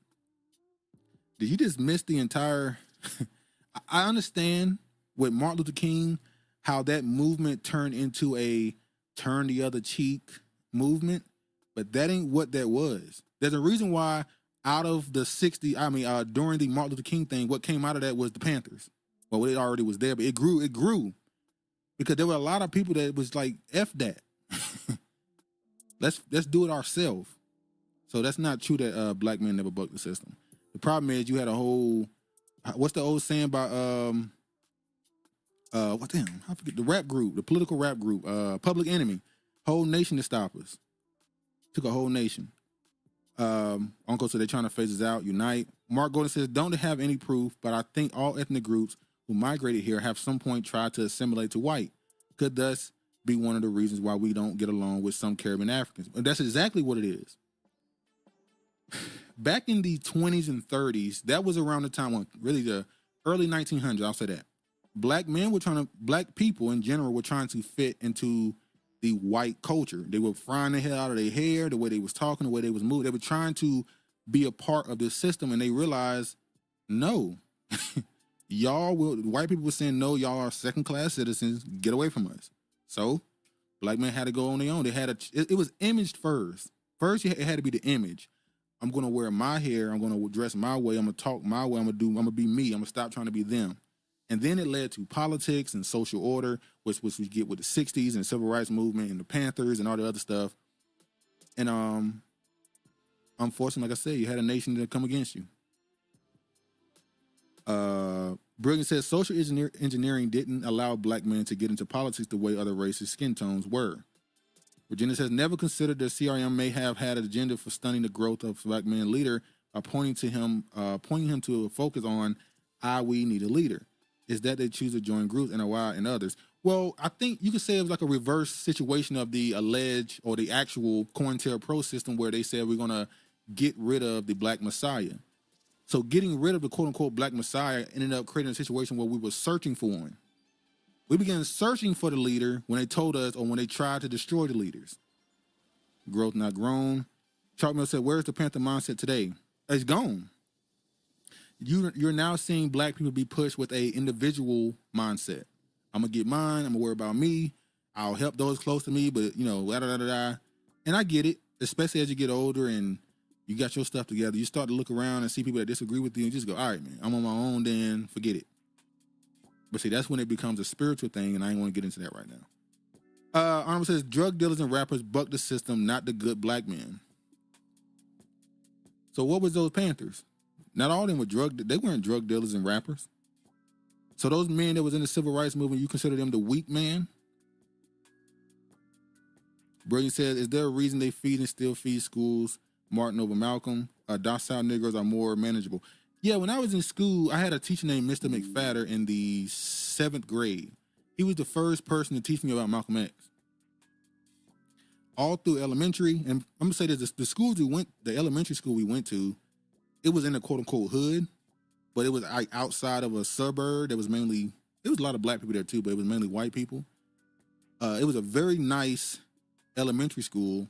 Did you just miss the entire? I understand with Martin Luther King, how that movement turned into a turn the other cheek movement, but that ain't what that was. There's a reason why out of the 60, during the Martin Luther King thing, what came out of that was the Panthers. Well, it already was there, but it grew because there were a lot of people that was like, F that. Let's do it ourselves. So that's not true that black men never bucked the system. The problem is you had a whole, what's the old saying about I forget the rap group, the political rap group, Public Enemy, whole nation to stop us. Took a whole nation. Uncle said they're trying to phase us out, unite. Mark Gordon says, don't have any proof, but I think all ethnic groups who migrated here have some point tried to assimilate to white. Could thus be one of the reasons why we don't get along with some Caribbean Africans. And that's exactly what it is. Back in the 20s and 30s, that was around the time when really the early 1900s, I'll say that. Black people in general were trying to fit into the white culture. They were frying the hell out of their hair, the way they was talking, the way they was moving. They were trying to be a part of this system, and they realized, no, white people were saying, no, y'all are second-class citizens, get away from us. So black men had to go on their own. It was imaged first. First, it had to be the image. I'm going to wear my hair. I'm going to dress my way. I'm going to talk my way. I'm going to be me. I'm going to stop trying to be them. And then it led to politics and social order, which we get with the 60s and the Civil Rights Movement and the Panthers and all the other stuff. And unfortunately, like I said, you had a nation that come against you. Brilliant says social engineering didn't allow black men to get into politics the way other races' skin tones were. Virginia says, never considered that CRM may have had an agenda for stunning the growth of black man leader by pointing him to a focus on, we need a leader. Is that they choose to join groups, NOI and others. Well, I think you could say it was like a reverse situation of the alleged or the actual COINTELPRO system where they said we're going to get rid of the black messiah. So getting rid of the quote-unquote black messiah ended up creating a situation where we were searching for one. We began searching for the leader when they told us or when they tried to destroy the leaders. Growth not grown. Charles Miller said, where's the Panther mindset today? It's gone. You're now seeing black people be pushed with a individual mindset. I'm going to get mine. I'm going to worry about me. I'll help those close to me, but, you know, da-da-da-da-da. And I get it, especially as you get older and you got your stuff together. You start to look around and see people that disagree with you and just go, all right, man, I'm on my own, then forget it. But see, that's when it becomes a spiritual thing, and I ain't want to get into that right now. Honorable says, drug dealers and rappers buck the system, not the good black men. So what was those Panthers? Not all of them were they weren't drug dealers and rappers. So those men that was in the civil rights movement, you consider them the weak man? Brilliant says, is there a reason they feed and still feed schools Martin over Malcolm? Docile Negroes are more manageable. Yeah, when I was in school, I had a teacher named Mr. McFadder in the 7th grade. He was the first person to teach me about Malcolm X. All through elementary, and I'm gonna say this, the schools the elementary school we went to, it was in the quote unquote hood, but it was like outside of a suburb. There was a lot of black people there too, but it was mainly white people. It was a very nice elementary school,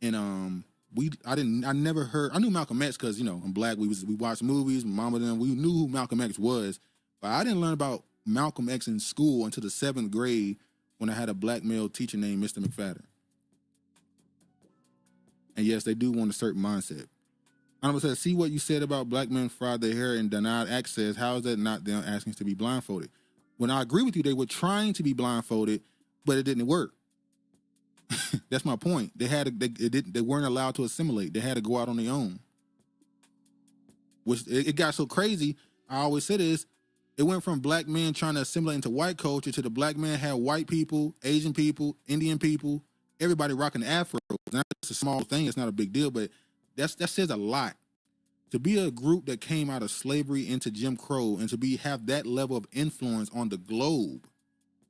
and I knew Malcolm X because, you know, I'm black. We watched movies, my mama and them, we knew who Malcolm X was, but I didn't learn about Malcolm X in school until the 7th grade when I had a black male teacher named Mr. McFadden. And yes, they do want a certain mindset. Honorable says, see what you said about black men fried their hair and denied access. How is that not them asking to be blindfolded? When I agree with you, they were trying to be blindfolded, but it didn't work. That's my point. They weren't allowed to assimilate. They had to go out on their own. Which it got so crazy. I always say this. It went from black men trying to assimilate into white culture to the black man had white people, Asian people, Indian people, everybody rocking afro. Not just a small thing. It's not a big deal, but that says a lot. To be a group that came out of slavery into Jim Crow and to have that level of influence on the globe.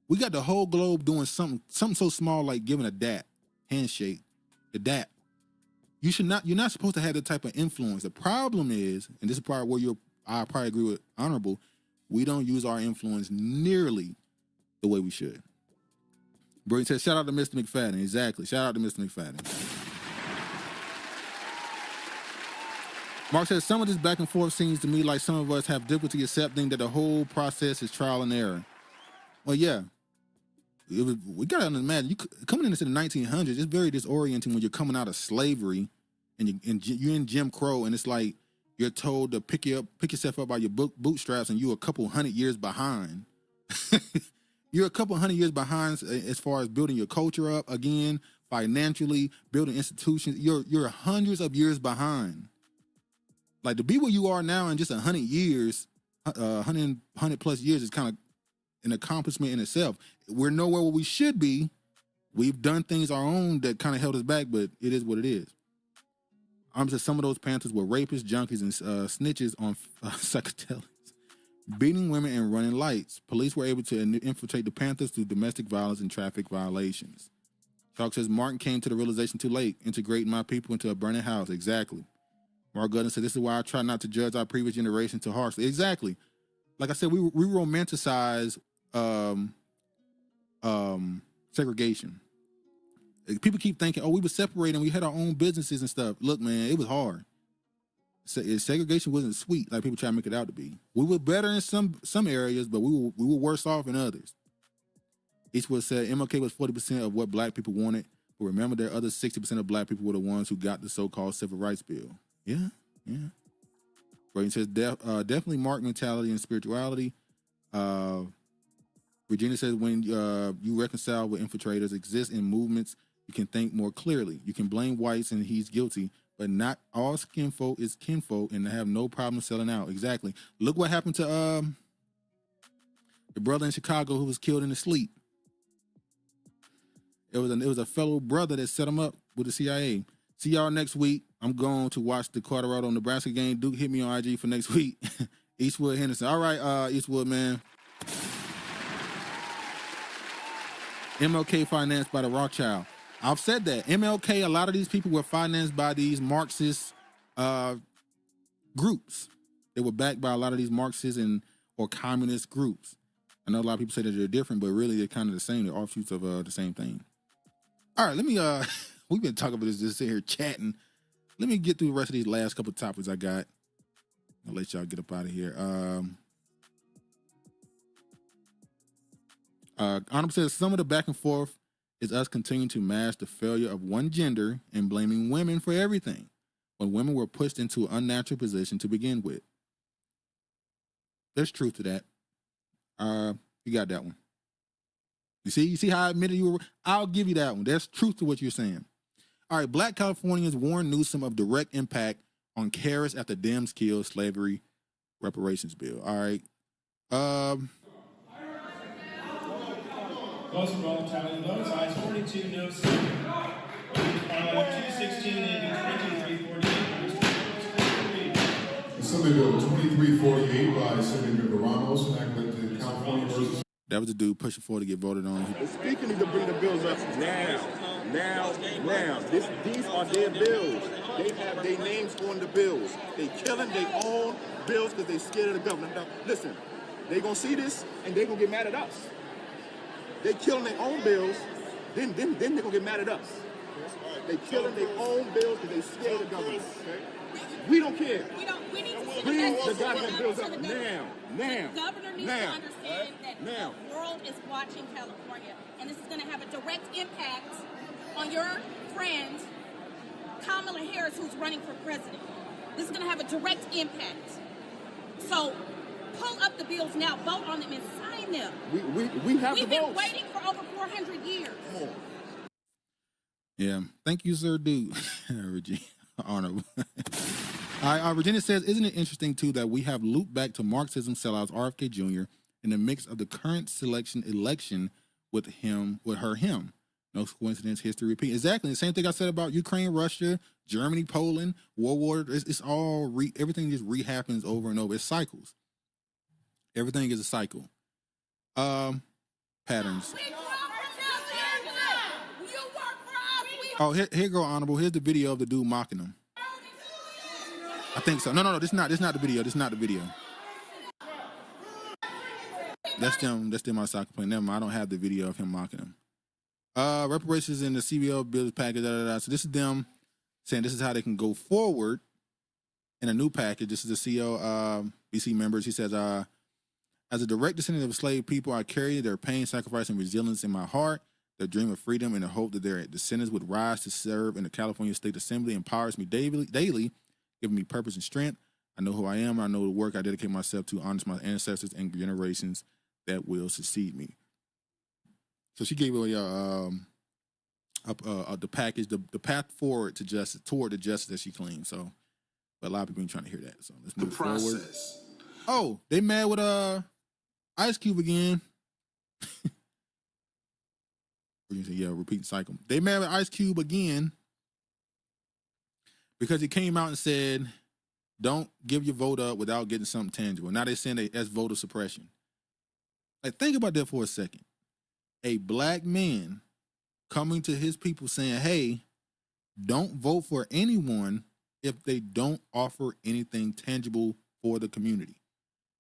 We got the whole globe doing something so small like giving a dap, handshake, the dap. You're not supposed to have that type of influence. The problem is, and this is part where I probably agree with Honorable, we don't use our influence nearly the way we should. Brady says, shout out to Mr. McFadden. Exactly. Shout out to Mr. McFadden. Mark says, some of this back and forth seems to me like some of us have difficulty accepting that the whole process is trial and error. Well, yeah. We got to imagine, coming into the 1900s, it's very disorienting when you're coming out of slavery and you're in Jim Crow, and it's like you're told to pick yourself up by your bootstraps, and you're a couple hundred years behind. You're a couple hundred years behind as far as building your culture up again, financially, building institutions. You're hundreds of years behind. Like, to be where you are now in just 100 years, 100 plus years is kind of an accomplishment in itself. We're nowhere where we should be. We've done things our own that kind of held us back, but it is what it is. I'm just some of those Panthers were rapists, junkies, and snitches on psychedelics, beating women and running lights. Police were able to infiltrate the Panthers through domestic violence and traffic violations. Chalk says, Martin came to the realization too late, integrating my people into a burning house. Exactly. Mark Gudden said, this is why I try not to judge our previous generation too harshly. Exactly. Like I said, we romanticize segregation. People keep thinking, oh, we were separating, we had our own businesses and stuff. Look, man, it was hard. Segregation wasn't sweet like people try to make it out to be. We were better in some areas, but we were worse off in others. Eastwood said MLK was 40% of what black people wanted, but remember the other 60% of black people were the ones who got the so-called civil rights bill. Yeah. Brayden says definitely Mark mentality and spirituality. Regina says when you reconcile with infiltrators, exist in movements, you can think more clearly. You can blame whites and he's guilty, but not all kinfolk is kinfolk and have no problem selling out. Exactly. Look what happened to the brother in Chicago who was killed in his sleep. It was a fellow brother that set him up with the CIA. See y'all next week. I'm going to watch the Colorado-Nebraska game. Duke, hit me on IG for next week. Eastwood Henderson. All right, Eastwood, man. MLK financed by the Rothschild. I've said that. MLK, a lot of these people were financed by these Marxist groups. They were backed by a lot of these Marxist or communist groups. I know a lot of people say that they're different, but really they're kind of the same. They're offshoots of the same thing. All right, let me, we've been talking about this, just sitting here chatting. Let me get through the rest of these last couple of topics I got. I'll let y'all get up out of here. Honorable says, some of the back and forth is us continuing to mask the failure of one gender and blaming women for everything, when women were pushed into an unnatural position to begin with. There's truth to that. You got that one. You see how I admitted you were? I'll give you that one. There's truth to what you're saying. All right, Black Californians warn Newsom of direct impact on carers after Dems kill slavery reparations bill. All right. Close enrollment, tally the votes. Ayes 42, no 7. 216, ending 2348. Assembly Bill 2348 by Assembly Member Ramos, enacted California versus. That was the dude pushing forward to get voted on. The speaker needs to bring the bills up now. These are their bills. They have their names on the bills. They killing their own bills because they scared of the government. Now, listen, they gonna see this and they gonna get mad at us. They killing their own bills, then they gonna get mad at us. They killing their own bills because they scared of the government. We don't care. We need to Bring the goddamn bills up now. The governor needs to understand that the world is watching California, and this is going to have a direct impact on your friend, Kamala Harris, who's running for president. This is going to have a direct impact. So pull up the bills now, vote on them, and sign them. We have We've the been votes. waiting for over 400 years. Yeah. Thank you, sir, dude. Regina. Honorable. All right, Virginia says, isn't it interesting, too, that we have looped back to Marxism sellouts RFK Jr. in the mix of the current election with him. No coincidence, history repeat. Exactly. The same thing I said about Ukraine, Russia, Germany, Poland, World War. It's all, everything just rehappens over and over. It's cycles. Everything is a cycle. Patterns. Oh, here go, Honorable. Here's the video of the dude mocking him. I think so. No, this is not the video. This is not the video. That's them outside complaining. Never mind, I don't have the video of him mocking him. Reparations in the CBO bills package. So this is them saying this is how they can go forward in a new package. This is the CEO, BC members. He says, as a direct descendant of enslaved people, I carry their pain, sacrifice, and resilience in my heart. Their dream of freedom and the hope that their descendants would rise to serve in the California State Assembly empowers me daily, giving me purpose and strength. I know who I am. I know the work I dedicate myself to honors my ancestors and generations that will succeed me. So she gave away the package, the path forward to justice, toward the justice that she claims. So, but a lot of people ain't trying to hear that. So let's move forward. Oh, they mad with Ice Cube again. Yeah, repeat cycle. They mad with Ice Cube again because he came out and said, don't give your vote up without getting something tangible. Now they're saying that's voter suppression. Like, think about that for a second. A black man coming to his people saying, hey, don't vote for anyone if they don't offer anything tangible for the community.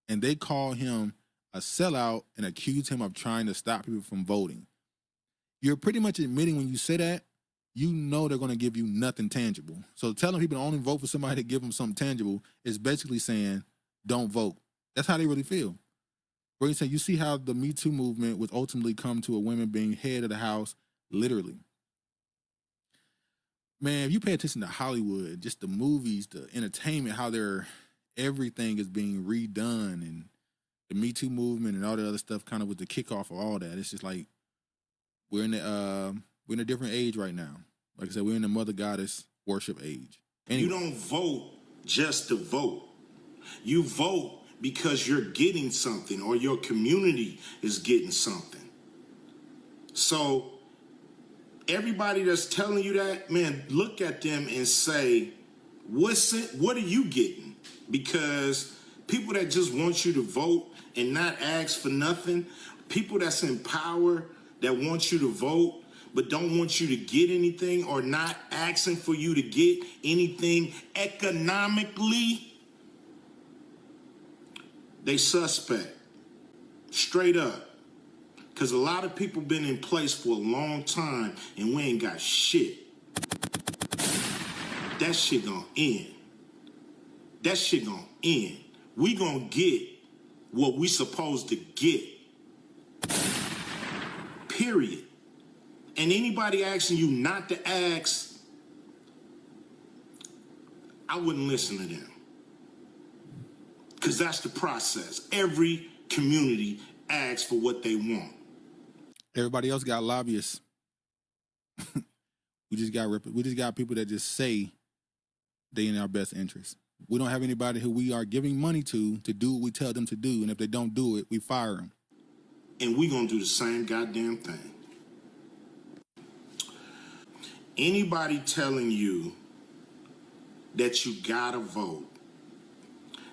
And they call him a sellout and accuse him of trying to stop people from voting. You're pretty much admitting when you say that, you know they're going to give you nothing tangible. So telling people to only vote for somebody to give them something tangible is basically saying, don't vote. That's how they really feel. Where you say, you see how the Me Too movement would ultimately come to a woman being head of the house, literally. Man, if you pay attention to Hollywood, just the movies, the entertainment, how everything is being redone, and the Me Too movement and all the other stuff kind of was the kickoff of all that. It's just like, we're in a different age right now. Like I said, we're in the mother goddess worship age. Anyway. You don't vote just to vote. You vote because you're getting something or your community is getting something. So everybody that's telling you that, man, look at them and say, what are you getting? Because people that just want you to vote and not ask for nothing, people that's in power that want you to vote but don't want you to get anything or not asking for you to get anything economically, They suspect. Straight up. Because a lot of people been in place for a long time and we ain't got shit. That shit gonna end. That shit gonna end. We gonna get what we supposed to get. Period. And anybody asking you not to ask, I wouldn't listen to them. Because that's the process. Every community asks for what they want. Everybody else got lobbyists. we just got people that just say they in our best interest. We don't have anybody who we are giving money to do what we tell them to do, and if they don't do it, we fire them. And we gonna do the same goddamn thing. Anybody telling you that you gotta vote,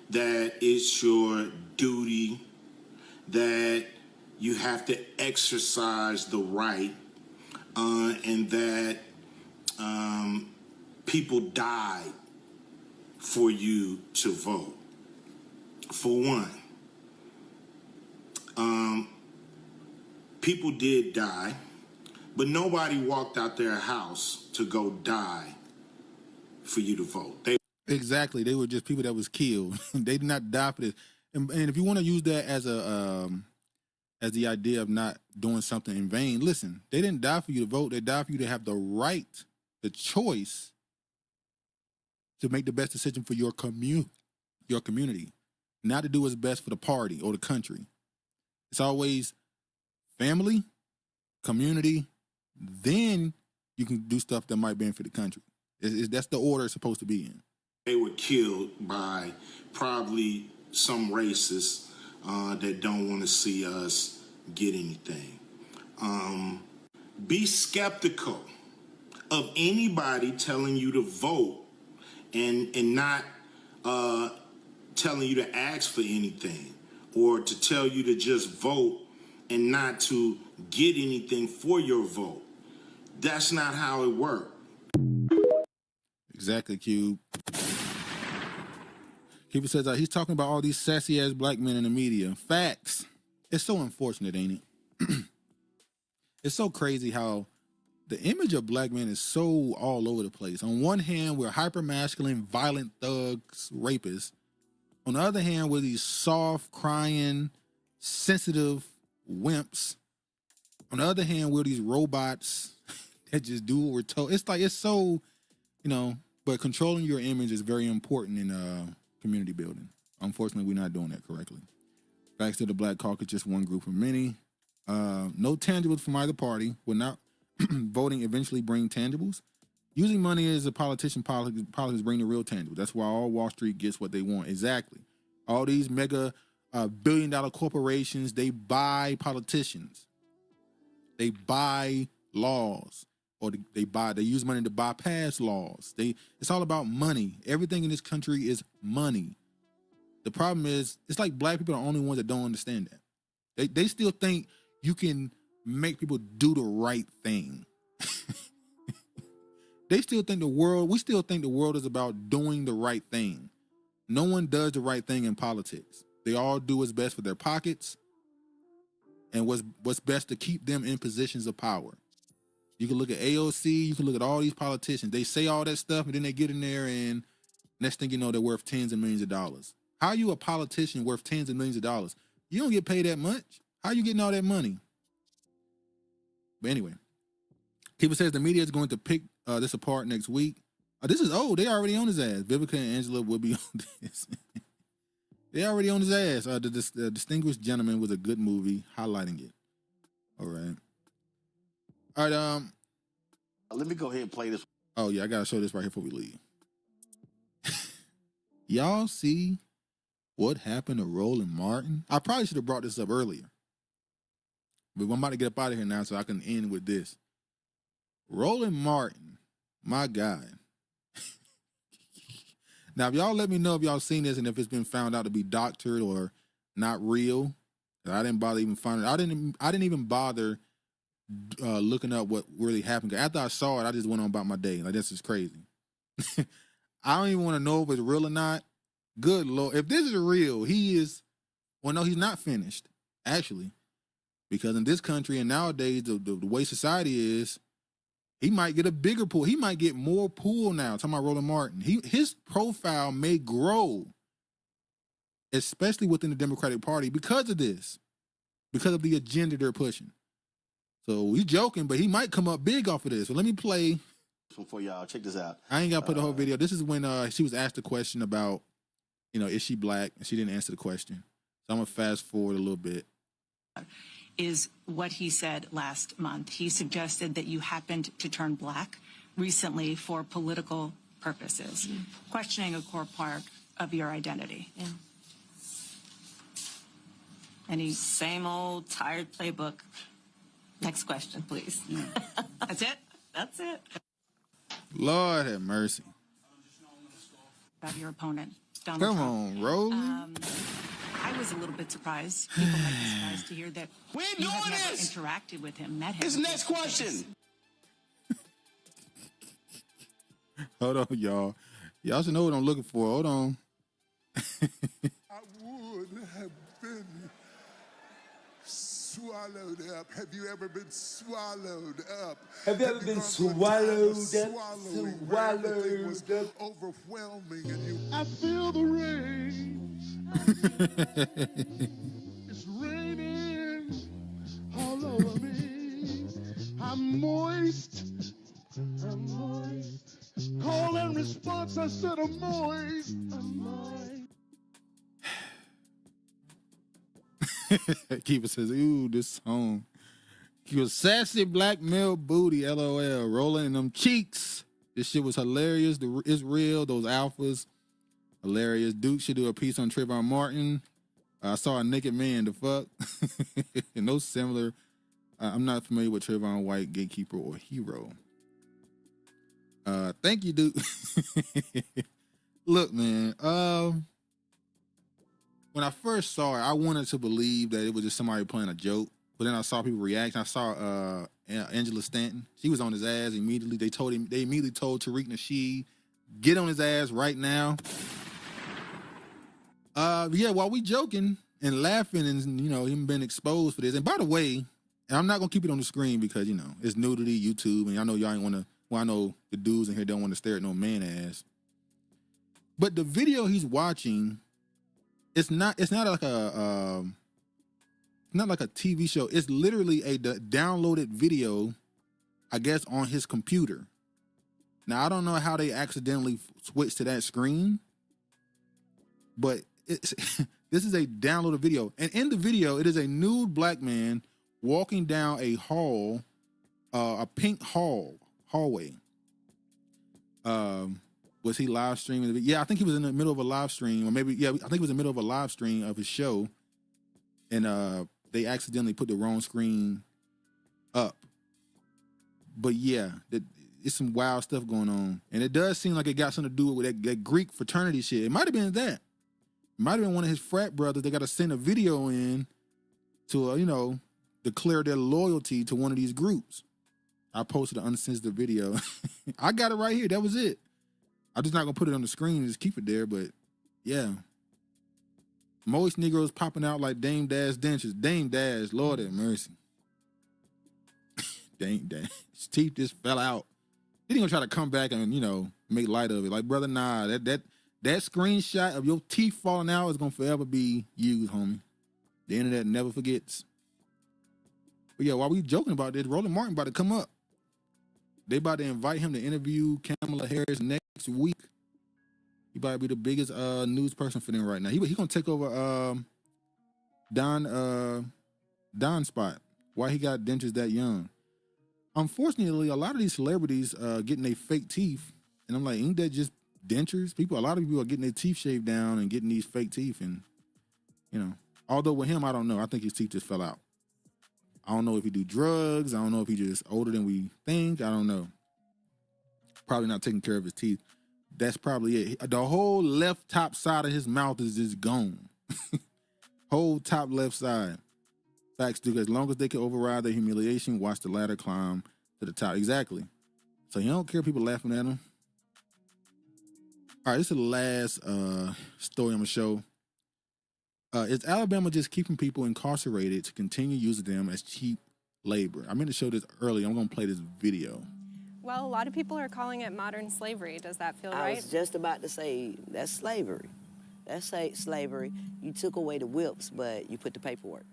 that it's your duty, that you have to exercise the right, and that people died for you to vote. For one, people did die, but nobody walked out their house to go die for you to vote. Exactly. They were just people that was killed. They did not die for this. And if you want to use that as as the idea of not doing something in vain, listen, they didn't die for you to vote. They died for you to have the right, the choice to make the best decision for your community, not to do what's best for the party or the country. It's always family, community, then you can do stuff that might benefit the country. That's the order it's supposed to be in. They were killed by probably some racists that don't want to see us get anything. Be skeptical of anybody telling you to vote and not telling you to ask for anything, or to tell you to just vote and not to get anything for your vote. That's not how it works. Exactly, Cube. Cube says he's talking about all these sassy ass black men in the media. Facts. It's so unfortunate, ain't it? It's so crazy how the image of black men is so all over the place. On one hand, we're hyper masculine, violent thugs, rapists. On the other hand, we're these soft, crying, sensitive wimps. On the other hand, we're these robots that just do what we're told. It's like, it's so, but controlling your image is very important in community building. Unfortunately, we're not doing that correctly. Facts to the Black Caucus, just one group of many. No tangibles from either party. Will not voting eventually bring tangibles. Using money as a politician, politics bring the real tangibles. That's why all Wall Street gets what they want. Exactly. All these mega billion-dollar corporations, they buy politicians. They buy laws, or they use money to bypass laws. It's all about money. Everything in this country is money. The problem is, it's like black people are the only ones that don't understand that. They still think you can make people do the right thing. We still think the world is about doing the right thing. No one does the right thing in politics. They all do what's best for their pockets and what's best to keep them in positions of power. You can look at AOC, you can look at all these politicians. They say all that stuff and then they get in there and next thing you know, they're worth tens of millions of dollars. How are you a politician worth tens of millions of dollars? You don't get paid that much. How are you getting all that money? But anyway, Kiva says the media is going to pick this apart next week. This is old. They already on his ass. Vivica and Angela will be on this. They already on his ass. The Distinguished Gentleman was a good movie, highlighting it. All right. All right. Let me go ahead and play this. Oh yeah, I gotta show this right here before we leave. Y'all see what happened to Roland Martin? I probably should have brought this up earlier, but I'm about to get up out of here now so I can end with this. Roland Martin, my guy. Now, if y'all let me know if y'all seen this and if it's been found out to be doctored or not real. I didn't bother even finding it. I didn't even bother looking up what really happened. After I saw it, I just went on about my day. Like, this is crazy. I don't even want to know if it's real or not. Good Lord. If this is real, he is Well, no, he's not finished, actually. Because in this country and nowadays, the way society is, he might get a bigger pool. He might get more pool now. Talking about Roland Martin. His profile may grow, especially within the Democratic Party, because of this. Because of the agenda they're pushing. So we joking, but he might come up big off of this. So let me play. For y'all, check this out. I ain't got to put the whole video. This is when she was asked a question about, is she black? And she didn't answer the question. So I'm going to fast forward a little bit. Is what he said last month. He suggested that you happened to turn black recently for political purposes, questioning a core part of your identity. Yeah. Any same old tired playbook. Next question, please. That's it? That's it. Lord have mercy. About your opponent, Donald Come Trump. on, Roland. I was a little bit surprised. People might be surprised to hear that you have never interacted with him, met him. His next question. Hold on, y'all. Y'all should know what I'm looking for. Hold on. I would have been swallowed up. Have you ever been swallowed up? Have you ever been swallowed up? Swallowed was overwhelming, and you. I feel the rain. It's raining all over me. I'm moist. I'm moist. Call and response, I said I'm moist. I'm moist. Keeper says, ooh, this song. He was sassy black male booty, LOL, rolling in them cheeks. This shit was hilarious. It's real, those alphas. Hilarious. Duke should do a piece on Trayvon Martin. I saw a naked man, the fuck. No similar. I'm not familiar with Trayvon White, gatekeeper or hero. Thank you, Duke. Look, man. When I first saw it, I wanted to believe that it was just somebody playing a joke. But then I saw people react. I saw Angela Stanton. She was on his ass immediately. They immediately told Tariq Nasheed, get on his ass right now. Yeah, while we joking and laughing and, him being exposed for this. And by the way, and I'm not going to keep it on the screen because, it's nudity, YouTube, and I know y'all ain't want to, I know the dudes in here don't want to stare at no man ass. But the video he's watching, it's not like a TV show. It's literally a downloaded video, I guess, on his computer. Now, I don't know how they accidentally switched to that screen, but this is a downloaded video. And in the video, it is a nude black man walking down a hall, a pink hallway. Was he live streaming? Yeah, I think he was in the middle of a live stream, or maybe, I think he was in the middle of a live stream of his show. And they accidentally put the wrong screen up. But yeah, it's some wild stuff going on. And it does seem like it got something to do with that Greek fraternity shit. It might have been that. It might have been one of his frat brothers. They got to send a video in to, declare their loyalty to one of these groups. I posted an uncensored video. I got it right here. That was it. I'm just not going to put it on the screen and just keep it there. But yeah. Moist Negroes popping out like Dame Dash dentures. Dame Dash, Lord have mercy. Dame Dash. His teeth just fell out. He didn't even try to come back and, make light of it. Like, brother, nah, that screenshot of your teeth falling out is going to forever be used, homie. The internet never forgets. But yeah, while we joking about this, Roland Martin about to come up. They about to invite him to interview Kamala Harris next week. He about to be the biggest news person for them right now. He gonna take over Don's spot. Why he got dentures that young? Unfortunately, a lot of these celebrities getting their fake teeth, and I'm like, ain't that just dentures? A lot of people are getting their teeth shaved down and getting these fake teeth, and although with him, I don't know. I think his teeth just fell out. I don't know if he do drugs. I don't know if he just older than we think. I don't know. Probably not taking care of his teeth. That's probably it. The whole left top side of his mouth is just gone. Whole top left side. Facts, dude. As long as they can override their humiliation, watch the ladder climb to the top. Exactly. So he don't care people laughing at him. All right, this is the last story I'm going to show. Is Alabama just keeping people incarcerated to continue using them as cheap labor? I meant to show this earlier. I'm going to play this video. Well, a lot of people are calling it modern slavery. Does that feel I right? was just about to say, that's slavery. That's slavery. You took away the whips, but you put the paperwork.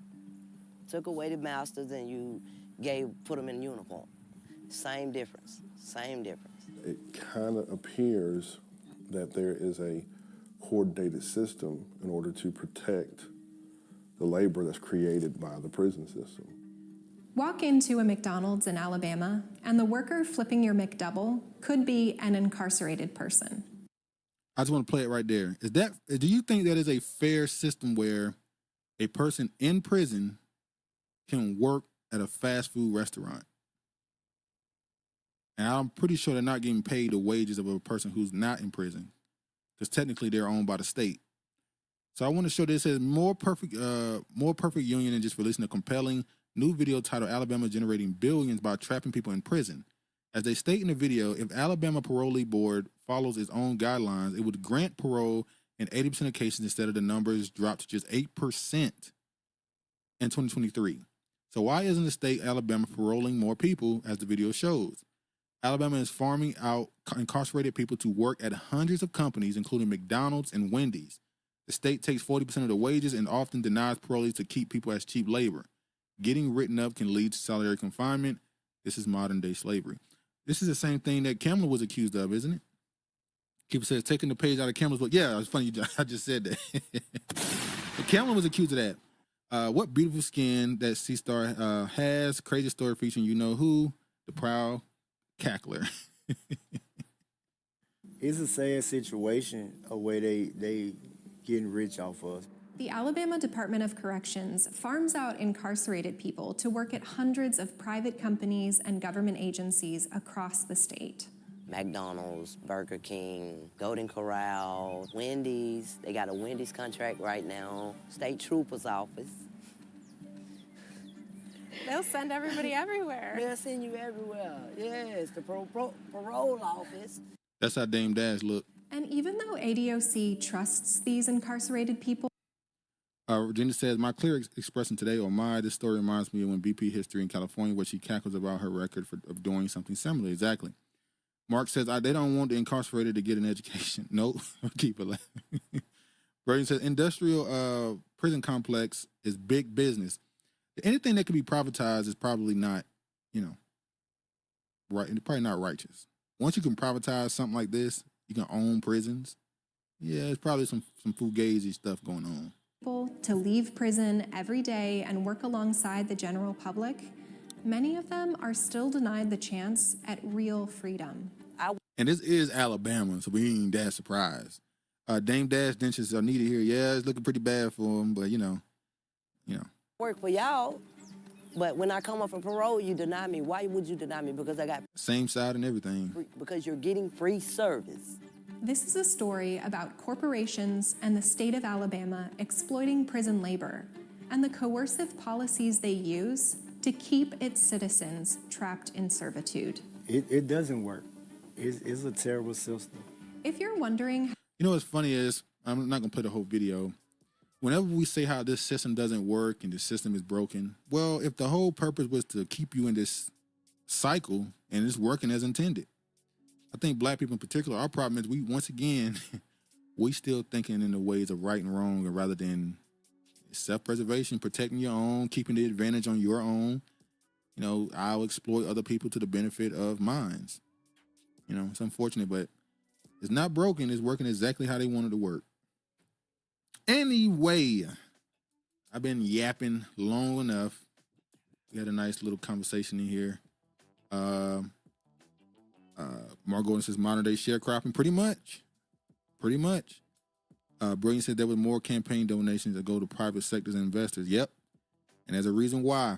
Took away the masters and you put them in uniform. Same difference, same difference. It kind of appears that there is a coordinated system in order to protect the labor that's created by the prison system. Walk into a McDonald's in Alabama, and the worker flipping your McDouble could be an incarcerated person. I just want to play it right there. Do you think that is a fair system where a person in prison can work at a fast food restaurant? And I'm pretty sure they're not getting paid the wages of a person who's not in prison, because technically they're owned by the state. So I want to show this as more perfect union than just releasing a compelling new video titled Alabama Generating Billions by Trapping People in Prison. As they state in the video, if Alabama Parolee Board follows its own guidelines, it would grant parole in 80% of cases instead of the numbers dropped to just 8% in 2023. So why isn't the state Alabama paroling more people, as the video shows? Alabama is farming out incarcerated people to work at hundreds of companies, including McDonald's and Wendy's. The state takes 40% of the wages and often denies parolees to keep people as cheap labor. Getting written up can lead to solitary confinement. This is modern day slavery. This is the same thing that Kamala was accused of, isn't it? People says taking the page out of Kamala's book. Yeah, it's funny. I just said that. Kamala was accused of that. What beautiful skin that C-Star has. Crazy story featuring you know who, the proud cackler. It's a sad situation of where they getting rich off of us. The Alabama Department of Corrections farms out incarcerated people to work at hundreds of private companies and government agencies across the state. McDonald's, Burger King, Golden Corral, Wendy's. They got a Wendy's contract right now. State Trooper's office. They'll send everybody everywhere. They'll send you everywhere. Yes, the parole office. That's how Dame Dash look. And even though ADOC trusts these incarcerated people, Virginia says, my clear expression today, this story reminds me of when BP history in California, where she cackles about her record of doing something similar. Exactly. Mark says, they don't want the incarcerated to get an education. Nope. Keep it laughing. Virginia says, industrial prison complex is big business. Anything that can be privatized is probably not, right. Probably not righteous. Once you can privatize something like this, you can own prisons. Yeah, it's probably some fugazi stuff going on. to leave prison every day and work alongside the general public, many of them are still denied the chance at real freedom. And this is Alabama, so we ain't that surprised. Dame Dash dentures are needed here. Yeah, it's looking pretty bad for them, but you know. Work for y'all, but when I come up for parole, you deny me. Why would you deny me? Because I got same side and everything. Because you're getting free service. This is a story about corporations and the state of Alabama exploiting prison labor and the coercive policies they use to keep its citizens trapped in servitude. It doesn't work. It's a terrible system. If you're wondering... You know what's funny is, I'm not going to play the whole video. Whenever we say how this system doesn't work and the system is broken, well, if the whole purpose was to keep you in this cycle and it's working as intended, I think black people in particular, our problem is we still thinking in the ways of right and wrong, and rather than self-preservation, protecting your own, keeping the advantage on your own. You know, I'll exploit other people to the benefit of mine. You know, it's unfortunate, but it's not broken. It's working exactly how they wanted to work. Anyway, I've been yapping long enough. We had a nice little conversation in here. Margot says modern day sharecropping. Pretty much. Brilliant said there was more campaign donations that go to private sectors and investors. Yep. And there's a reason why.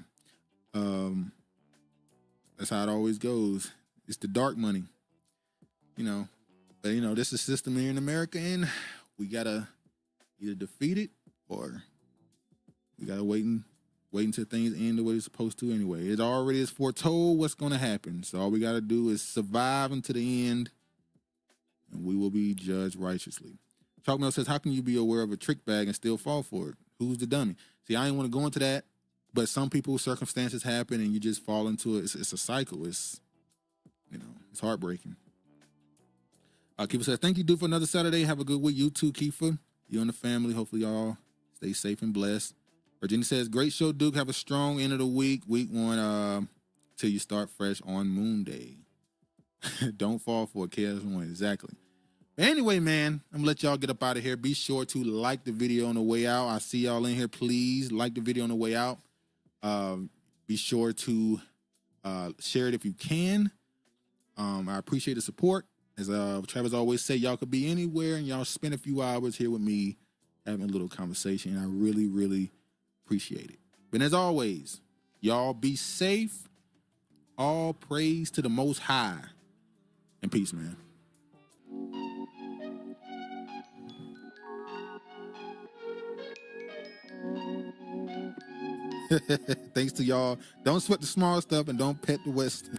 That's how it always goes. It's the dark money. You know. But you know, this is a system here in America, and we gotta either defeat it or we gotta wait until things end the way they're supposed to anyway. It already is foretold what's gonna happen. So all we gotta do is survive until the end, and we will be judged righteously. Chalkmail says, how can you be aware of a trick bag and still fall for it? Who's the dummy? See, I ain't want to go into that, but some people's circumstances happen and you just fall into it. It's a cycle. It's, you know, it's heartbreaking. Kiefer says, thank you, Duke, for another Saturday. Have a good week. You too, Kiefer. You and the family. Hopefully y'all stay safe and blessed. Virginia says, great show, Duke. Have a strong end of the week. Week 1 till you start fresh on Moon Day. Don't fall for a KS1. Exactly. Anyway, man, I'm gonna let y'all get up out of here. Be sure to like the video on the way out. I see y'all in here. Please like the video on the way out. Be sure to share it if you can. I appreciate the support. As Travis always say, y'all could be anywhere and y'all spend a few hours here with me having a little conversation. I really, really appreciate it. But as always, y'all be safe. All praise to the Most High. And peace, man. Thanks to y'all. Don't sweat the small stuff and don't pet the West.